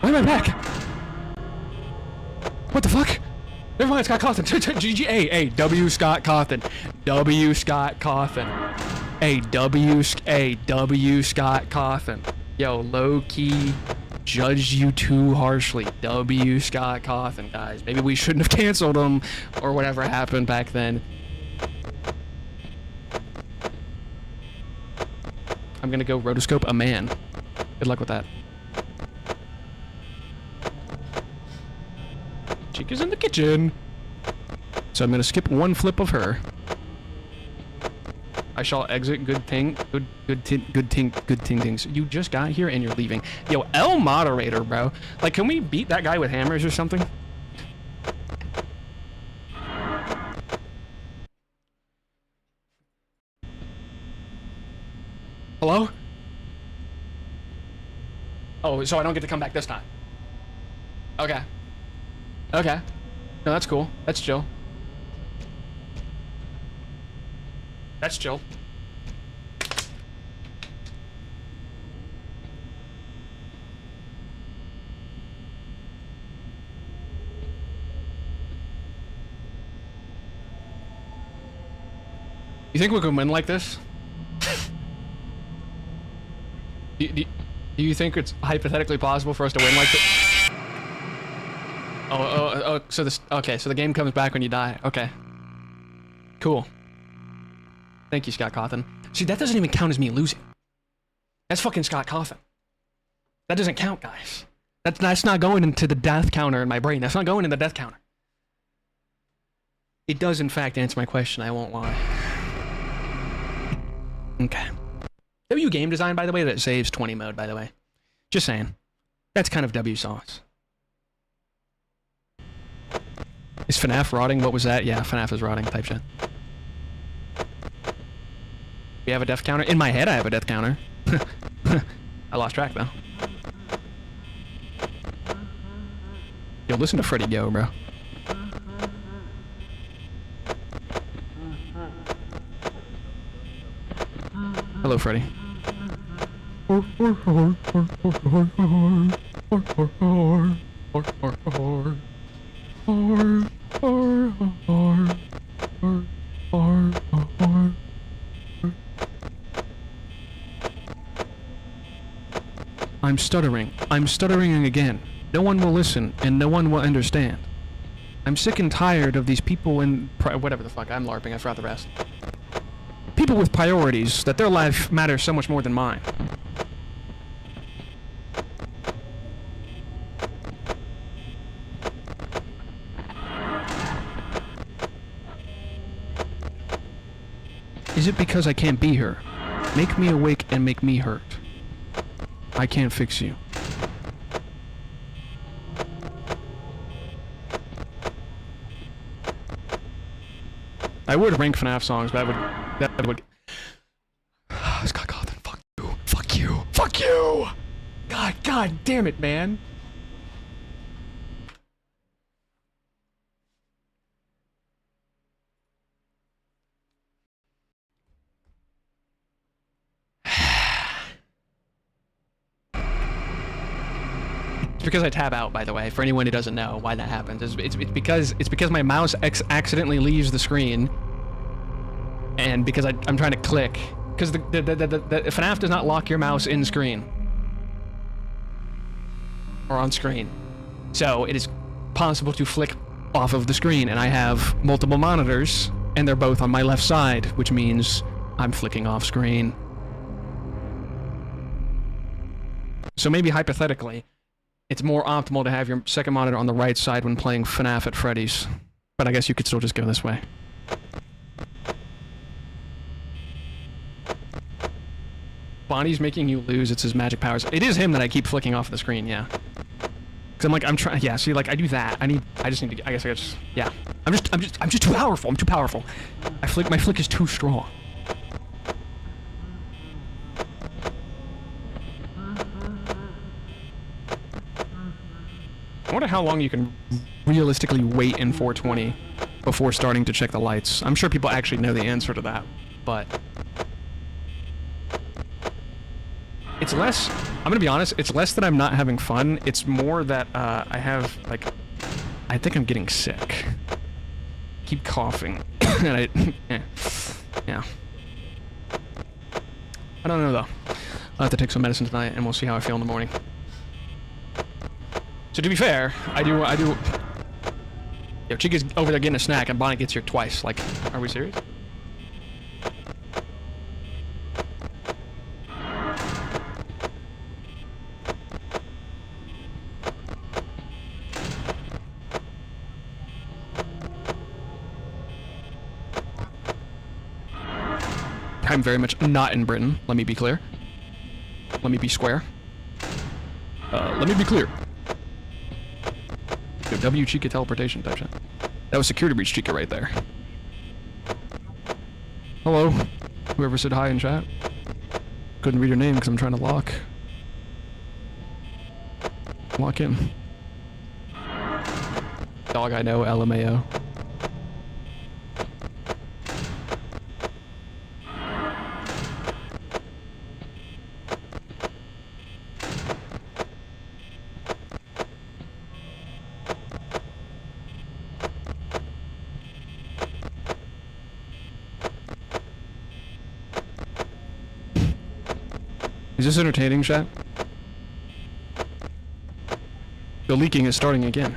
Why am I back? What the fuck? Never mind, Scott Cawthon. Hey, W. Scott Cawthon. W. Scott Cawthon. W. Scott Cawthon. Yo, low-key judged you too harshly. W. Scott Cawthon, guys. Maybe we shouldn't have canceled him or whatever happened back then. I'm gonna go rotoscope a man. Good luck with that. Chica's in the kitchen. So I'm gonna skip one flip of her. I shall exit. Good things. You just got here and you're leaving. Yo, L moderator, bro. Like, can we beat that guy with hammers or something? Hello? Oh, so I don't get to come back this time. Okay. Okay. No, that's cool. That's chill. That's chill. You think we can win like this? Do you think it's hypothetically possible for us to win like this? Oh, so this... Okay, so the game comes back when you die. Okay. Cool. Thank you, Scott Cawthon. See, that doesn't even count as me losing. That's fucking Scott Cawthon. That doesn't count, guys. That's not going into the death counter in my brain. That's not going in the death counter. It does, in fact, answer my question. I won't lie. Okay. W game design, by the way, that saves 20 mode, by the way. Just saying. That's kind of W sauce. Is FNAF rotting? What was that? Yeah, FNAF is rotting type shit. We have a death counter? In my head, I have a death counter. I lost track, though. Yo, listen to Freddy go, bro. Hello, Freddy. I'm stuttering. I'm stuttering again. No one will listen, and no one will understand. I'm sick and tired of these people in... whatever the fuck, I'm LARPing, I forgot the rest. People with priorities, that their life matters so much more than mine. Is it because I can't be her? Make me awake and make me hurt. I can't fix you. I would rank FNAF songs, but that would... Scott Cawthon, fuck you. Fuck you. Fuck you! God damn it, man. It's because I tab out, by the way, for anyone who doesn't know why that happens. It's because my mouse accidentally leaves the screen, and because I'm trying to click, because the FNAF does not lock your mouse in screen or on screen, so it is possible to flick off of the screen, and I have multiple monitors, and they're both on my left side, which means I'm flicking off screen. So maybe hypothetically, it's more optimal to have your second monitor on the right side when playing FNAF at Freddy's. But I guess you could still just go this way. Bonnie's making you lose, it's his magic powers. It is him that I keep flicking off the screen, yeah. Cause I'm trying, yeah, see, like, I do that. I just need to, I guess, yeah. I'm just too powerful, I'm too powerful. My flick is too strong. I wonder how long you can realistically wait in 420 before starting to check the lights. I'm sure people actually know the answer to that, but... It's less... I'm gonna be honest, it's less that I'm not having fun, it's more that, I have, like... I think I'm getting sick. Keep coughing. And yeah. I don't know, though. I'll have to take some medicine tonight, and we'll see how I feel in the morning. So to be fair, I do... Yo, Chica's over there getting a snack, and Bonnie gets here twice. Like, are we serious? I'm very much not in Britain, let me be clear. Let me be square. Let me be clear. W Chica teleportation type shit. That was security breach Chica right there. Hello. Whoever said hi in chat. Couldn't read your name because I'm trying to lock. Lock in. Dog I know, LMAO. Is this entertaining, chat? The leaking is starting again.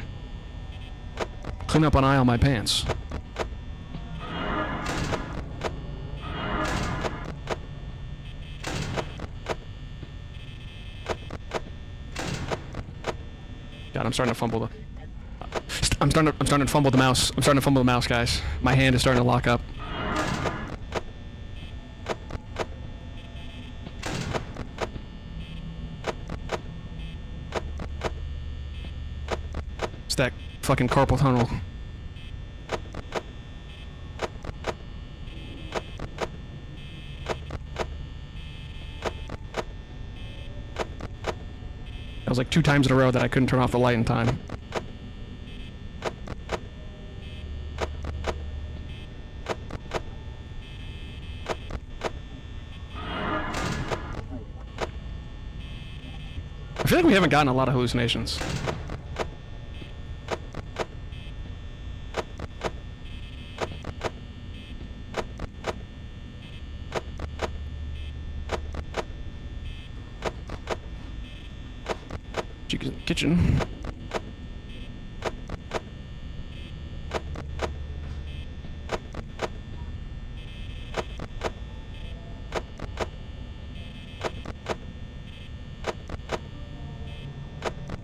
Clean up an eye on my pants. God, I'm starting to fumble the... I'm starting to fumble the mouse. I'm starting to fumble the mouse, guys. My hand is starting to lock up. It's that fucking carpal tunnel. was like 2 times in a row that I couldn't turn off the light in time. I feel like we haven't gotten a lot of hallucinations. Chicken's in the kitchen.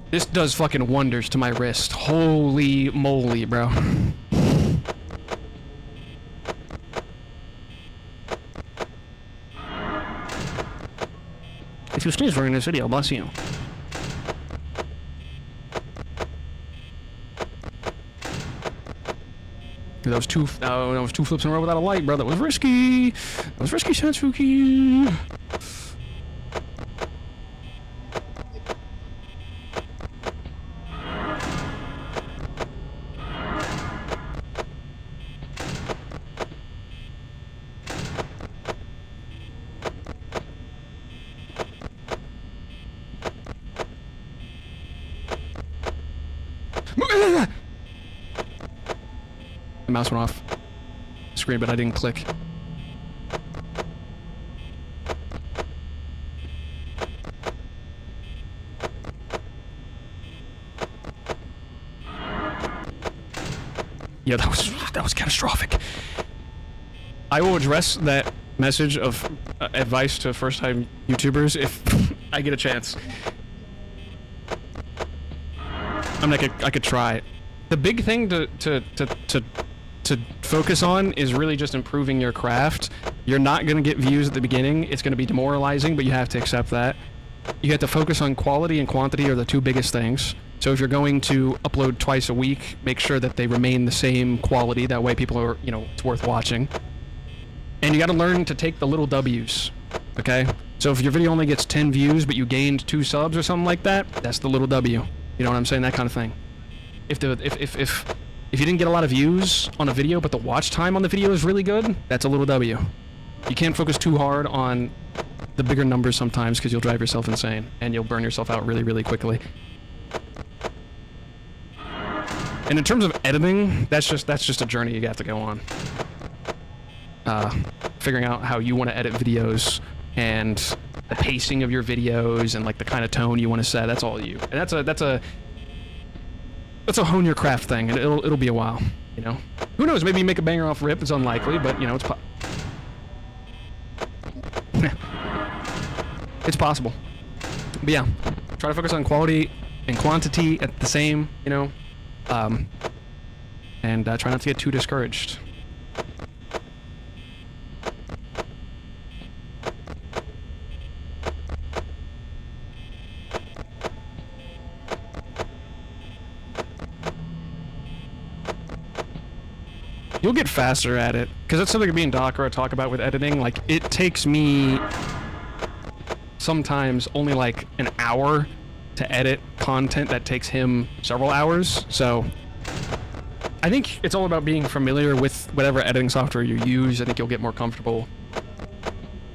This does fucking wonders to my wrist. Holy moly, bro. If you sneeze during this video, bless you. That was two flips in a row without a light, bro. That was risky. That was risky, Sansuki. The mouse went off screen, but I didn't click. Yeah, that was catastrophic. I will address that message of advice to first-time YouTubers if I get a chance. I mean, I could try. The big thing to focus on is really just improving your craft. You're not going to get views at the beginning. It's going to be demoralizing, but you have to accept that. You have to focus on quality and quantity are the 2 biggest things. So if you're going to upload twice a week, make sure that they remain the same quality. That way people are, you know, it's worth watching. And you got to learn to take the little W's, okay? So if your video only gets 10 views, but you gained 2 subs or something like that, that's the little W. You know what I'm saying? That kind of thing. If you didn't get a lot of views on a video, but the watch time on the video is really good, that's a little W. You can't focus too hard on the bigger numbers sometimes because you'll drive yourself insane and you'll burn yourself out really, really quickly. And in terms of editing, that's just a journey you have to go on. Figuring out how you want to edit videos and the pacing of your videos and like the kind of tone you want to set. That's all you. And that's a hone your craft thing, and it'll be a while. You know, who knows? Maybe you make a banger off rip. It's unlikely, but you know, it's possible. But yeah, try to focus on quality and quantity at the same. You know, and try not to get too discouraged. You'll get faster at it, because that's something me and Dakara talk about with editing. Like, it takes me sometimes only like an hour to edit content that takes him several hours. So I think it's all about being familiar with whatever editing software you use. I think you'll get more comfortable,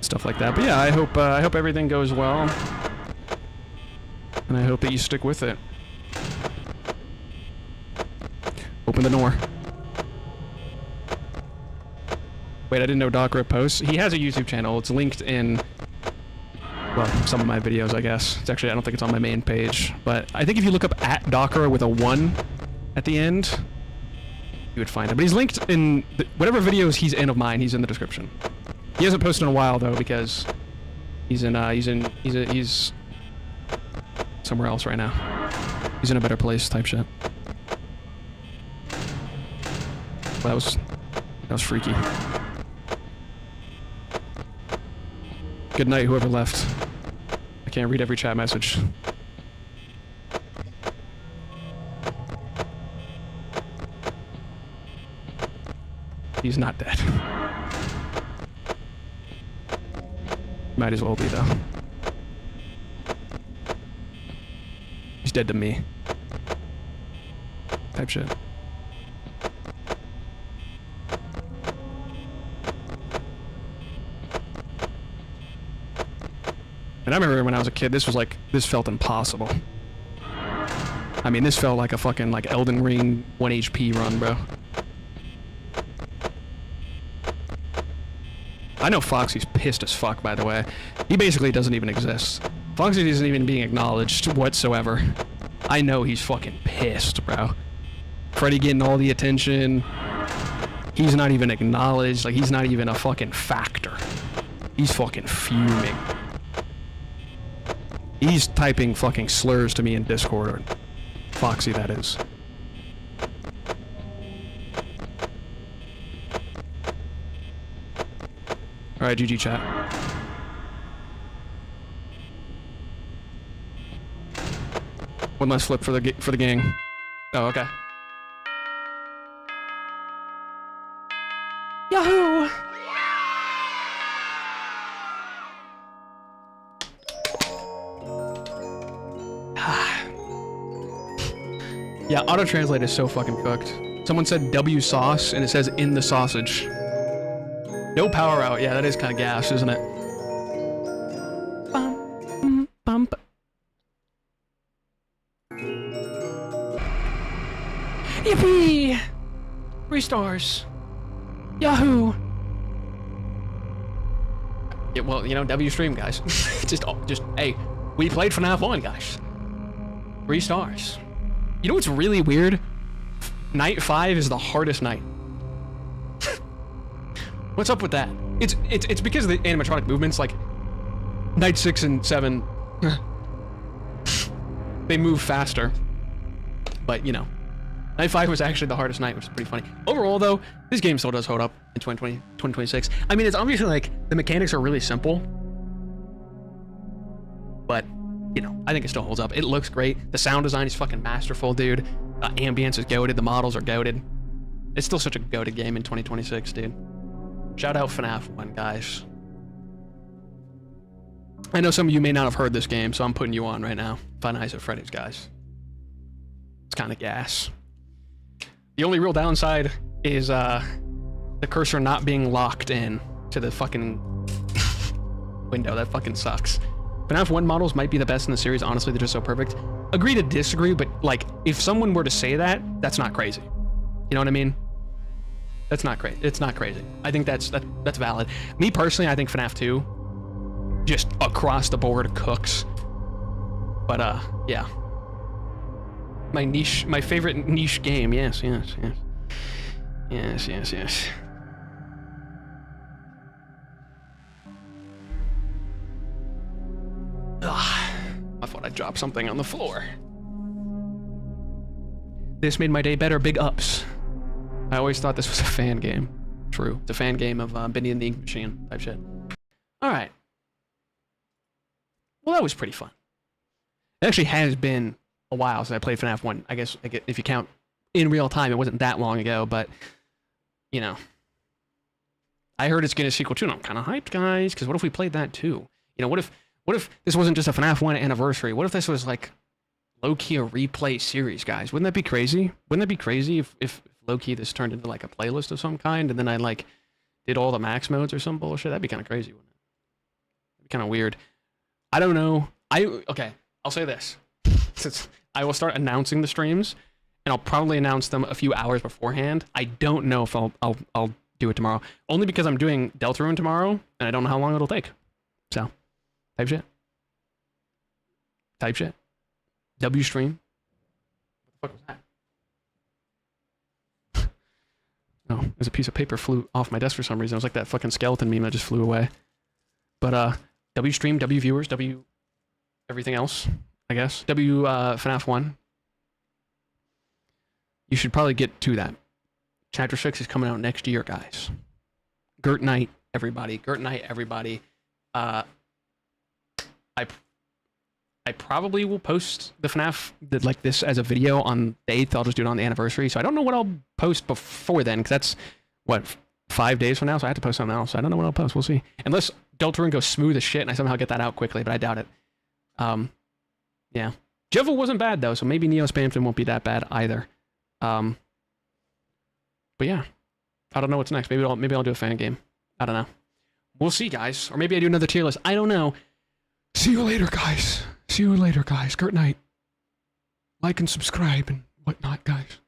stuff like that. But yeah, I hope everything goes well, and I hope that you stick with it. Open the door. Wait, I didn't know Dakara posts. He has a YouTube channel. It's linked in, well, some of my videos, I guess. It's actually, I don't think it's on my main page. But I think if you look up at Dakara with a 1 at the end, you would find him. But he's linked in whatever videos he's in of mine. He's in the description. He hasn't posted in a while though because he's somewhere else right now. He's in a better place type shit. Well, that was freaky. Good night, whoever left. I can't read every chat message. He's not dead. Might as well be, though. he's dead to me. Type shit. And I remember when I was a kid, this felt impossible. I mean, this felt like a fucking, like, Elden Ring 1 HP run, bro. I know Foxy's pissed as fuck, by the way. He basically doesn't even exist. Foxy isn't even being acknowledged whatsoever. I know he's fucking pissed, bro. Freddy getting all the attention. He's not even acknowledged. Like, he's not even a fucking factor. He's fucking fuming. He's typing fucking slurs to me in Discord. Foxy, that is. Alright, GG chat. One last flip for the gang. Oh, okay. Yahoo! Yeah, auto-translate is so fucking cooked. Someone said W sauce, and it says in the sausage. No power out. Yeah, that is kind of gas, isn't it? Bum, bum, bum. Yippee! 3 stars. Yahoo! Yeah, well, you know, W stream, guys. just, hey, we played FNAF 1, guys. 3 stars. You know what's really weird? Night 5 is the hardest night. What's up with that? It's because of the animatronic movements, like night 6 and 7 they move faster. But you know, night 5 was actually the hardest night, which is pretty funny. Overall though, this game still does hold up in 2026. I mean, it's obviously like the mechanics are really simple, but you know, I think it still holds up. It looks great. The sound design is fucking masterful, dude. Ambience is goated. The models are goated. It's still such a goated game in 2026, dude. Shout out FNAF 1, guys. I know some of you may not have heard this game, so I'm putting you on right now. Five Nights at Freddy's, guys. It's kind of gas. The only real downside is the cursor not being locked in to the fucking window. That fucking sucks. FNAF 1 models might be the best in the series. Honestly, they're just so perfect. Agree to disagree, but like, if someone were to say that, that's not crazy. You know what I mean? That's not crazy. It's not crazy. I think that's valid. Me personally, I think FNAF 2 just across the board cooks. But yeah. My favorite niche game. Yes. Ugh, I thought I dropped something on the floor. This made my day better. Big ups. I always thought this was a fan game. True. It's a fan game of Bendy and the Ink Machine type shit. Alright. Well, that was pretty fun. It actually has been a while since I played FNAF 1. I guess if you count in real time, it wasn't that long ago, but, you know. I heard it's getting a sequel too, and I'm kind of hyped, guys, because what if we played that too? You know, what if this wasn't just a FNAF 1 anniversary? What if this was like low-key a replay series, guys? Wouldn't that be crazy? Wouldn't that be crazy if low-key this turned into like a playlist of some kind, and then I like did all the max modes or some bullshit? That'd be kind of crazy, wouldn't it? That'd be kind of weird. I don't know. Okay, I'll say this. Since I will start announcing the streams, and I'll probably announce them a few hours beforehand. I don't know if I'll do it tomorrow. Only because I'm doing Deltarune tomorrow, and I don't know how long it'll take. So, type shit. Type shit. W stream. What the fuck was that? Oh, there's a piece of paper flew off my desk for some reason. It was like that fucking skeleton meme that just flew away. But W stream, W viewers, W everything else, I guess. W FNAF 1. You should probably get to that. Chapter 6 is coming out next year, guys. Gert Night, everybody. Gert Night, everybody. I probably will post the FNAF like this as a video on the 8th. I'll just do it on the anniversary. So I don't know what I'll post before then, because that's, what, 5 days from now? So I have to post something else. I don't know what I'll post. We'll see. Unless Deltarune goes smooth as shit and I somehow get that out quickly, but I doubt it. Yeah. Jevil wasn't bad though, so maybe Neo Spamton won't be that bad either. But yeah, I don't know what's next. Maybe I'll do a fan game. I don't know. We'll see, guys. Or maybe I do another tier list. I don't know. See you later, guys. See you later, guys. Good night. Like and subscribe and whatnot, guys.